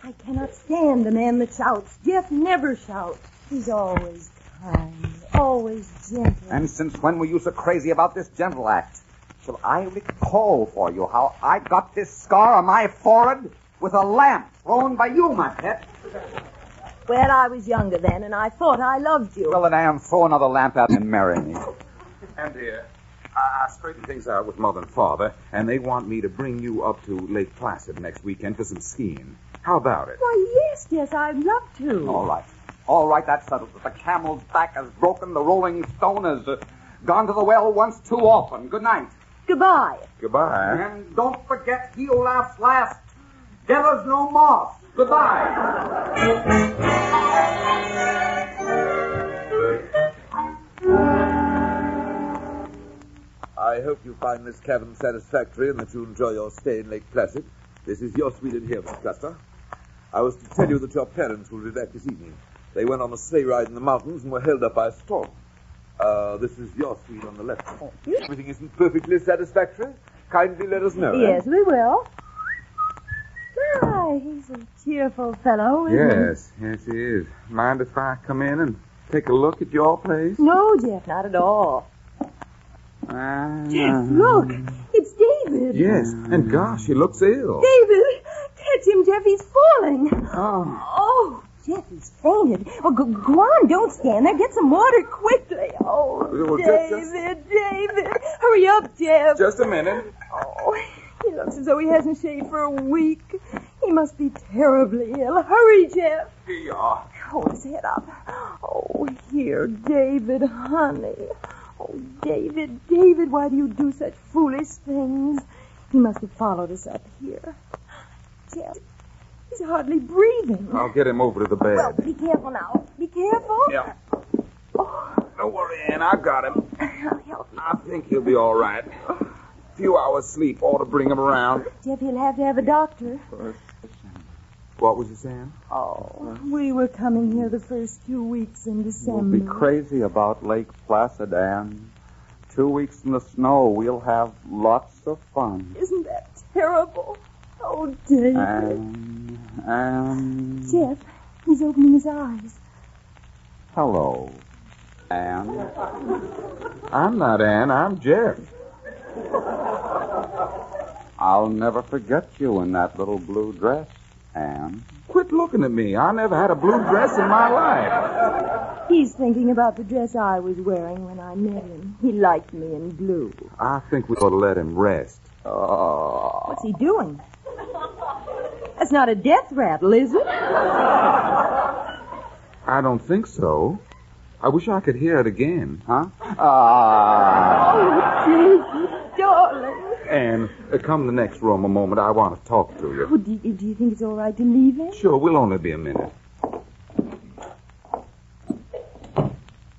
I cannot stand a man that shouts. Jeff never shouts. He's always kind, always gentle. And since when were you so crazy about this gentle act? Shall I recall for you how I got this scar on my forehead with a lamp thrown by you, my pet? Well, I was younger then, and I thought I loved you. Well, then, Anne, throw another lamp at me and marry me. And dear, I straightened things out with Mother and Father, and they want me to bring you up to Lake Placid next weekend for some skiing. How about it? Why, yes, I'd love to. All right. All right, that settles it. The camel's back has broken. The rolling stone has gone to the well once too often. Good night. Goodbye. Goodbye. And don't forget, he who laughs last gathers no moss. Goodbye. I hope you find this cabin satisfactory and that you enjoy your stay in Lake Placid. This is your suite in here, Miss Custer. I was to tell you that your parents will be back this evening. They went on a sleigh ride in the mountains and were held up by a storm. This is your suite on the left. Everything isn't perfectly satisfactory. Kindly let us know. Yes, we will. My, he's a cheerful fellow, isn't he? Yes, he is. Mind if I come in and take a look at your place? No, Jeff, not at all. Jeff, look. It's David. Yes, and gosh, he looks ill. David, catch him, Jeff. He's falling. Oh. Jeff, he's fainted. Oh, go on, don't stand there. Get some water quickly. Well, David. Hurry up, Jeff. Just a minute. Oh, he looks as though he hasn't shaved for a week. He must be terribly ill. Hurry, Jeff. Here you are. Hold his head up. Oh, here, David, honey. Oh, David, why do you do such foolish things? He must have followed us up here. Jeff, he's hardly breathing. I'll get him over to the bed. Well, be careful now. Be careful. Yeah. Don't worry, Ann, I got him. I'll help you. I think he'll be all right. A few hours sleep ought to bring him around. Jeff, he'll have to have a doctor. What was he saying? Oh, we were coming here the first 2 weeks in December. We'll be crazy about Lake Placid, Anne. 2 weeks in the snow. We'll have lots of fun. Isn't that terrible? Oh, David. Anne. Jeff, he's opening his eyes. Hello, Anne. I'm not Ann. I'm Jeff. I'll never forget you in that little blue dress, Anne. Quit looking at me. I never had a blue dress in my life. He's thinking about the dress I was wearing when I met him. He liked me in blue. I think we ought to let him rest. Oh. What's he doing? That's not a death rattle, is it? I don't think so. I wish I could hear it again. Huh? Oh, David, darling. Anne, come to the next room a moment. I want to talk to you. Oh, do you think it's all right to leave him? Sure, we'll only be a minute.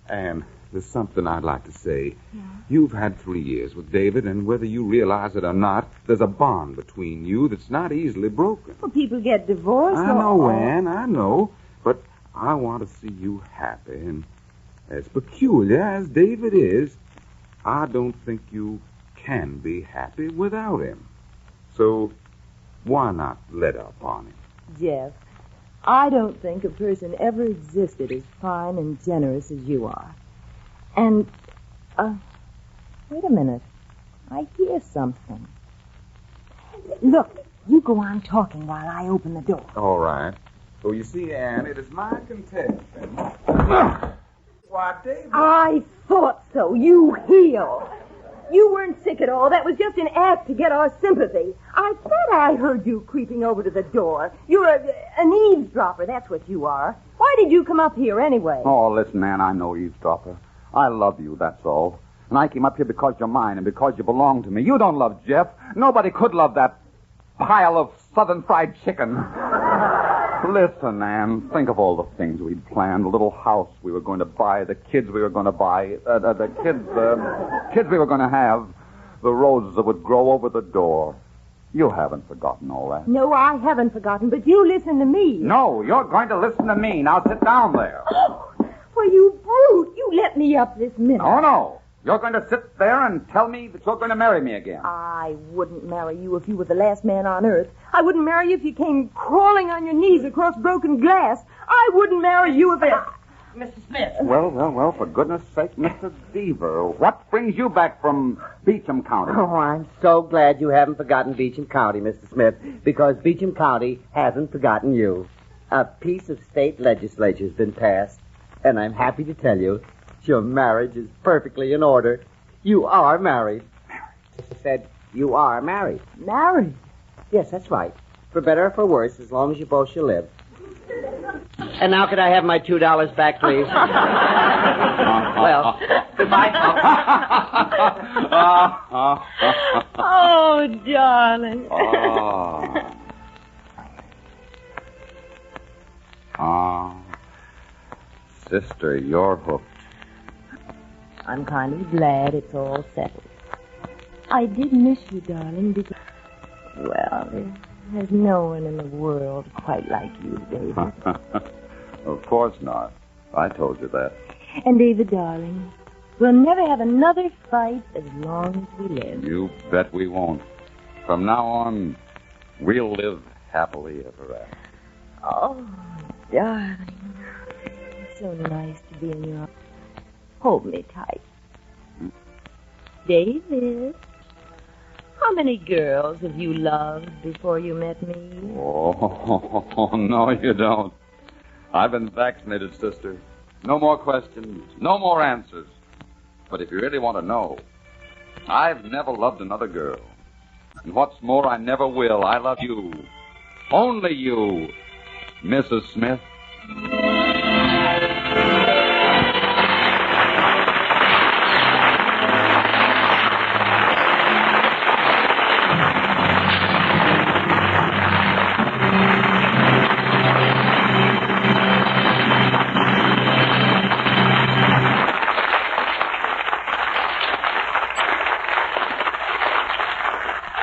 Anne, there's something I'd like to say. Yeah. You've had 3 years with David, and whether you realize it or not, there's a bond between you that's not easily broken. Well, people get divorced. I know, Anne, I know. But I want to see you happy, and as peculiar as David is, I don't think you can be happy without him. So, why not let up on him? Jeff, I don't think a person ever existed as fine and generous as you are. And, wait a minute. I hear something. Look, you go on talking while I open the door. All right. So, you see, Anne, it is my contention. Why, David... I thought so. You heel. You weren't sick at all. That was just an act to get our sympathy. I thought I heard you creeping over to the door. You're an eavesdropper, that's what you are. Why did you come up here anyway? Oh, listen, Anne, I'm no eavesdropper. I love you, that's all. And I came up here because you're mine and because you belong to me. You don't love Jeff. Nobody could love that pile of southern fried chicken. Listen, Anne, think of all the things we'd planned. The little house we were going to buy, the kids we were going to buy, the kids we were going to have, the roses that would grow over the door. You haven't forgotten all that. No, I haven't forgotten, but you listen to me. No, you're going to listen to me. Now sit down there. Oh, well, you brute. You let me up this minute. Oh, no. You're going to sit there and tell me that you're going to marry me again. I wouldn't marry you if you were the last man on earth. I wouldn't marry you if you came crawling on your knees across broken glass. I wouldn't marry you if it... Mr. Smith. Well, for goodness sake, Mr. Deaver, what brings you back from Beecham County? Oh, I'm so glad you haven't forgotten Beecham County, Mr. Smith, because Beecham County hasn't forgotten you. A piece of state legislature has been passed, and I'm happy to tell you your marriage is perfectly in order. You are married. Sister said you are married. Married? Yes, that's right. For better or for worse, as long as you both shall live. And now could I have my $2 back, please? Well, goodbye, folks. Oh, darling. Sister, you're hooked. I'm kind of glad it's all settled. I did miss you, darling, because... Well, there's no one in the world quite like you, David. Of course not. I told you that. And, David, darling, we'll never have another fight as long as we live. You bet we won't. From now on, we'll live happily ever after. Oh, darling. It's so nice to be in your arms. Hold me tight. David, how many girls have you loved before you met me? Oh, no, you don't. I've been vaccinated, sister. No more questions, no more answers. But if you really want to know, I've never loved another girl. And what's more, I never will. I love you. Only you, Mrs. Smith.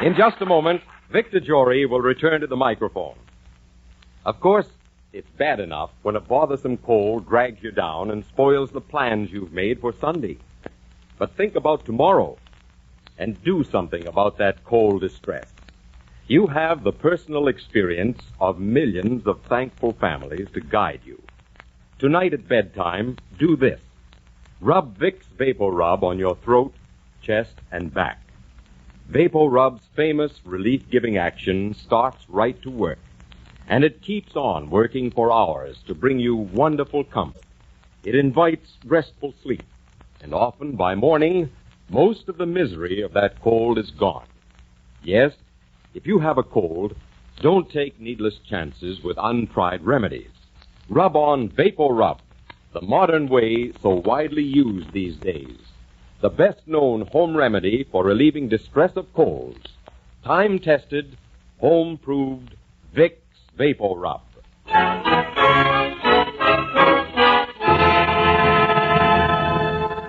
In just a moment, Victor Jory will return to the microphone. Of course, it's bad enough when a bothersome cold drags you down and spoils the plans you've made for Sunday. But think about tomorrow and do something about that cold distress. You have the personal experience of millions of thankful families to guide you. Tonight at bedtime, do this. Rub Vicks Vapor Rub on your throat, chest, and back. Vapor Rub's famous relief-giving action starts right to work, and it keeps on working for hours to bring you wonderful comfort. It invites restful sleep, and often by morning, most of the misery of that cold is gone. Yes, if you have a cold, don't take needless chances with untried remedies. Rub on Vapor Rub, the modern way so widely used these days. The best-known home remedy for relieving distress of colds. Time-tested, home-proved Vicks Vapor Rub.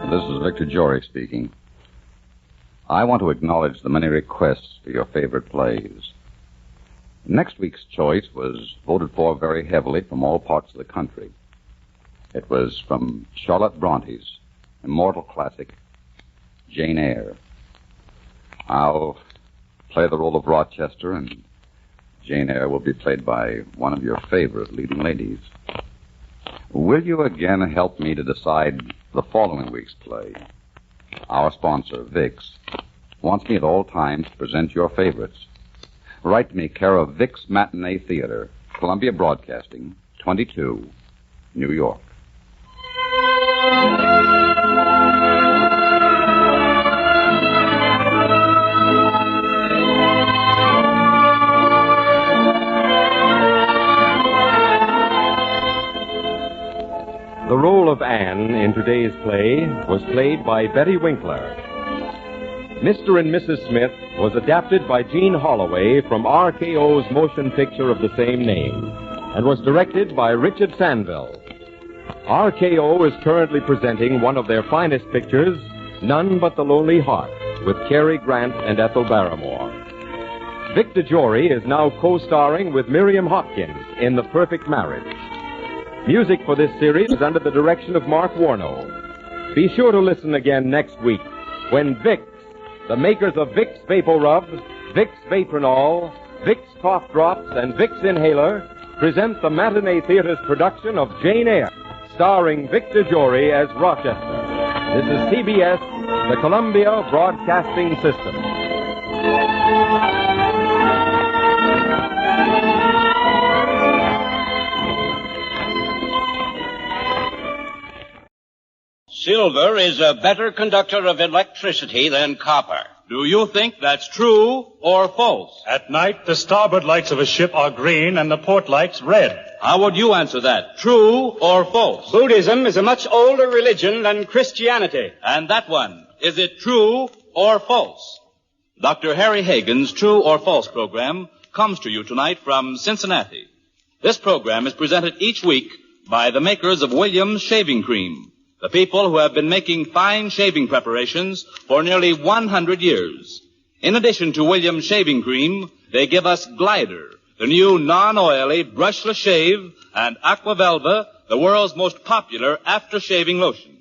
This is Victor Jory speaking. I want to acknowledge the many requests for your favorite plays. Next week's choice was voted for very heavily from all parts of the country. It was from Charlotte Bronte's immortal classic, Jane Eyre. I'll play the role of Rochester, and Jane Eyre will be played by one of your favorite leading ladies. Will you again help me to decide the following week's play? Our sponsor, Vicks, wants me at all times to present your favorites. Write to me, care of Vicks Matinee Theater, Columbia Broadcasting, 22, New York. The role of Anne in today's play was played by Betty Winkler. Mr. and Mrs. Smith was adapted by Gene Holloway from RKO's motion picture of the same name. and was directed by Richard Sanville. RKO is currently presenting one of their finest pictures, None But the Lonely Heart, with Cary Grant and Ethel Barrymore. Victor Jory is now co-starring with Miriam Hopkins in The Perfect Marriage. Music for this series is under the direction of Mark Warno. Be sure to listen again next week when Vicks, the makers of Vicks Vapor Rub, Vicks Vapronol, Vicks Cough Drops, and Vicks Inhaler, present the Matinee Theater's production of Jane Eyre, starring Victor Jory as Rochester. This is CBS, the Columbia Broadcasting System. Silver is a better conductor of electricity than copper. Do you think that's true or false? At night, the starboard lights of a ship are green and the port lights red. How would you answer that? True or false? Buddhism is a much older religion than Christianity. And that one, is it true or false? Dr. Harry Hagen's True or False program comes to you tonight from Cincinnati. This program is presented each week by the makers of Williams Shaving Cream, the people who have been making fine shaving preparations for nearly 100 years. In addition to Williams Shaving Cream, they give us Glider, the new non-oily brushless shave, and Aquavelva, the world's most popular after-shaving lotion.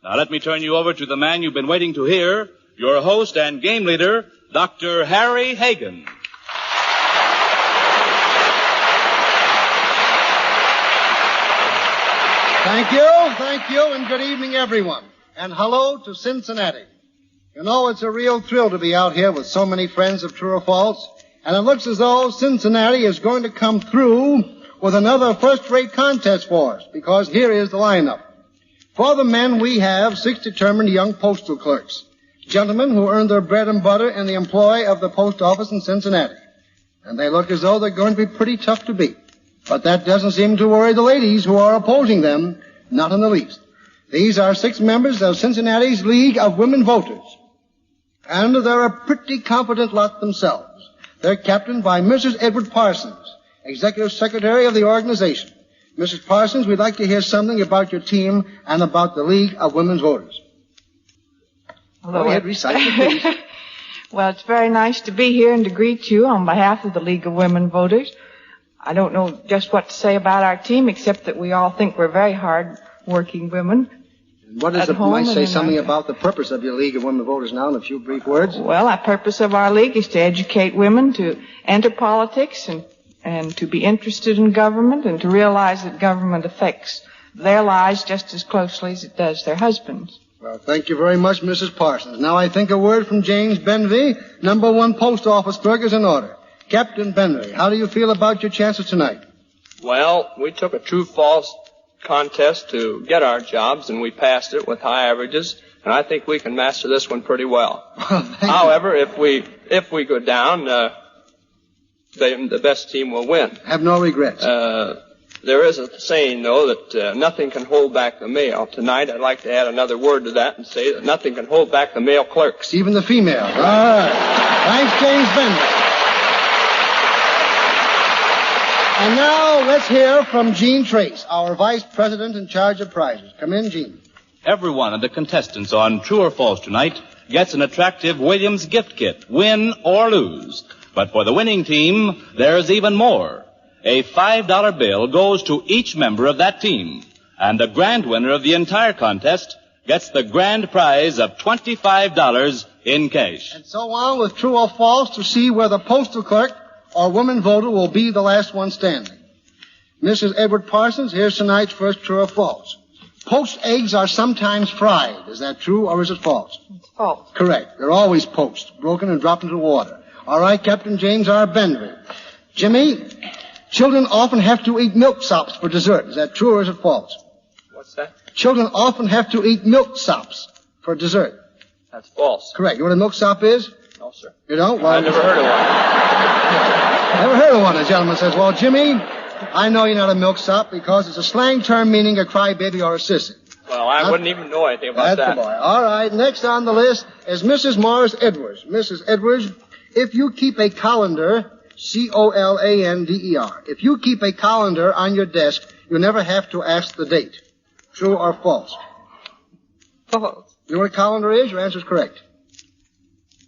Now let me turn you over to the man you've been waiting to hear, your host and game leader, Dr. Harry Hagen. Thank you, and good evening, everyone. And hello to Cincinnati. You know, it's a real thrill to be out here with so many friends of True or False, and it looks as though Cincinnati is going to come through with another first-rate contest for us, because here is the lineup. For the men, we have 6 determined young postal clerks, gentlemen who earn their bread and butter in the employ of the post office in Cincinnati. And they look as though they're going to be pretty tough to beat. But that doesn't seem to worry the ladies who are opposing them, not in the least. These are 6 members of Cincinnati's League of Women Voters. And they're a pretty competent lot themselves. They're captained by Mrs. Edward Parsons, Executive Secretary of the organization. Mrs. Parsons, we'd like to hear something about your team and about the League of Women's Voters. Hello. Go ahead, recite it, please. Well, it's very nice to be here and to greet you on behalf of the League of Women Voters. I don't know just what to say about our team, except that we all think we're very hard-working women. What is it, might say something about the purpose of your League of Women Voters now in a few brief words? Well, the purpose of our league is to educate women to enter politics and to be interested in government and to realize that government affects their lives just as closely as it does their husbands. Well, thank you very much, Mrs. Parsons. Now I think a word from James Benvey, number 1 post office clerk, is in order. Captain Benvey, how do you feel about your chances tonight? Well, we took a true-false contest to get our jobs, and we passed it with high averages, and I think we can master this one pretty well. However, if we go down, the best team will win. Have no regrets. There is a saying, though, that nothing can hold back the mail. Tonight, I'd like to add another word to that and say that nothing can hold back the male clerks. Even the female. All right. Thanks, James Benvey. And now let's hear from Gene Trace, our vice president in charge of prizes. Come in, Gene. Every one of the contestants on True or False tonight gets an attractive Williams gift kit, win or lose. But for the winning team, there's even more. A $5 bill goes to each member of that team. And the grand winner of the entire contest gets the grand prize of $25 in cash. And so on with True or False to see where the postal clerk or woman voter will be the last one standing. Mrs. Edward Parsons, here's tonight's first True or False. Poached eggs are sometimes fried. Is that true or is it false? It's false. Correct. They're always poached, broken and dropped into water. All right, Captain James R. Benvey. Jimmy, children often have to eat milksops for dessert. Is that true or is it false? What's that? Children often have to eat milksops for dessert. That's false. Correct. You know what a milksop is? No, sir. You don't? Well, I've never heard of one. Never heard of one, the gentleman says. Well, Jimmy, I know you're not a milksop because it's a slang term meaning a crybaby or a sissy. Well, I wouldn't even know anything about that. That's the boy. All right, next on the list is Mrs. Morris Edwards. Mrs. Edwards, if you keep a colander Calendar. If you keep a calendar on your desk, you never have to ask the date. True or false? False. You know what a calendar is? Your answer is correct.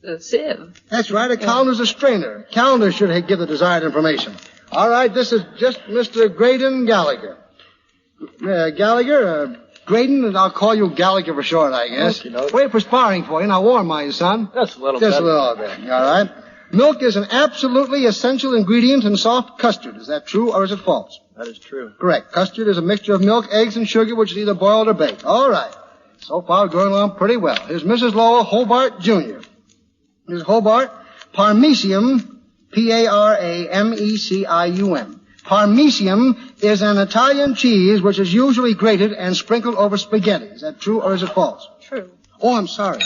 A sieve. That's right. A calendar's a strainer. Calendar should give the desired information. All right, this is just Mr. Graydon Gallagher. Graydon, and I'll call you Gallagher for short, I guess. Wait for sparring for you. Now, warm are you, son? Just a little Just bit. a little bit. All right. Milk is an absolutely essential ingredient in soft custard. Is that true or is it false? That is true. Correct. Custard is a mixture of milk, eggs, and sugar, which is either boiled or baked. All right. So far, going along pretty well. Here's Mrs. Lowell Hobart, Jr. Mrs. Hobart, Parmesium, Paramecium. Parmesium is an Italian cheese which is usually grated and sprinkled over spaghetti. Is that true or is it false? True. Oh, I'm sorry.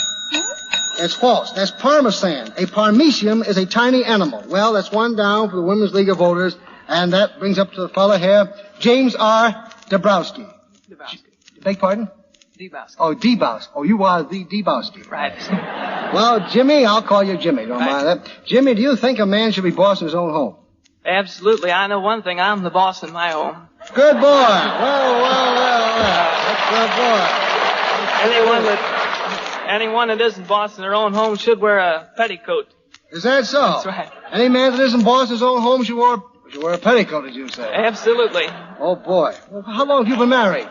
It's false. That's Parmesan. A Parmesium is a tiny animal. Well, that's one down for the Women's League of Voters, and that brings up to the fellow here, James R. Dabrowski. Beg pardon? Debowski. Oh, Debowski. Oh, you are the Debowski. Right. Well, Jimmy, I'll call you Jimmy. Don't mind that. Jimmy, do you think a man should be boss in his own home? Absolutely. I know one thing. I'm the boss in my home. Good boy. Well. That's a good boy. Anyone that isn't boss in their own home should wear a petticoat. Is that so? That's right. Any man that isn't boss in his own home should wear a petticoat, did you say? Absolutely. Oh, boy. Well, how long have you been married?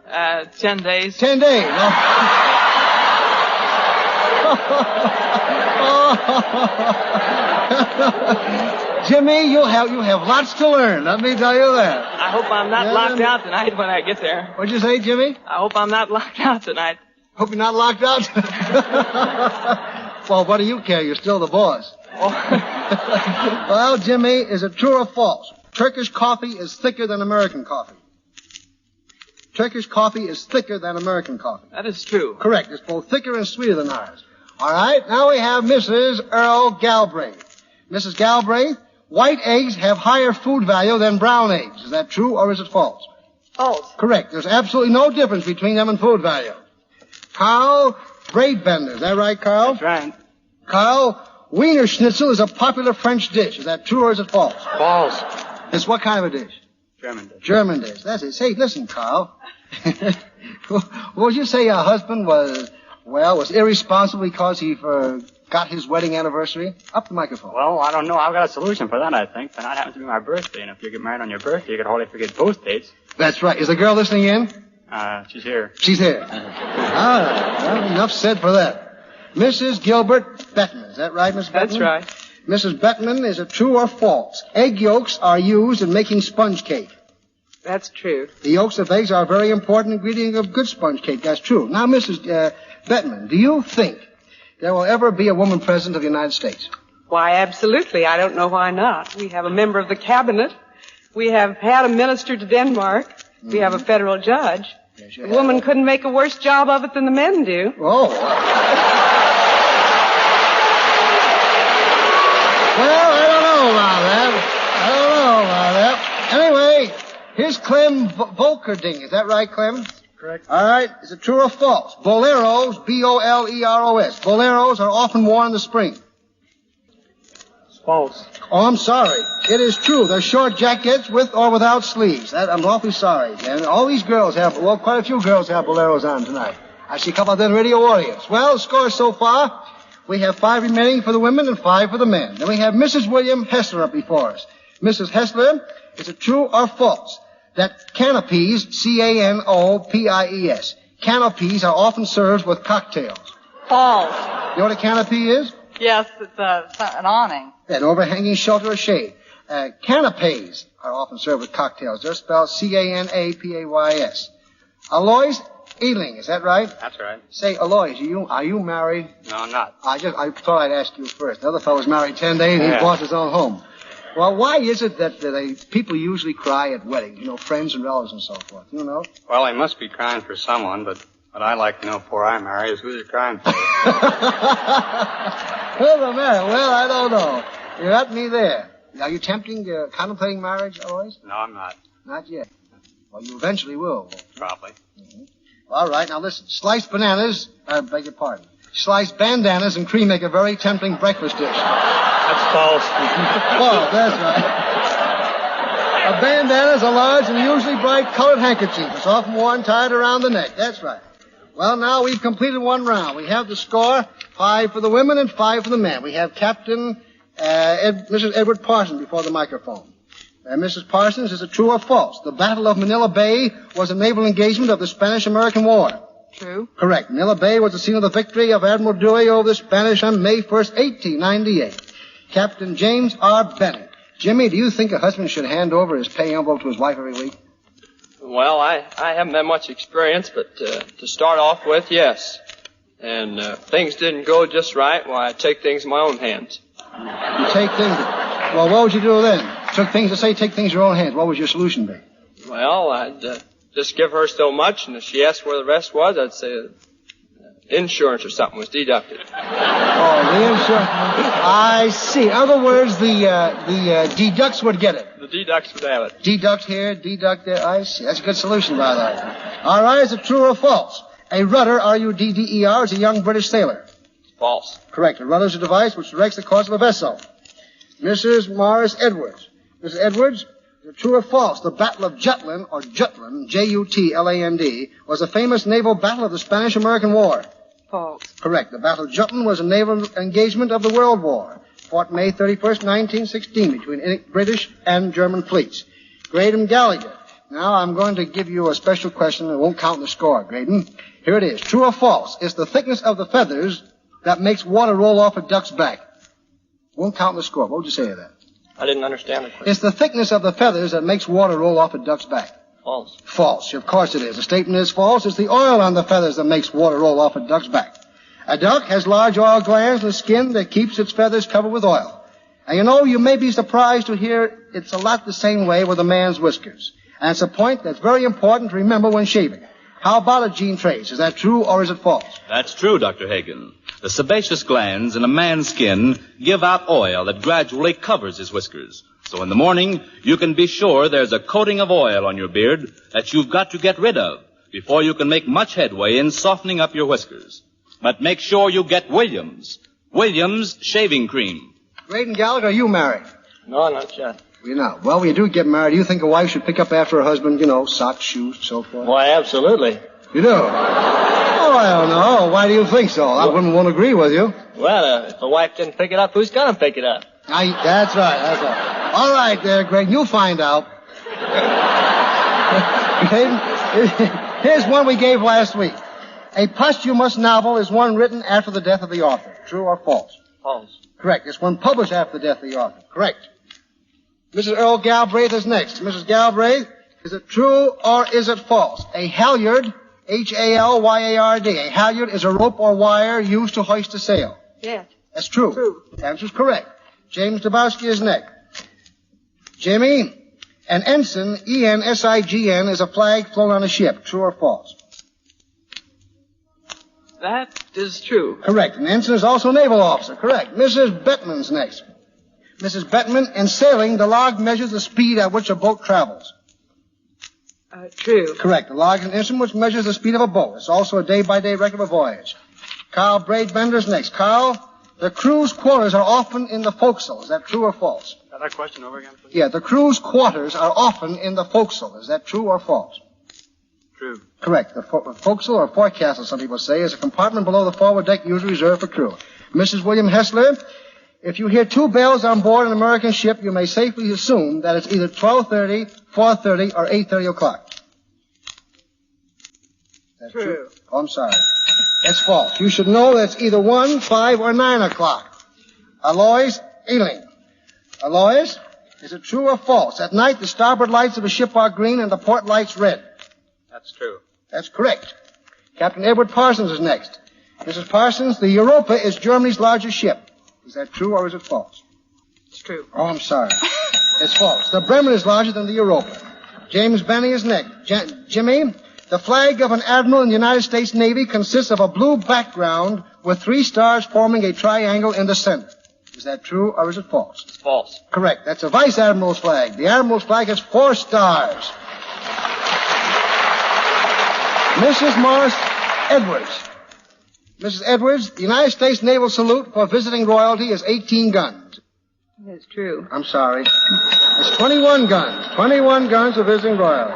10 days. 10 days. Jimmy, you have lots to learn. Let me tell you that. I hope I'm not locked out tonight when I get there. What'd you say, Jimmy? I hope I'm not locked out tonight. Hope you're not locked out? Well, what do you care? You're still the boss. Well, Jimmy, is it true or false? Turkish coffee is thicker than American coffee. Turkish coffee is thicker than American coffee. That is true. Correct. It's both thicker and sweeter than ours. All right. Now we have Mrs. Earl Galbraith. Mrs. Galbraith, white eggs have higher food value than brown eggs. Is that true or is it false? False. Correct. There's absolutely no difference between them in food value. Carl Braidbender. Is that right, Carl? That's right. Carl, Wiener Schnitzel is a popular French dish. Is that true or is it false? False. It's what kind of a dish? German dish. German dish. That's it. Say, listen, Carl. What would you say your husband was irresponsible because he forgot his wedding anniversary? Up the microphone. Well, I don't know. I've got a solution for that, I think. Tonight happens to be my birthday, and if you get married on your birthday, you could hardly forget both dates. That's right. Is the girl listening in? She's here. She's here. All right. Well, enough said for that. Mrs. Gilbert Bettman. Is that right, Miss Bettman? That's right. Mrs. Bettman, is it true or false? Egg yolks are used in making sponge cake. That's true. The yolks of eggs are a very important ingredient of good sponge cake. That's true. Now, Mrs. Bettman, do you think there will ever be a woman president of the United States? Why, absolutely. I don't know why not. We have a member of the cabinet. We have had a minister to Denmark. We have a federal judge. Yes, the woman couldn't make a worse job of it than the men do. Oh. Well, I don't know about that. Anyway, here's Clem Volkerding. Is that right, Clem? Correct. All right. Is it true or false? Boleros, Boleros. Boleros are often worn in the spring. It's false. Oh, I'm sorry. It is true. They're short jackets with or without sleeves. I'm awfully sorry. And all these girls quite a few girls have boleros on tonight. I see a couple of them radio audience. Well, scores so far. We have 5 remaining for the women and 5 for the men. Then we have Mrs. William Hessler up before us. Mrs. Hessler, is it true or false that canopies, Canopies, canopies are often served with cocktails? False. You know what a canopy is? Yes, it's an awning. An overhanging shelter or shade. Canapes are often served with cocktails. They're spelled Canapays. Alois Ealing, is that right? That's right. Say, Alois, are you married? No, I'm not. I thought I'd ask you first. The other fellow's married 10 days and he bought his own home. Well, why is it that people usually cry at weddings? You know, friends and relatives and so forth. You know? Well, they must be crying for someone, but what I'd like to know before I marry is who they're crying for. Who's the matter? Well, I don't know. You got me there. Are you contemplating marriage, Alois? No, I'm not. Not yet. Well, you eventually will. Probably. Mm-hmm. All right, now listen. Sliced bandanas and cream make a very tempting breakfast dish. That's false. False, that's right. A bandana is a large and usually bright colored handkerchief. It's often worn tied around the neck. That's right. Well, now we've completed one round. We have the score, 5 for the women and 5 for the men. We have Captain Mrs. Edward Parsons before the microphone. Mrs. Parsons, is it true or false? The Battle of Manila Bay was a naval engagement of the Spanish-American War. True. Correct. Manila Bay was the scene of the victory of Admiral Dewey over the Spanish on May 1st, 1898. Captain James R. Bennett. Jimmy, do you think a husband should hand over his pay envelope to his wife every week? Well, I haven't had much experience, but to start off with, yes. And things didn't go just right, well, I take things in my own hands. You take things... Well, what would you do then? Take things in your own hands. What would your solution be? Well, I'd just give her so much, and if she asked where the rest was, I'd say insurance or something was deducted. Oh, the insurance. I see. In other words, the deducts would get it. The deducts would have it. Deduct here, deduct there. I see. That's a good solution, by the way. All right, is it true or false? A rudder, R-U-D-D-E-R, is a young British sailor. False. Correct. A rudder is a device which directs the course of a vessel. Mrs. Morris Edwards. Mrs. Edwards, is it true or false? The Battle of Jutland, or Jutland, J-U-T-L-A-N-D, was a famous naval battle of the Spanish-American War. False. Correct. The Battle of Jutland was a naval engagement of the World War, fought May 31st, 1916, between British and German fleets. Graydon Gallagher. Now, I'm going to give you a special question that won't count in the score, Graydon. Here it is. True or false? It's the thickness of the feathers that makes water roll off a duck's back. Won't count in the score. What would you say to that? I didn't understand the question. It's the thickness of the feathers that makes water roll off a duck's back. False. False. Of course it is. The statement is false. It's the oil on the feathers that makes water roll off a duck's back. A duck has large oil glands in the skin that keeps its feathers covered with oil. And you know, you may be surprised to hear it's a lot the same way with a man's whiskers. And it's a point that's very important to remember when shaving. How about a gene trace? Is that true or is it false? That's true, Dr. Hagen. The sebaceous glands in a man's skin give out oil that gradually covers his whiskers. So in the morning, you can be sure there's a coating of oil on your beard that you've got to get rid of before you can make much headway in softening up your whiskers. But make sure you get Williams. Williams Shaving Cream. Graydon Gallagher, are you married? No, not yet. You're not. Well, when you do get married, do you think a wife should pick up after her husband, socks, shoes, so forth? Why, absolutely. You do? Oh, I don't know. Why do you think so? I won't agree with you. Well, if the wife didn't pick it up, who's going to pick it up? That's right. All right there, Greg. You'll find out. Here's one we gave last week. A posthumous novel is one written after the death of the author. True or false? False. Correct. It's one published after the death of the author. Correct. Mrs. Earl Galbraith is next. Mrs. Galbraith, is it true or is it false? A halyard, H-A-L-Y-A-R-D. A halyard is a rope or wire used to hoist a sail. Yes. That's true. True. The answer's correct. James Dabowski is next. Jimmy, an ensign, E-N-S-I-G-N, is a flag flown on a ship. True or false? That is true. Correct. An ensign is also a naval officer. Correct. Mrs. Bettman's next. Mrs. Bettman, in sailing, the log measures the speed at which a boat travels. True. Correct. The log is an instrument which measures the speed of a boat. It's also a day-by-day record of a voyage. Carl Braidbender's next. Carl, the crew's quarters are often in the forecastle. Is that true or false? That question over again, please? Yeah, the crew's quarters are often in the forecastle. Is that true or false? True. Correct. The forecastle, or forecastle, some people say, is a compartment below the forward deck usually reserved for crew. Mrs. William Hessler, if you hear 2 bells on board an American ship, you may safely assume that it's either 12:30, 4:30, or 8:30 o'clock. That's true. Oh, I'm sorry. That's false. You should know that it's either 1, 5, or 9 o'clock. Alois Ealing. Alois, is it true or false? At night, the starboard lights of a ship are green and the port lights red. That's true. That's correct. Captain Edward Parsons is next. Mrs. Parsons, the Europa is Germany's largest ship. Is that true or is it false? It's true. Oh, I'm sorry. It's false. The Bremen is larger than the Europa. James Benny is next. Jimmy, the flag of an admiral in the United States Navy consists of a blue background with 3 stars forming a triangle in the center. Is that true or is it false? It's false. Correct. That's a vice admiral's flag. The admiral's flag has 4 stars. Mrs. Morris Edwards. Mrs. Edwards, the United States naval salute for visiting royalty is 18 guns. It's true. I'm sorry. It's 21 guns. 21 guns for visiting royally.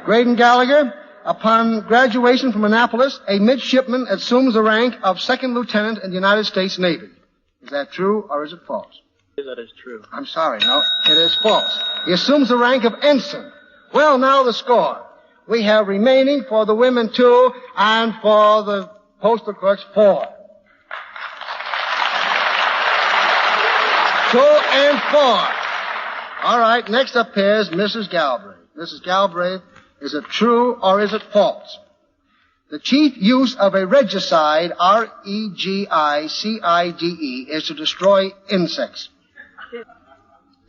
Graydon Gallagher, upon graduation from Annapolis, a midshipman assumes the rank of second lieutenant in the United States Navy. Is that true or is it false? That is true. I'm sorry, no, it is false. He assumes the rank of ensign. Well, now the score. We have remaining for the women 2 and for the postal clerks 4. 2 and 4. All right, next up is Mrs. Galbraith. Mrs. Galbraith, is it true or is it false? The chief use of a regicide, R-E-G-I-C-I-D-E, is to destroy insects.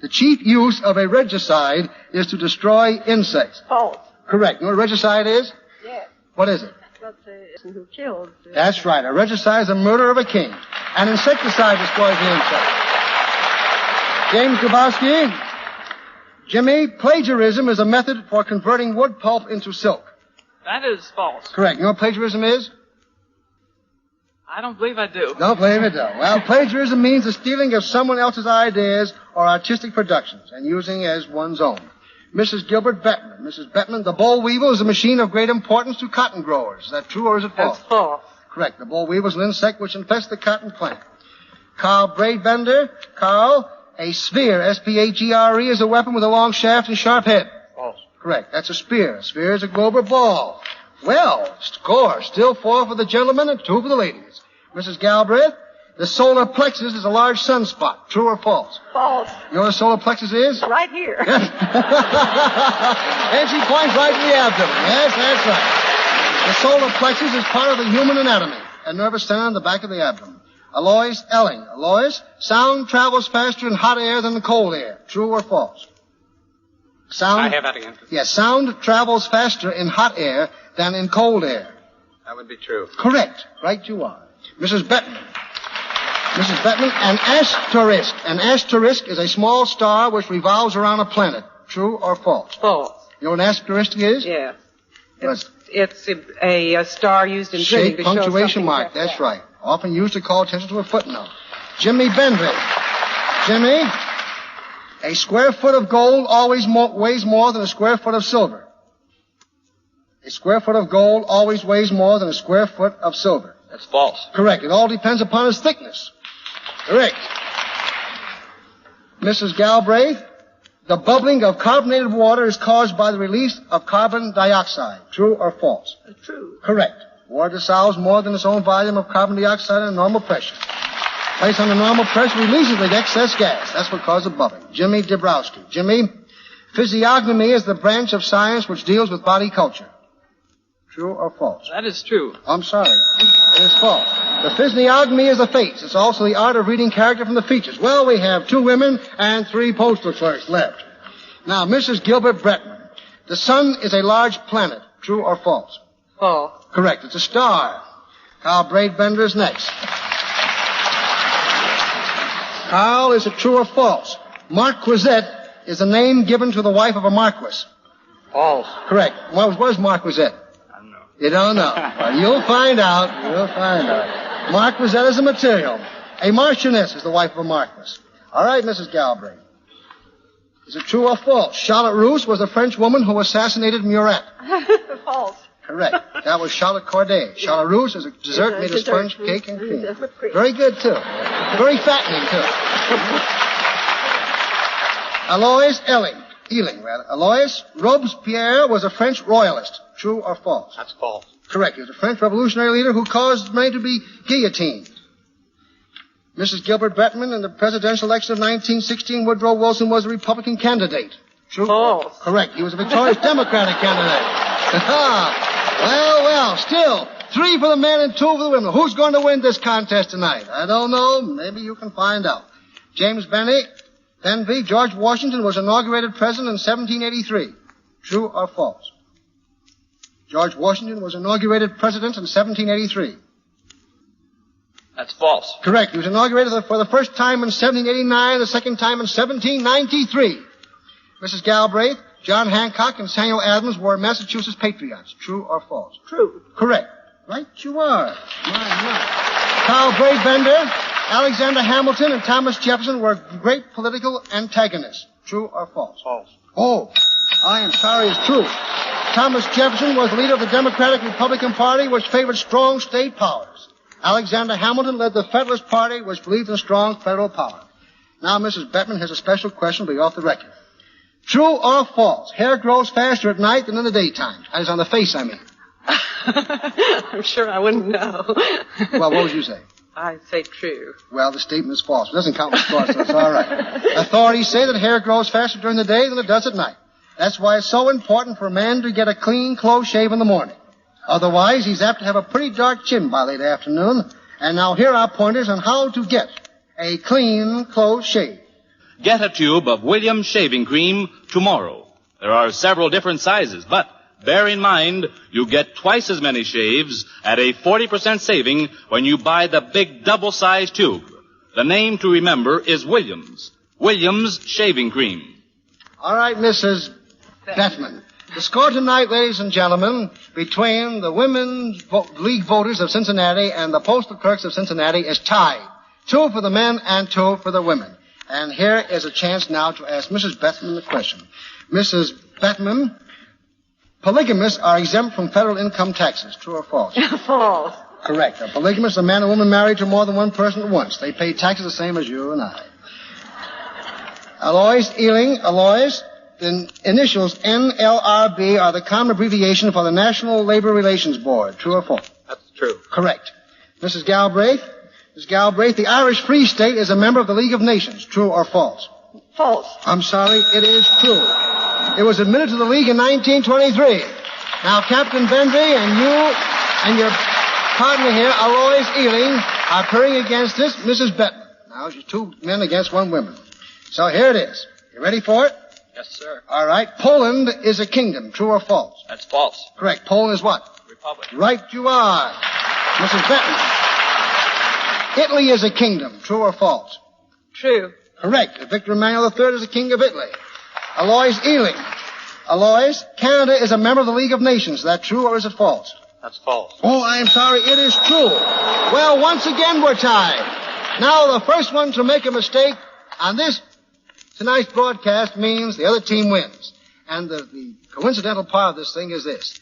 The chief use of a regicide is to destroy insects. False. Correct. You know what a regicide is? Yes. What is it? That's the person who killed. That's right. A regicide is the murder of a king. An insecticide destroys the insect. James Grabowski. Jimmy, plagiarism is a method for converting wood pulp into silk. That is false. Correct. You know what plagiarism is? I don't believe I do. Don't believe it, though. Well, plagiarism means the stealing of someone else's ideas or artistic productions and using as one's own. Mrs. Gilbert Bettman. Mrs. Bettman, the boll weevil is a machine of great importance to cotton growers. Is that true or is it false? That's false. Correct. The boll weevil is an insect which infests the cotton plant. Carl Braidbender. Carl, a sphere, S-P-H-E-R-E, is a weapon with a long shaft and sharp head. False. Correct. That's a spear. A sphere is a globe or ball. Well, score. Still 4 for the gentlemen and 2 for the ladies. Mrs. Galbraith, the solar plexus is a large sunspot. True or false? False. You know what a solar plexus is? Right here. And she points right to the abdomen. Yes, that's right. The solar plexus is part of the human anatomy. A nervous center on the back of the abdomen. Alois Elling. Alois, sound travels faster in hot air than in cold air. True or false? Sound? I have that again. Yes, sound travels faster in hot air than in cold air. That would be true. Correct. Right you are. Mrs. Bettman. Mrs. Bettman, an asterisk. An asterisk is a small star which revolves around a planet. True or false? False. You know what an asterisk is? Yes. It's a star used in printing Shape, to show punctuation something mark. that- That's right. Often used to call attention to a footnote. Jimmy Bendry. Jimmy, a square foot of gold always weighs more than a square foot of silver. A square foot of gold always weighs more than a square foot of silver. That's false. Correct. It all depends upon its thickness. Correct. Mrs. Galbraith, the bubbling of carbonated water is caused by the release of carbon dioxide. True or false? True. Correct. Water dissolves more than its own volume of carbon dioxide at normal pressure. Placed under normal pressure releases the excess gas. That's what causes the bubbling. Jimmy Dabrowski. Jimmy, physiognomy is the branch of science which deals with body culture. True or false? That is true. I'm sorry. It is false. The physiognomy is the face. It's also the art of reading character from the features. Well, we have 2 women and 3 postal clerks left. Now, Mrs. Gilbert Bretman. The sun is a large planet. True or false? False. Correct. It's a star. Carl Braidbender's next. Carl, is it true or false? Marquisette is the name given to the wife of a marquis. False. Correct. What is Marquisette? You don't know. Well, you'll find out. You'll find out. Marquisette is a material. A marchioness is the wife of a marquis. All right, Mrs. Galbraith. Is it true or false? Charlotte Russe was the French woman who assassinated Murat. False. Correct. That was Charlotte Corday. Charlotte Russe is a dessert made of sponge cake and cream. Very good, too. Very fattening, too. Alois Ealing. Alois Robespierre was a French royalist. True or false? That's false. Correct. He was a French revolutionary leader who caused many to be guillotined. Mrs. Gilbert Bettman, in the presidential election of 1916, Woodrow Wilson was a Republican candidate. True? False. Correct. He was a victorious Democratic candidate. Well, still, 3 for the men and 2 for the women. Who's going to win this contest tonight? I don't know. Maybe you can find out. James Benvey, George Washington was inaugurated president in 1783. True or false? George Washington was inaugurated president in 1783. That's false. Correct. He was inaugurated for the first time in 1789, the second time in 1793. Mrs. Galbraith, John Hancock, and Samuel Adams were Massachusetts patriots. True or false? True. Correct. Right you are. My. Carl Braidbender. Alexander Hamilton and Thomas Jefferson were great political antagonists. True or false? False. Oh, I am sorry, it's true. Thomas Jefferson was the leader of the Democratic Republican Party, which favored strong state powers. Alexander Hamilton led the Federalist Party, which believed in strong federal power. Now, Mrs. Bettman has a special question to be off the record. True or false? Hair grows faster at night than in the daytime. That is on the face, I mean. I'm sure I wouldn't know. Well, what would you say? I'd say true. Well, the statement is false. It doesn't count for scores, so it's all right. Authorities say that hair grows faster during the day than it does at night. That's why it's so important for a man to get a clean, close shave in the morning. Otherwise, he's apt to have a pretty dark chin by late afternoon. And now here are pointers on how to get a clean, close shave. Get a tube of Williams shaving cream tomorrow. There are several different sizes, but bear in mind, you get twice as many shaves at a 40% saving when you buy the big double-sized tube. The name to remember is Williams. Williams shaving cream. All right, Mrs. Bettman. The score tonight, ladies and gentlemen, between the Women's League voters of Cincinnati and the postal clerks of Cincinnati is tied. 2 for the men and 2 for the women. And here is a chance now to ask Mrs. Bettman the question. Mrs. Bettman, polygamists are exempt from federal income taxes. True or false? False. Correct. A polygamist is a man or woman married to more than one person at once. They pay taxes the same as you and I. Alois Ealing, Alois, the initials NLRB are the common abbreviation for the National Labor Relations Board. True or false? That's true. Correct. Mrs. Galbraith, the Irish Free State is a member of the League of Nations. True or false? False. I'm sorry, it is true. It was admitted to the League in 1923. Now, Captain Benvey and you and your partner here, Alois Ealing, are appearing against this Mrs. Bettman. Now, it's 2 men against 1 woman. So here it is. You ready for it? Yes, sir. All right. Poland is a kingdom. True or false? That's false. Correct. Poland is what? Republic. Right you are. Mrs. Bettman. Italy is a kingdom. True or false? True. Correct. Victor Emmanuel III is the king of Italy. Alois Ealing. Alois, Canada is a member of the League of Nations. Is that true or is it false? That's false. Oh, I am sorry. It is true. Well, once again, we're tied. Now, the first one to make a mistake on tonight's broadcast means the other team wins. And the coincidental part of this thing is this.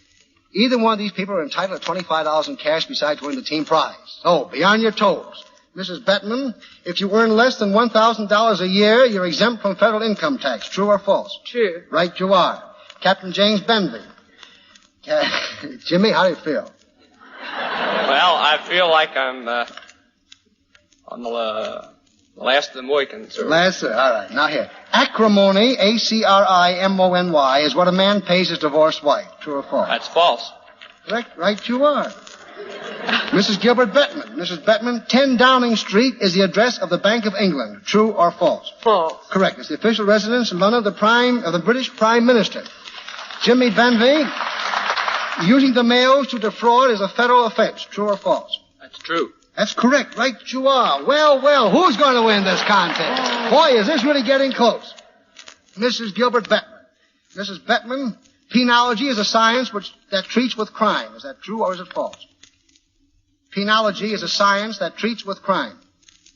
Either one of these people are entitled to $25 in cash besides winning the team prize. So, be on your toes. Mrs. Bettman, if you earn less than $1,000 a year, you're exempt from federal income tax. True or false? True. Right you are. Captain James Benvey. Jimmy, how do you feel? Well, I feel like I'm on the last of the Mohicans, sir. Last, sir. All right. Now here. Acrimony, A-C-R-I-M-O-N-Y, is what a man pays his divorced wife. True or false? That's false. Correct. Right you are. Mrs. Gilbert Bettman. Mrs. Bettman, 10 Downing Street is the address of the Bank of England. True or false? False. Correct. It's the official residence in London of the British Prime Minister. Jimmy Benvey, using the mails to defraud is a federal offense. True or false? That's true. That's correct. Right you are. Well, who's going to win this contest? Boy, is this really getting close. Mrs. Gilbert Bettman. Mrs. Bettman, penology is a science that treats with crime. Is that true or is it false? Penology is a science that treats with crime.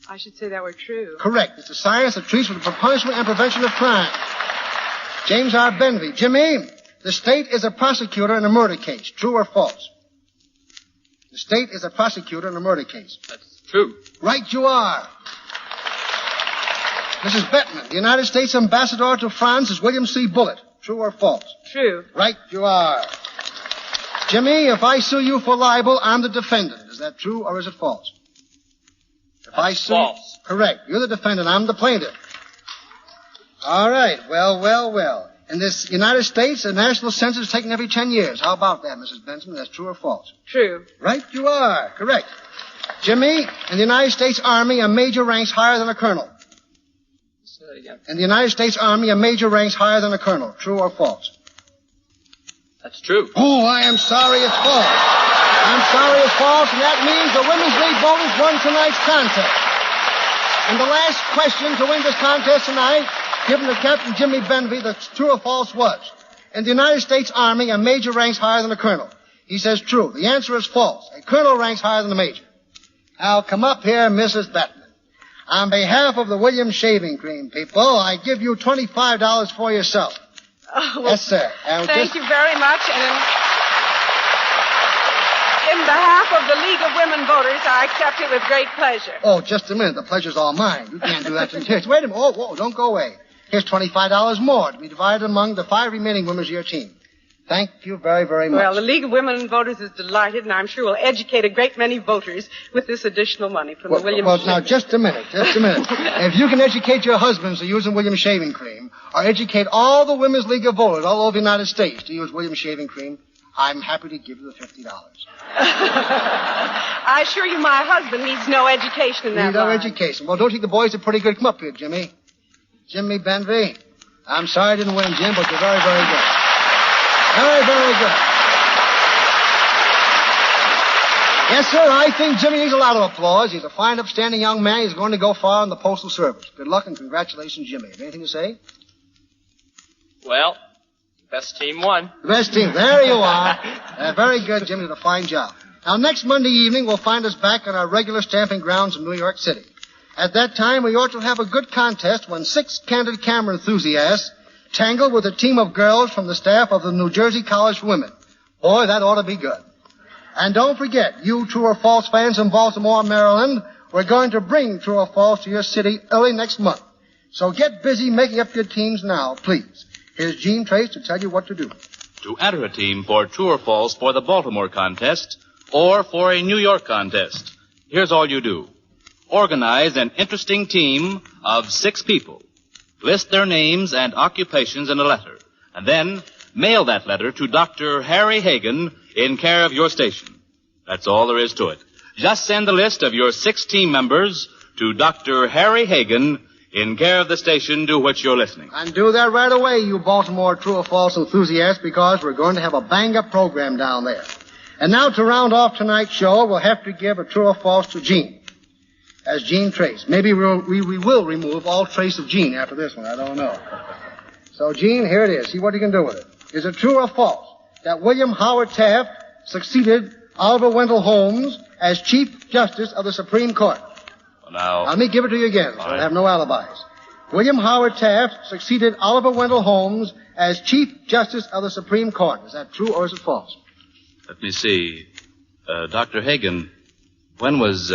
I should say that were true. Correct. It's a science that treats with the punishment and prevention of crime. James R. Benvey. Jimmy, the state is a prosecutor in a murder case. True or false? The state is a prosecutor in a murder case. That's true. Right you are. Mrs. Bettman, the United States ambassador to France is William C. Bullitt. True or false? True. Right you are. Jimmy, if I sue you for libel, I'm the defendant. Is that true or is it false? That's false. Correct. You're the defendant. I'm the plaintiff. All right. Well. In this United States, a national census is taken every 10 years. How about that, Mrs. Benson? That's true or false? True. Right you are. Correct. Jimmy, in the United States Army, a major ranks higher than a colonel. Say that again. In the United States Army, a major ranks higher than a colonel. True or false? That's true. Oh, I am sorry it's false. I'm sorry it's false, and that means the Women's League voters won tonight's contest. And the last question to win this contest tonight, given to Captain Jimmy Benvey, the true or false was, in the United States Army, a major ranks higher than a colonel. He says true. The answer is false. A colonel ranks higher than a major. Now, come up here, Mrs. Bettman. On behalf of the Williams Shaving Cream people, I give you $25 for yourself. Oh, well, yes, sir. Thank you very much. And in behalf of the League of Women Voters, I accept it with great pleasure. Oh, just a minute. The pleasure's all mine. You can't do that to me. Wait a minute. Oh, whoa, don't go away. Here's $25 more to be divided among the 5 remaining members of your team. Thank you very, very much. Well, the League of Women Voters is delighted, and I'm sure will educate a great many voters with this additional money from the Williams Shaving Cream. Now, just a minute. If you can educate your husbands to using Williams Shaving Cream, or educate all the Women's League of Voters all over the United States to use Williams Shaving Cream, I'm happy to give you the $50. I assure you my husband needs no education in that No line. education. Well, don't you think the boys are pretty good? Come up here, Jimmy. Jimmy Benvey. I'm sorry I didn't win, Jim, but you're very, very good. Very, very good. Yes, sir, I think Jimmy needs a lot of applause. He's a fine, upstanding young man. He's going to go far in the Postal Service. Good luck and congratulations, Jimmy. Have anything to say? Well, best team won. The best team. There you are. Very good, Jimmy. Did a fine job. Now, next Monday evening, we'll find us back on our regular stamping grounds in New York City. At that time, we ought to have a good contest when 6 candid camera enthusiasts tangled with a team of girls from the staff of the New Jersey College for Women. Boy, that ought to be good. And don't forget, you True or False fans in Baltimore, Maryland, we're going to bring True or False to your city early next month. So get busy making up your teams now, please. Here's Gene Trace to tell you what to do. To enter a team for True or False for the Baltimore contest or for a New York contest, here's all you do. Organize an interesting team of 6 people. List their names and occupations in a letter, and then mail that letter to Dr. Harry Hagen in care of your station. That's all there is to it. Just send the list of your 6 team members to Dr. Harry Hagen in care of the station to which you're listening. And do that right away, you Baltimore True or False enthusiasts, because we're going to have a bang-up program down there. And now to round off tonight's show, we'll have to give a True or False to Gene. As Gene Trace. Maybe we will remove all trace of Gene after this one. I don't know. So, Gene, here it is. See what you can do with it. Is it true or false that William Howard Taft succeeded Oliver Wendell Holmes as Chief Justice of the Supreme Court? Well, now... Let me give it to you again, so I have no alibis. William Howard Taft succeeded Oliver Wendell Holmes as Chief Justice of the Supreme Court. Is that true or is it false? Let me see. Dr. Hagen, when was...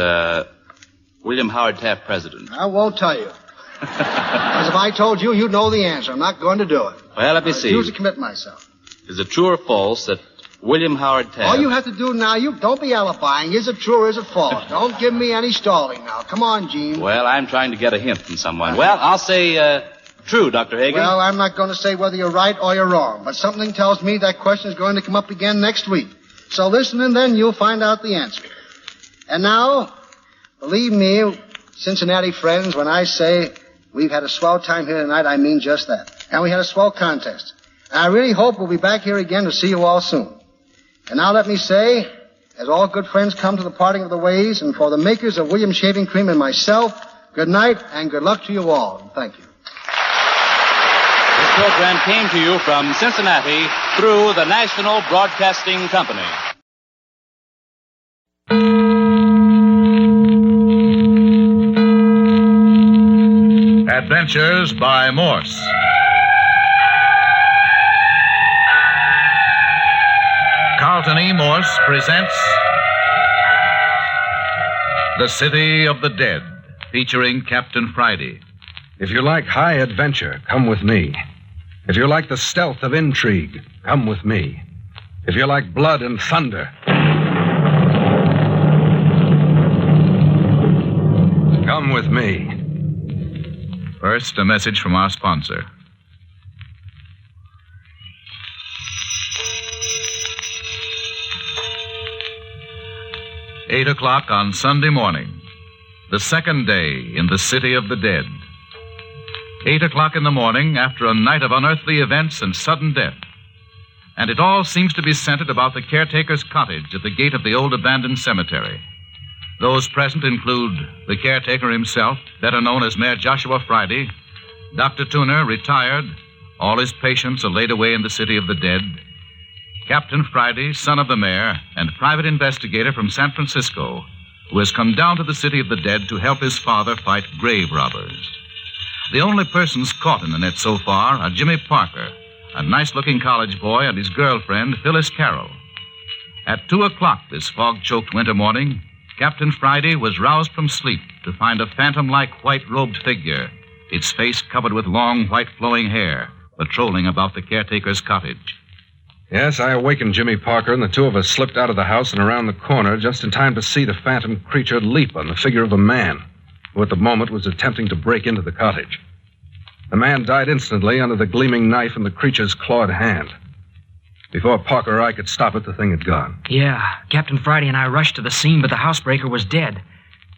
William Howard Taft president? I won't tell you. Because if I told you, you'd know the answer. I'm not going to do it. Well, let me see. I refuse to commit myself. Is it true or false that William Howard Taft... All you have to do now, don't be alibiying. Is it true or is it false? Don't give me any stalling now. Come on, Gene. Well, I'm trying to get a hint from someone. Well, I'll say true, Dr. Hagen. Well, I'm not going to say whether you're right or you're wrong, but something tells me that question is going to come up again next week. So listen, and then you'll find out the answer. And now... Believe me, Cincinnati friends, when I say we've had a swell time here tonight, I mean just that. And we had a swell contest. And I really hope we'll be back here again to see you all soon. And now let me say, as all good friends come to the parting of the ways, and for the makers of Williams Shaving Cream and myself, good night and good luck to you all. Thank you. This program came to you from Cincinnati through the National Broadcasting Company. Adventures by Morse. Carlton E. Morse presents The City of the Dead, featuring Captain Friday. If you like high adventure, come with me. If you like the stealth of intrigue, come with me. If you like blood and thunder, come with me. First, a message from our sponsor. Eight o'clock on Sunday morning, the second day in the City of the Dead. 8 o'clock in the morning after a night of unearthly events and sudden death. And it all seems to be centered about the caretaker's cottage at the gate of the old abandoned cemetery. Those present include the caretaker himself, better known as Mayor Joshua Friday, Dr. Tuner, retired, all his patients are laid away in the City of the Dead, Captain Friday, son of the mayor, and private investigator from San Francisco, who has come down to the city of the dead to help his father fight grave robbers. The only persons caught in the net so far are Jimmy Parker, a nice-looking college boy, and his girlfriend, Phyllis Carroll. At 2 o'clock this fog-choked winter morning, Captain Friday was roused from sleep to find a phantom-like white-robed figure, its face covered with long, white flowing hair, patrolling about the caretaker's cottage. Yes, I awakened Jimmy Parker, and the two of us slipped out of the house and around the corner just in time to see the phantom creature leap on the figure of a man, who at the moment was attempting to break into the cottage. The man died instantly under the gleaming knife in the creature's clawed hand. Before Parker or I could stop it, the thing had gone. Yeah, Captain Friday and I rushed to the scene, but the housebreaker was dead.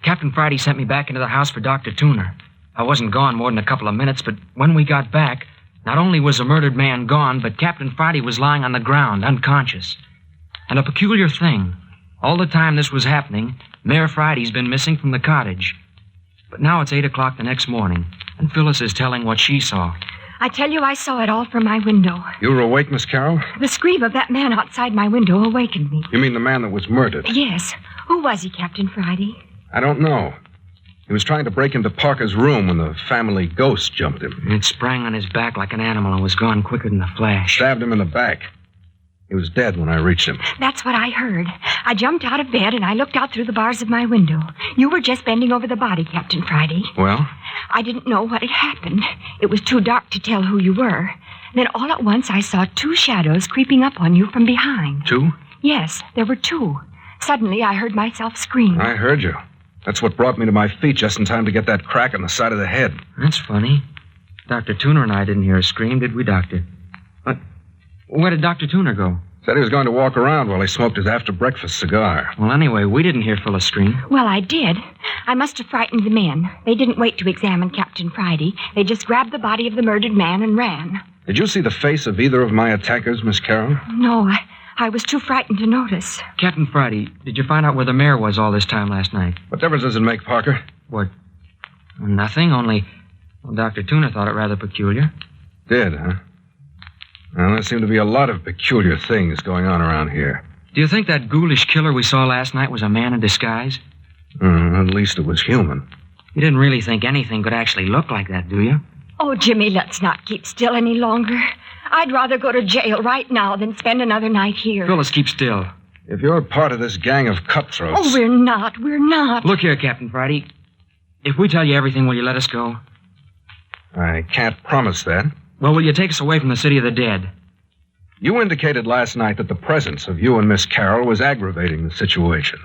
Captain Friday sent me back into the house for Dr. Tuner. I wasn't gone more than a couple of minutes, but when we got back, not only was the murdered man gone, but Captain Friday was lying on the ground, unconscious. And a peculiar thing, all the time this was happening, Mayor Friday's been missing from the cottage. But now it's 8 o'clock the next morning, and Phyllis is telling what she saw. I tell you, I saw it all from my window. You were awake, Miss Carroll? The scream of that man outside my window awakened me. You mean the man that was murdered? Yes. Who was he, Captain Friday? I don't know. He was trying to break into Parker's room when the family ghost jumped him. It sprang on his back like an animal and was gone quicker than a flash. Stabbed him in the back. He was dead when I reached him. That's what I heard. I jumped out of bed and I looked out through the bars of my window. You were just bending over the body, Captain Friday. Well? I didn't know what had happened. It was too dark to tell who you were. Then all at once I saw two shadows creeping up on you from behind. Two? Yes, there were two. Suddenly I heard myself scream. I heard you. That's what brought me to my feet just in time to get that crack on the side of the head. That's funny. Dr. Tuner and I didn't hear a scream, did we, Doctor? But where did Dr. Tuner go? Said he was going to walk around while he smoked his after-breakfast cigar. Well, anyway, we didn't hear Phyllis scream. Well, I did. I must have frightened the men. They didn't wait to examine Captain Friday. They just grabbed the body of the murdered man and ran. Did you see the face of either of my attackers, Miss Carroll? No, I was too frightened to notice. Captain Friday, did you find out where the mayor was all this time last night? What difference does it make, Parker? What? Nothing, only Dr. Tuner thought it rather peculiar. Did, huh? Well, there seem to be a lot of peculiar things going on around here. Do you think that ghoulish killer we saw last night was a man in disguise? At least it was human. You didn't really think anything could actually look like that, do you? Oh, Jimmy, let's not keep still any longer. I'd rather go to jail right now than spend another night here. Phyllis, keep still. If you're part of this gang of cutthroats... Oh, we're not. We're not. Look here, Captain Friday. If we tell you everything, will you let us go? I can't promise that. Well, will you take us away from the city of the dead? You indicated last night that the presence of you and Miss Carroll was aggravating the situation.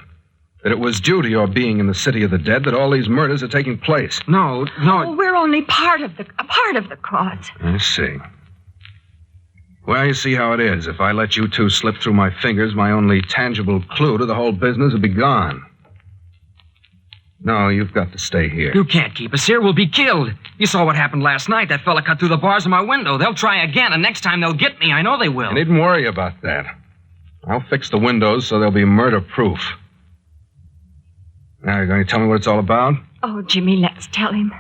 That it was due to your being in the city of the dead that all these murders are taking place. No. Oh, we're only part of the cause. I see. Well, you see how it is. If I let you two slip through my fingers, my only tangible clue to the whole business would be gone. No, you've got to stay here. You can't keep us here. We'll be killed. You saw what happened last night. That fella cut through the bars of my window. They'll try again, and next time they'll get me. I know they will. You needn't worry about that. I'll fix the windows so they'll be murder-proof. Now, you're going to tell me what it's all about? Oh, Jimmy, let's tell him.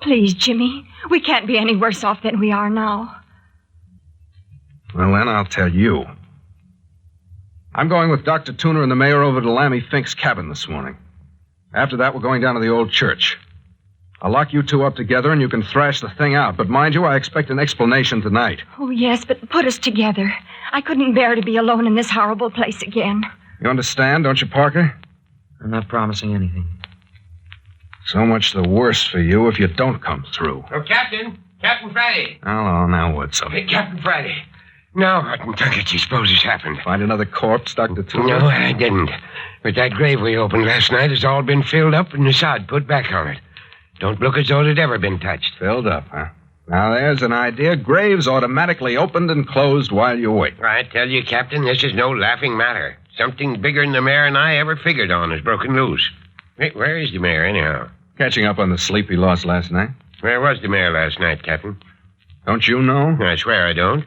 Please, Jimmy. We can't be any worse off than we are now. Well, then I'll tell you. I'm going with Dr. Tuner and the mayor over to Lammy Fink's cabin this morning. After that, we're going down to the old church. I'll lock you two up together and you can thrash the thing out. But mind you, I expect an explanation tonight. Oh, yes, but put us together. I couldn't bear to be alone in this horrible place again. You understand, don't you, Parker? I'm not promising anything. So much the worse for you if you don't come through. Oh, Captain Friday. Hello, now what's up? Hey, Captain Friday. Now, what in Tucket you suppose has happened? Find another corpse, Dr. Tuner? No, I didn't. But that grave we opened last night has all been filled up and the sod put back on it. Don't look as though it had ever been touched. Filled up, huh? Now, there's an idea. Graves automatically opened and closed while you wait. I tell you, Captain, this is no laughing matter. Something bigger than the mayor and I ever figured on has broken loose. Hey, where is the mayor, anyhow? Catching up on the sleep he lost last night. Where was the mayor last night, Captain? Don't you know? I swear I don't.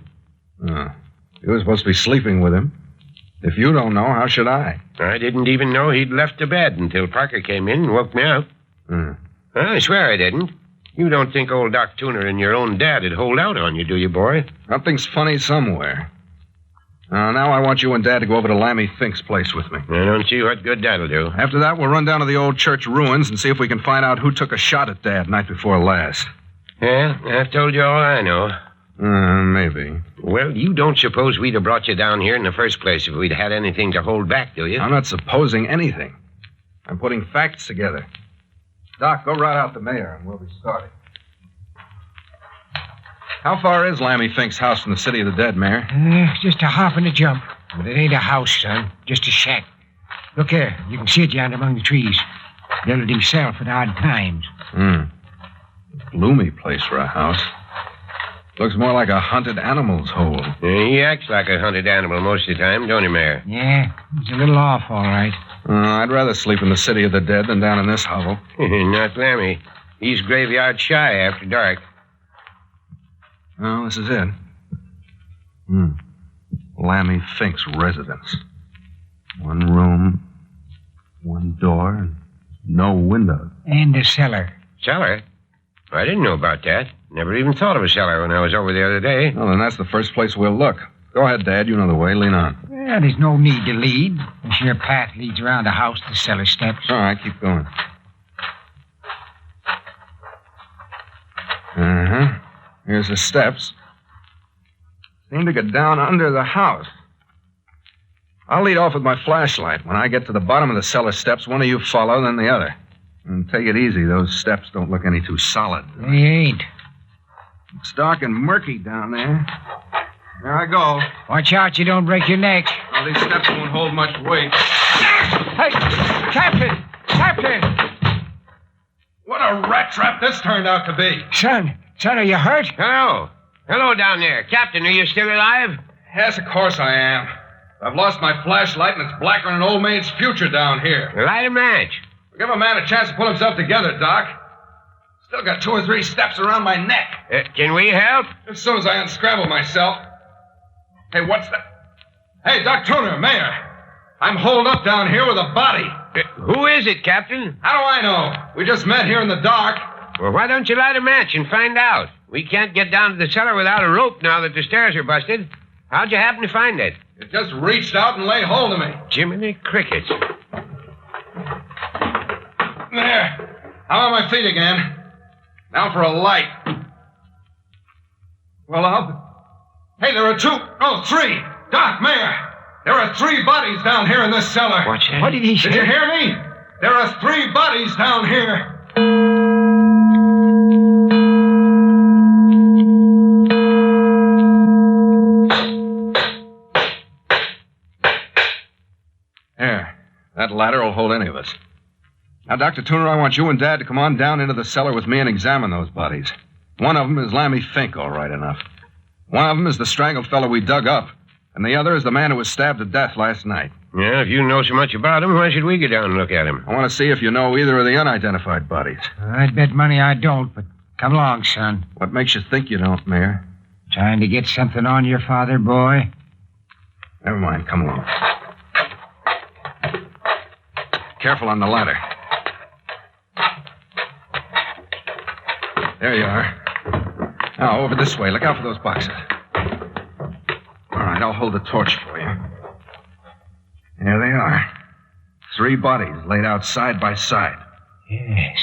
You were supposed to be sleeping with him. If you don't know, how should I? I didn't even know he'd left the bed until Parker came in and woke me up. I swear I didn't. You don't think old Doc Tuner and your own dad would hold out on you, do you, boy? Something's funny somewhere. Now I want you and Dad to go over to Lammy Fink's place with me. I don't see what good that'll do. After that, we'll run down to the old church ruins and see if we can find out who took a shot at Dad night before last. Yeah, I've told you all I know. Maybe. Well, you don't suppose we'd have brought you down here in the first place if we'd had anything to hold back, do you? I'm not supposing anything. I'm putting facts together. Doc, go right out the mayor and we'll be starting. How far is Lammy Fink's house from the city of the dead, Mayor? Just a hop and a jump. But it ain't a house, son. Just a shack. Look here. You can see it yonder among the trees. Built it himself at odd times. Gloomy place for a house. Looks more like a hunted animal's hole. He acts like a hunted animal most of the time, don't he, Mayor? Yeah, he's a little off, all right. I'd rather sleep in the city of the dead than down in this hovel. Not Lammy. He's graveyard shy after dark. Oh, this is it. Lammy Fink's residence. One room, one door, and no window. And a cellar. Cellar? I didn't know about that. Never even thought of a cellar when I was over the other day. Well, then that's the first place we'll look. Go ahead, Dad. You know the way. Lean on. Well, there's no need to lead. The sheer path leads around the house to cellar steps. All right, keep going. Here's the steps. Seem to get down under the house. I'll lead off with my flashlight. When I get to the bottom of the cellar steps, one of you follow, then the other. And take it easy. Those steps don't look any too solid. They ain't. It's dark and murky down there. There I go. Watch out you don't break your neck. Well, these steps won't hold much weight. Hey, Captain! Captain! What a rat trap this turned out to be. Son, are you hurt? Hello. Hello down there. Captain, are you still alive? Yes, of course I am. I've lost my flashlight, and it's blacker than an old maid's future down here. Light a match. Give a man a chance to pull himself together, Doc. Still got 2 or 3 steps around my neck. Can we help? As soon as I unscramble myself. Hey, what's that? Hey, Doc Tuner, Mayor. I'm holed up down here with a body. Who is it, Captain? How do I know? We just met here in the dark. Well, why don't you light a match and find out? We can't get down to the cellar without a rope now that the stairs are busted. How'd you happen to find it? It just reached out and laid hold of me. Jiminy crickets. There. I'm on my feet again. Now for a light. Well, Hey, there are 3. Doc, Mayor. There are 3 bodies down here in this cellar. What's that? What did he say? Did you hear me? There are 3 bodies down here. There. That ladder will hold any of us. Now, Dr. Tuner, I want you and Dad to come on down into the cellar with me and examine those bodies. One of them is Lammy Fink, all right enough. One of them is the strangled fellow we dug up. And the other is the man who was stabbed to death last night. Yeah, if you know so much about him, why should we go down and look at him? I want to see if you know either of the unidentified bodies. I'd bet money I don't, but come along, son. What makes you think you don't, Mayor? Trying to get something on your father, boy? Never mind, come along. Careful on the ladder. There you are. Now, over this way. Look out for those boxes. All right, I'll hold the torch for you. There they are. 3 bodies laid out side by side. Yes.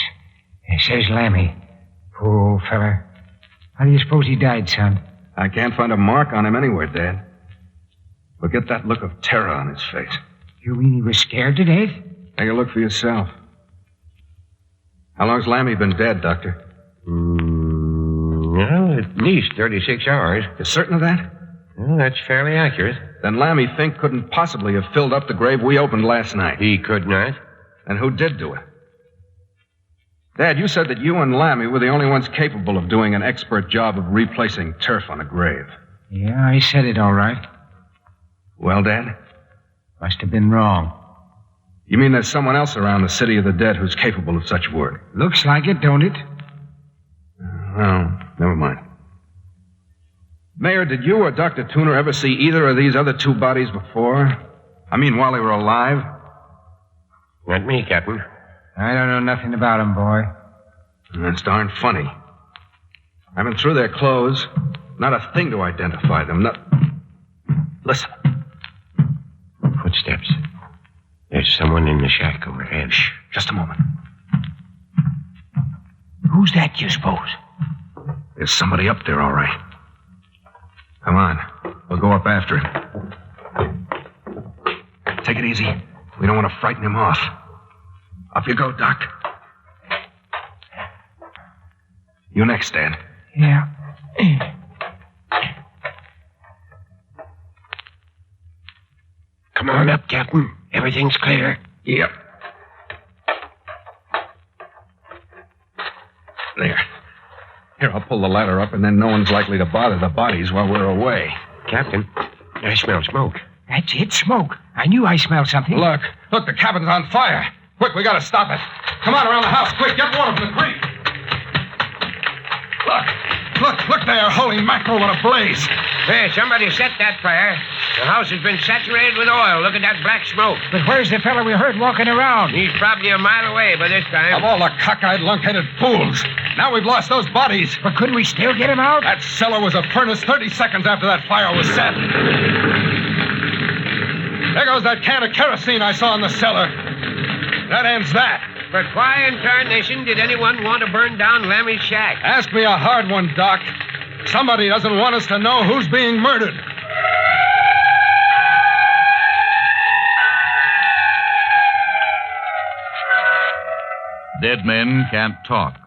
It says Lammy. Poor old fella. How do you suppose he died, son? I can't find a mark on him anywhere, Dad. Look at that look of terror on his face. You mean he was scared to death? Take a look for yourself. How long's Lammy been dead, Doctor? Well, at least 36 hours. You're certain of that? Well, that's fairly accurate. Then Lammy Fink couldn't possibly have filled up the grave we opened last night. He could not. And who did do it? Dad, you said that you and Lammy were the only ones capable of doing an expert job of replacing turf on a grave. Yeah, I said it all right. Well, Dad? Must have been wrong. You mean there's someone else around the city of the dead who's capable of such work? Looks like it, don't it? Well, never mind. Mayor, did you or Dr. Tuner ever see either of these other 2 bodies before? I mean, while they were alive? Not me, Captain. I don't know nothing about them, boy. That's darn funny. I've been through their clothes. Not a thing to identify them. Listen. Footsteps. There's someone in the shack overhead. Shh, just a moment. Who's that, you suppose? There's somebody up there, all right. Come on. We'll go up after him. Take it easy. We don't want to frighten him off. Up you go, Doc. You next, Dan. Yeah. Come on up, Captain. Everything's clear. Yep. There. Here, I'll pull the ladder up, and then no one's likely to bother the bodies while we're away. Captain, I smell smoke. That's it, smoke. I knew I smelled something. Look, the cabin's on fire. Quick, we gotta stop it. Come on around the house, quick, get water from the creek. Look there, holy mackerel, what a blaze. Hey, somebody set that fire. The house has been saturated with oil. Look at that black smoke. But where's the fellow we heard walking around? He's probably a mile away by this time. Of all the cockeyed, lunk-headed fools. Now we've lost those bodies. But couldn't we still get him out? That cellar was a furnace 30 seconds after that fire was set. There goes that can of kerosene I saw in the cellar. That ends that. But why in tarnation did anyone want to burn down Lammy's shack? Ask me a hard one, Doc. Somebody doesn't want us to know who's being murdered. Dead men can't talk,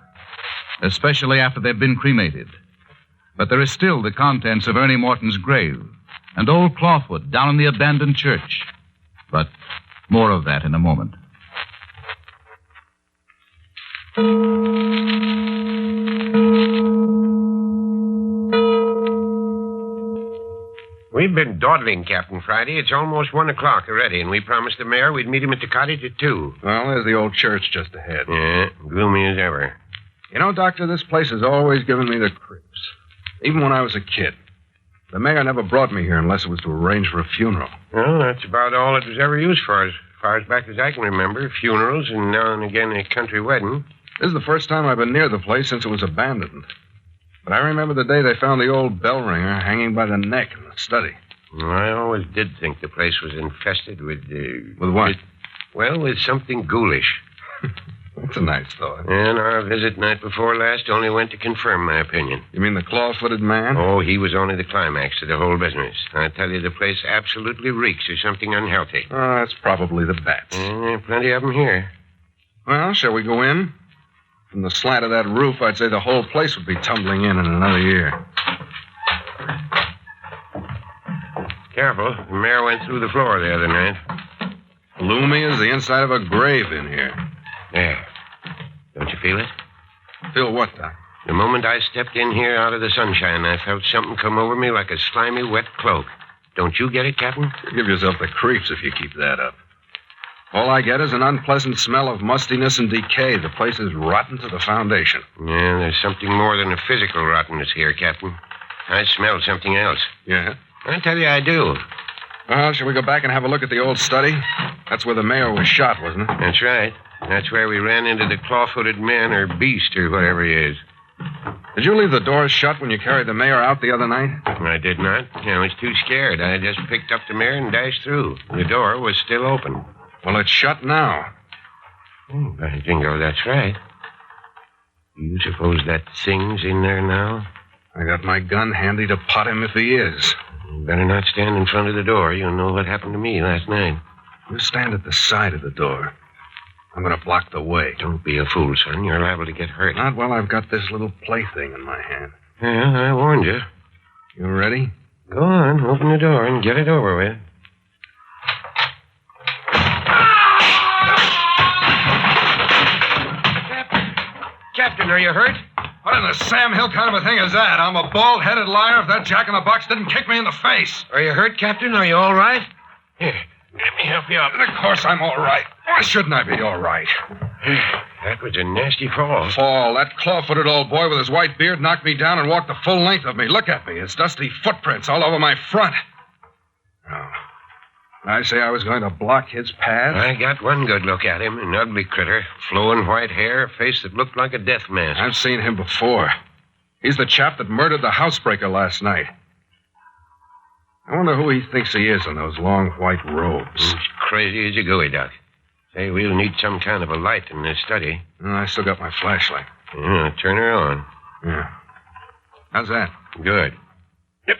especially after they've been cremated. But there is still the contents of Ernie Morton's grave and old clothwood down in the abandoned church. But more of that in a moment. We've been dawdling, Captain Friday. It's almost 1 o'clock already, and we promised the mayor we'd meet him at the cottage at 2. Well, there's the old church just ahead. Yeah, gloomy as ever. You know, Doctor, this place has always given me the creeps. Even when I was a kid. The mayor never brought me here unless it was to arrange for a funeral. Well, that's about all it was ever used for, as far as back as I can remember. Funerals and now and again a country wedding. This is the first time I've been near the place since it was abandoned. But I remember the day they found the old bell ringer hanging by the neck in the study. Well, I always did think the place was infested with... With what? With something ghoulish. That's a nice thought. And our visit night before last only went to confirm my opinion. You mean the claw-footed man? Oh, he was only the climax to the whole business. I tell you, the place absolutely reeks of something unhealthy. Oh, that's probably the bats. There are plenty of them here. Well, shall we go in? From the slant of that roof, I'd say the whole place would be tumbling in another year. Careful. The mayor went through the floor the other night. Gloomy as the inside of a grave in here. There. Don't you feel it? Feel what, Doc? The moment I stepped in here out of the sunshine, I felt something come over me like a slimy, wet cloak. Don't you get it, Captain? You give yourself the creeps if you keep that up. All I get is an unpleasant smell of mustiness and decay. The place is rotten to the foundation. Yeah, there's something more than a physical rottenness here, Captain. I smell something else. Yeah? I tell you I do. Well, shall we go back and have a look at the old study? That's where the mayor was shot, wasn't it? That's right. That's where we ran into the claw-footed man or beast or whatever he is. Did you leave the doors shut when you carried the mayor out the other night? I did not. I was too scared. I just picked up the mayor and dashed through. The door was still open. Well, it's shut now. Oh, by jingo, that's right. Do you suppose that thing's in there now? I got my gun handy to pot him if he is. You better not stand in front of the door. You'll know what happened to me last night. You stand at the side of the door. I'm going to block the way. Don't be a fool, son. You're liable to get hurt. Not while I've got this little plaything in my hand. Yeah, I warned you. You ready? Go on. Open the door and get it over with. Captain, are you hurt? What in the Sam Hill kind of a thing is that? I'm a bald-headed liar if that jack-in-the-box didn't kick me in the face. Are you hurt, Captain? Are you all right? Here, let me help you up. Of course I'm all right. Why shouldn't I be all right? That was a nasty fall. Fall? That claw-footed old boy with his white beard knocked me down and walked the full length of me. Look at me. It's dusty footprints all over my front. Oh. I say I was going to block his path? I got one good look at him, an ugly critter. Flowing white hair, a face that looked like a death mask. I've seen him before. He's the chap that murdered the housebreaker last night. I wonder who he thinks he is in those long white robes. He's crazy as a gooey duck. Say, we'll need some kind of a light in this study. I still got my flashlight. Yeah, turn her on. Yeah. How's that? Good. Yep.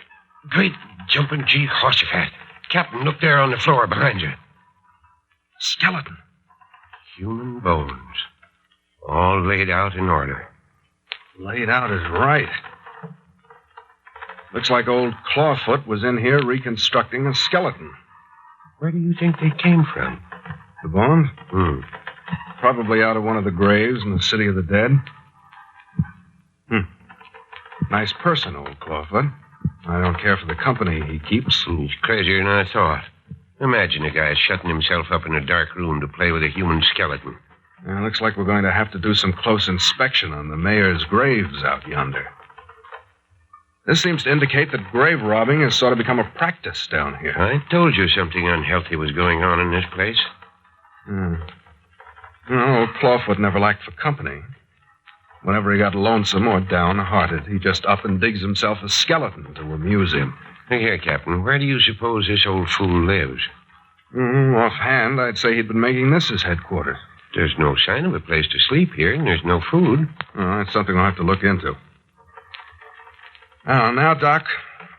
Great jumping Jehoshaphat. Captain, look there on the floor behind you. Skeleton. Human bones. All laid out in order. Laid out is right. Looks like old Clawfoot was in here reconstructing a skeleton. Where do you think they came from? The bones? Hmm. Probably out of one of the graves in the City of the Dead. Nice person, old Clawfoot. I don't care for the company he keeps. He's crazier than I thought. Imagine a guy shutting himself up in a dark room to play with a human skeleton. Looks like we're going to have to do some close inspection on the mayor's graves out yonder. This seems to indicate that grave robbing has sort of become a practice down here. I told you something unhealthy was going on in this place. Old Clawfoot never lacked for company. Whenever he got lonesome or downhearted, he just up and digs himself a skeleton to amuse him. Here, Captain, where do you suppose this old fool lives? Offhand, I'd say he'd been making this his headquarters. There's no sign of a place to sleep here, and there's no food. That's something I'll have to look into. Now, Doc,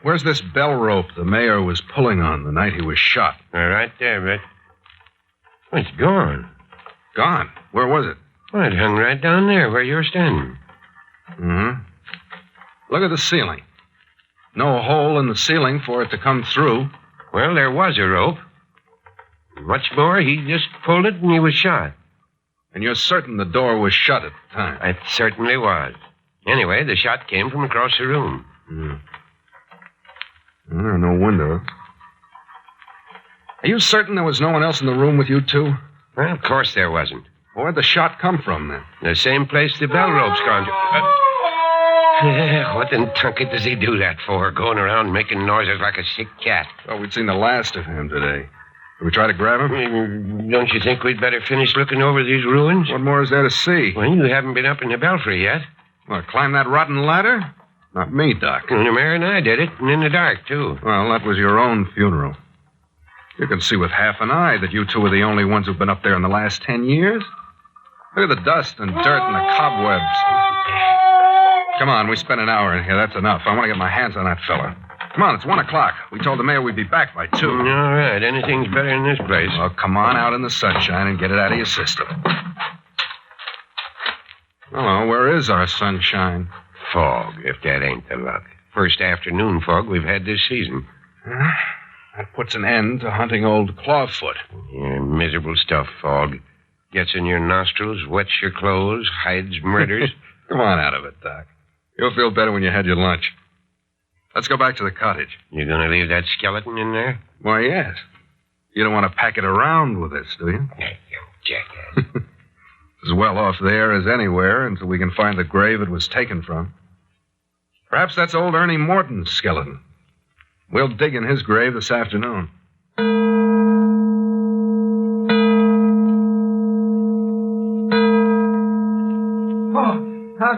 where's this bell rope the mayor was pulling on the night he was shot? Right there, Red. Oh, it's gone. Gone? Where was it? Well, it hung right down there where you're standing. Look at the ceiling. No hole in the ceiling for it to come through. Well, there was a rope. What's more, he just pulled it and he was shot. And you're certain the door was shut at the time? It certainly was. Anyway, the shot came from across the room. Well, there are no windows. Are you certain there was no one else in the room with you, too? Well, of course there wasn't. Where'd the shot come from, then? The same place the bell rope's gone to. What in tunket does he do that for, going around making noises like a sick cat? Well, we'd seen the last of him today. Did we try to grab him? Don't you think we'd better finish looking over these ruins? What more is there to see? Well, you haven't been up in the belfry yet. Well, climb that rotten ladder? Not me, Doc. The mayor and I did it, and in the dark, too. Well, that was your own funeral. You can see with half an eye that you two are the only ones who've been up there in the last 10 years. Look at the dust and dirt and the cobwebs. Come on, we spent an hour in here. That's enough. I want to get my hands on that fella. Come on, it's 1 o'clock. We told the mayor we'd be back by 2. All right, anything's better in this place. Well, come on out in the sunshine and get it out of your system. Hello, where is our sunshine? Fog, if that ain't the luck. First afternoon fog we've had this season. That puts an end to hunting old Clawfoot. Yeah, miserable stuff, fog. Gets in your nostrils, wets your clothes, hides murders. Come on out of it, Doc. You'll feel better when you had your lunch. Let's go back to the cottage. You gonna leave that skeleton in there? Why, yes. You don't want to pack it around with us, do you? Yeah, you jackass. As well off there as anywhere until we can find the grave it was taken from. Perhaps that's old Ernie Morton's skeleton. We'll dig in his grave this afternoon. Oh,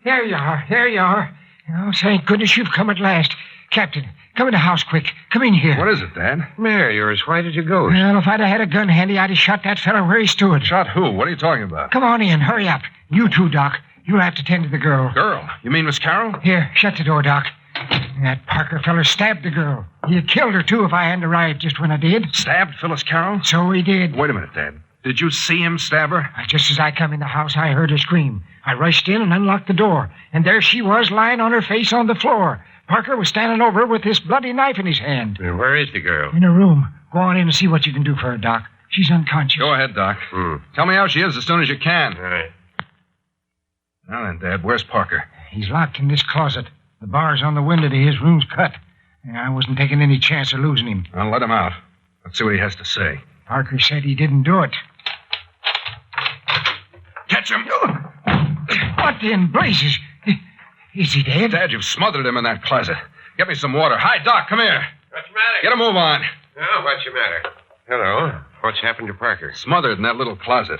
there you are. There you are. Oh, thank goodness you've come at last. Captain, come in the house quick. Come in here. What is it, Dad? Mayor, you're as white as a ghost. Well, if I'd have had a gun handy, I'd have shot that fellow where he stood. Shot who? What are you talking about? Come on in. Hurry up. You too, Doc. You'll have to tend to the girl. Girl? You mean Miss Carroll? Here, shut the door, Doc. That Parker feller stabbed the girl. He'd have killed her, too, if I hadn't arrived just when I did. Stabbed Phyllis Carroll? So he did. Wait a minute, Dad. Did you see him stab her? Just as I come in the house, I heard her scream. I rushed in and unlocked the door. And there she was, lying on her face on the floor. Parker was standing over her with this bloody knife in his hand. Where is the girl? In her room. Go on in and see what you can do for her, Doc. She's unconscious. Go ahead, Doc. Tell me how she is as soon as you can. All right. Now then, Dad, where's Parker? He's locked in this closet. The bars on the window to his room's cut. I wasn't taking any chance of losing him. I'll let him out. Let's see what he has to say. Parker said he didn't do it. Catch him! What in blazes? Is he dead? Dad, you've smothered him in that closet. Get me some water. Hi, Doc, come here. What's the matter? Get a move on. Oh, what's the matter? Hello. What's happened to Parker? Smothered in that little closet.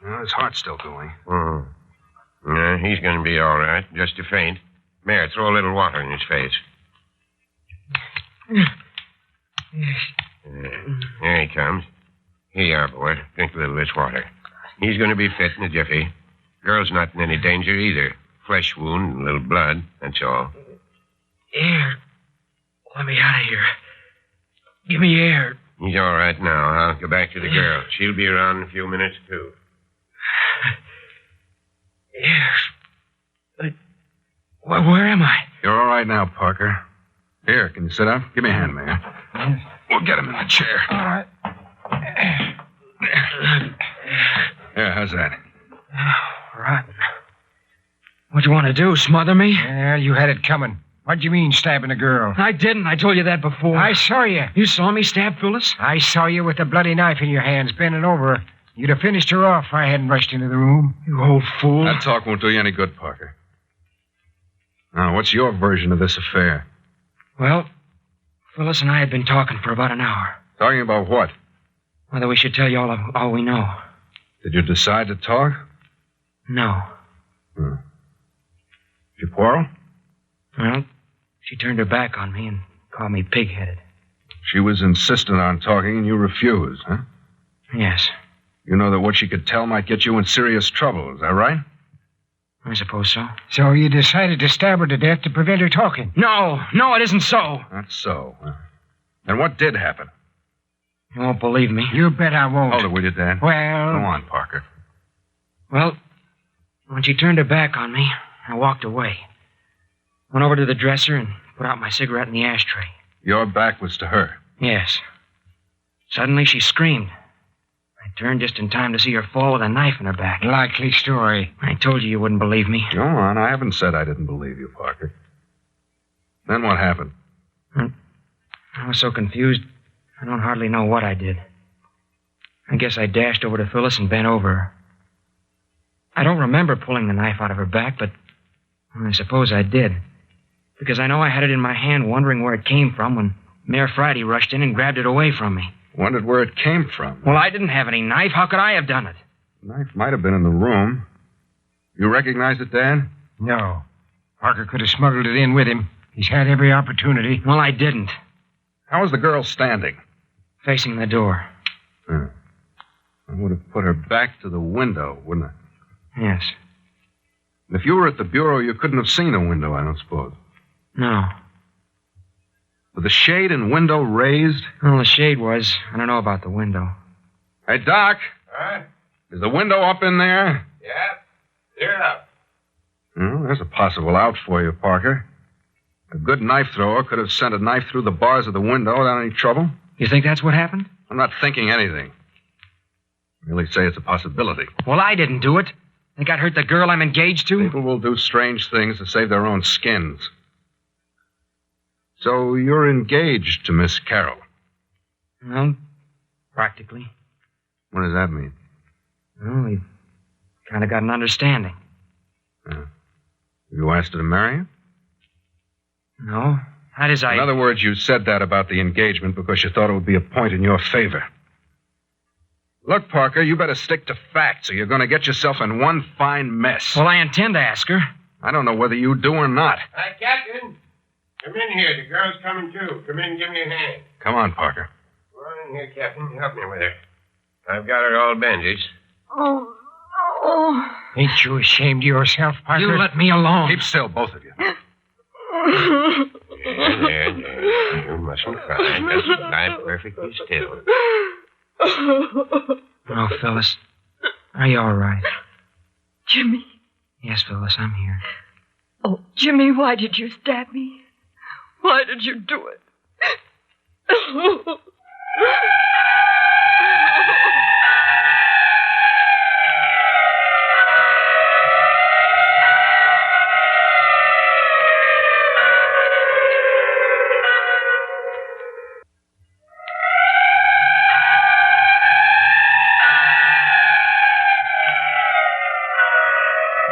Well, his heart's still going. Yeah, he's going to be all right. Just a faint. Mayor, throw a little water in his face. There he comes. Here you are, boy. Drink a little of this water. He's going to be fit in a jiffy. Girl's not in any danger either. Flesh wound and a little blood, that's all. Air. Let me out of here. Give me air. He's all right now. I'll go back to the girl. She'll be around in a few minutes, too. Air. But where am I? You're all right now, Parker. Here, can you sit up? Give me a hand, Mayor. We'll get him in the chair. All right. Here, how's that? Rotten. What'd you want to do, smother me? Yeah, you had it coming. What'd you mean, stabbing a girl? I didn't. I told you that before. I saw you. You saw me stab Phyllis? I saw you with the bloody knife in your hands, bending over. You'd have finished her off if I hadn't rushed into the room. You old fool. That talk won't do you any good, Parker. Now, what's your version of this affair? Well, Phyllis and I had been talking for about an hour. Talking about what? Whether we should tell you all we know. Did you decide to talk? No. Did you quarrel? Well, she turned her back on me and called me pig-headed. She was insistent on talking and you refused, huh? Yes. You know that what she could tell might get you in serious trouble, is that right? I suppose so. So you decided to stab her to death to prevent her talking? No, it isn't so. Not so. Then what did happen? You won't believe me. You bet I won't. Hold it, will you, Dad? Well... Go on, Parker. Well, when she turned her back on me, I walked away. Went over to the dresser and put out my cigarette in the ashtray. Your back was to her? Yes. Suddenly she screamed. I turned just in time to see her fall with a knife in her back. Likely story. I told you wouldn't believe me. Go on. I haven't said I didn't believe you, Parker. Then what happened? I was so confused, I don't hardly know what I did. I guess I dashed over to Phyllis and bent over her. I don't remember pulling the knife out of her back, but I suppose I did. Because I know I had it in my hand wondering where it came from when Mayor Friday rushed in and grabbed it away from me. Wondered where it came from. Well, I didn't have any knife. How could I have done it? The knife might have been in the room. You recognize it, Dan? No. Parker could have smuggled it in with him. He's had every opportunity. Well, I didn't. How was the girl standing? Facing the door. I would have put her back to the window, wouldn't I? Yes. If you were at the bureau, you couldn't have seen a window, I don't suppose. No. With the shade and window raised? Well, the shade was. I don't know about the window. Hey, Doc. Huh? Is the window up in there? Yeah. Clear up. Well, there's a possible out for you, Parker. A good knife thrower could have sent a knife through the bars of the window without any trouble. You think that's what happened? I'm not thinking anything. I really say it's a possibility. Well, I didn't do it. Think I'd hurt the girl I'm engaged to? People will do strange things to save their own skins. So you're engaged to Miss Carroll? Well, practically. What does that mean? Well, we've kind of got an understanding. You asked her to marry you? No. That is, In other words, you said that about the engagement because you thought it would be a point in your favor. Look, Parker, you better stick to facts or you're going to get yourself in one fine mess. Well, I intend to ask her. I don't know whether you do or not. Hi, Captain. Come in here. The girl's coming, too. Come in and give me a hand. Come on, Parker. Go on in here, Captain. Help me with her. I've got her all bandaged. Oh. Ain't you ashamed of yourself, Parker? You let me alone. Keep still, both of you. There. You mustn't cry. Just lie perfectly still. Oh, Phyllis. Are you all right? Jimmy. Yes, Phyllis, I'm here. Oh, Jimmy, why did you stab me? Why did you do it?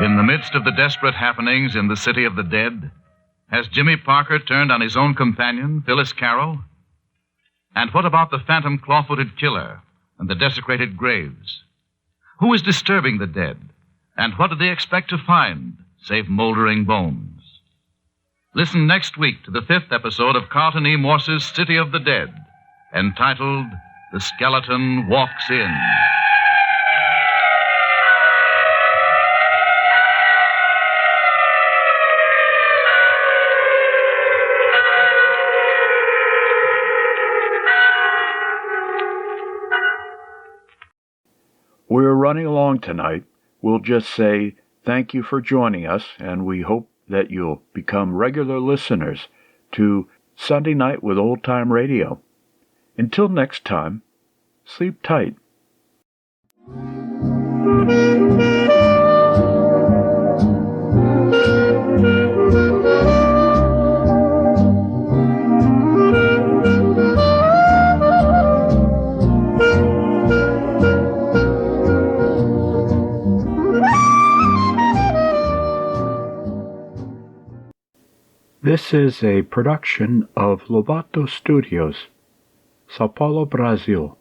In the midst of the desperate happenings in the city of the dead, has Jimmy Parker turned on his own companion, Phyllis Carroll? And what about the phantom claw-footed killer and the desecrated graves? Who is disturbing the dead? And what do they expect to find, save moldering bones? Listen next week to the 5th episode of Carlton E. Morse's City of the Dead, entitled The Skeleton Walks In. We're running along tonight. We'll just say thank you for joining us, and we hope that you'll become regular listeners to Sunday Night with Old Time Radio. Until next time, sleep tight. This is a production of Lobato Studios, Sao Paulo, Brazil.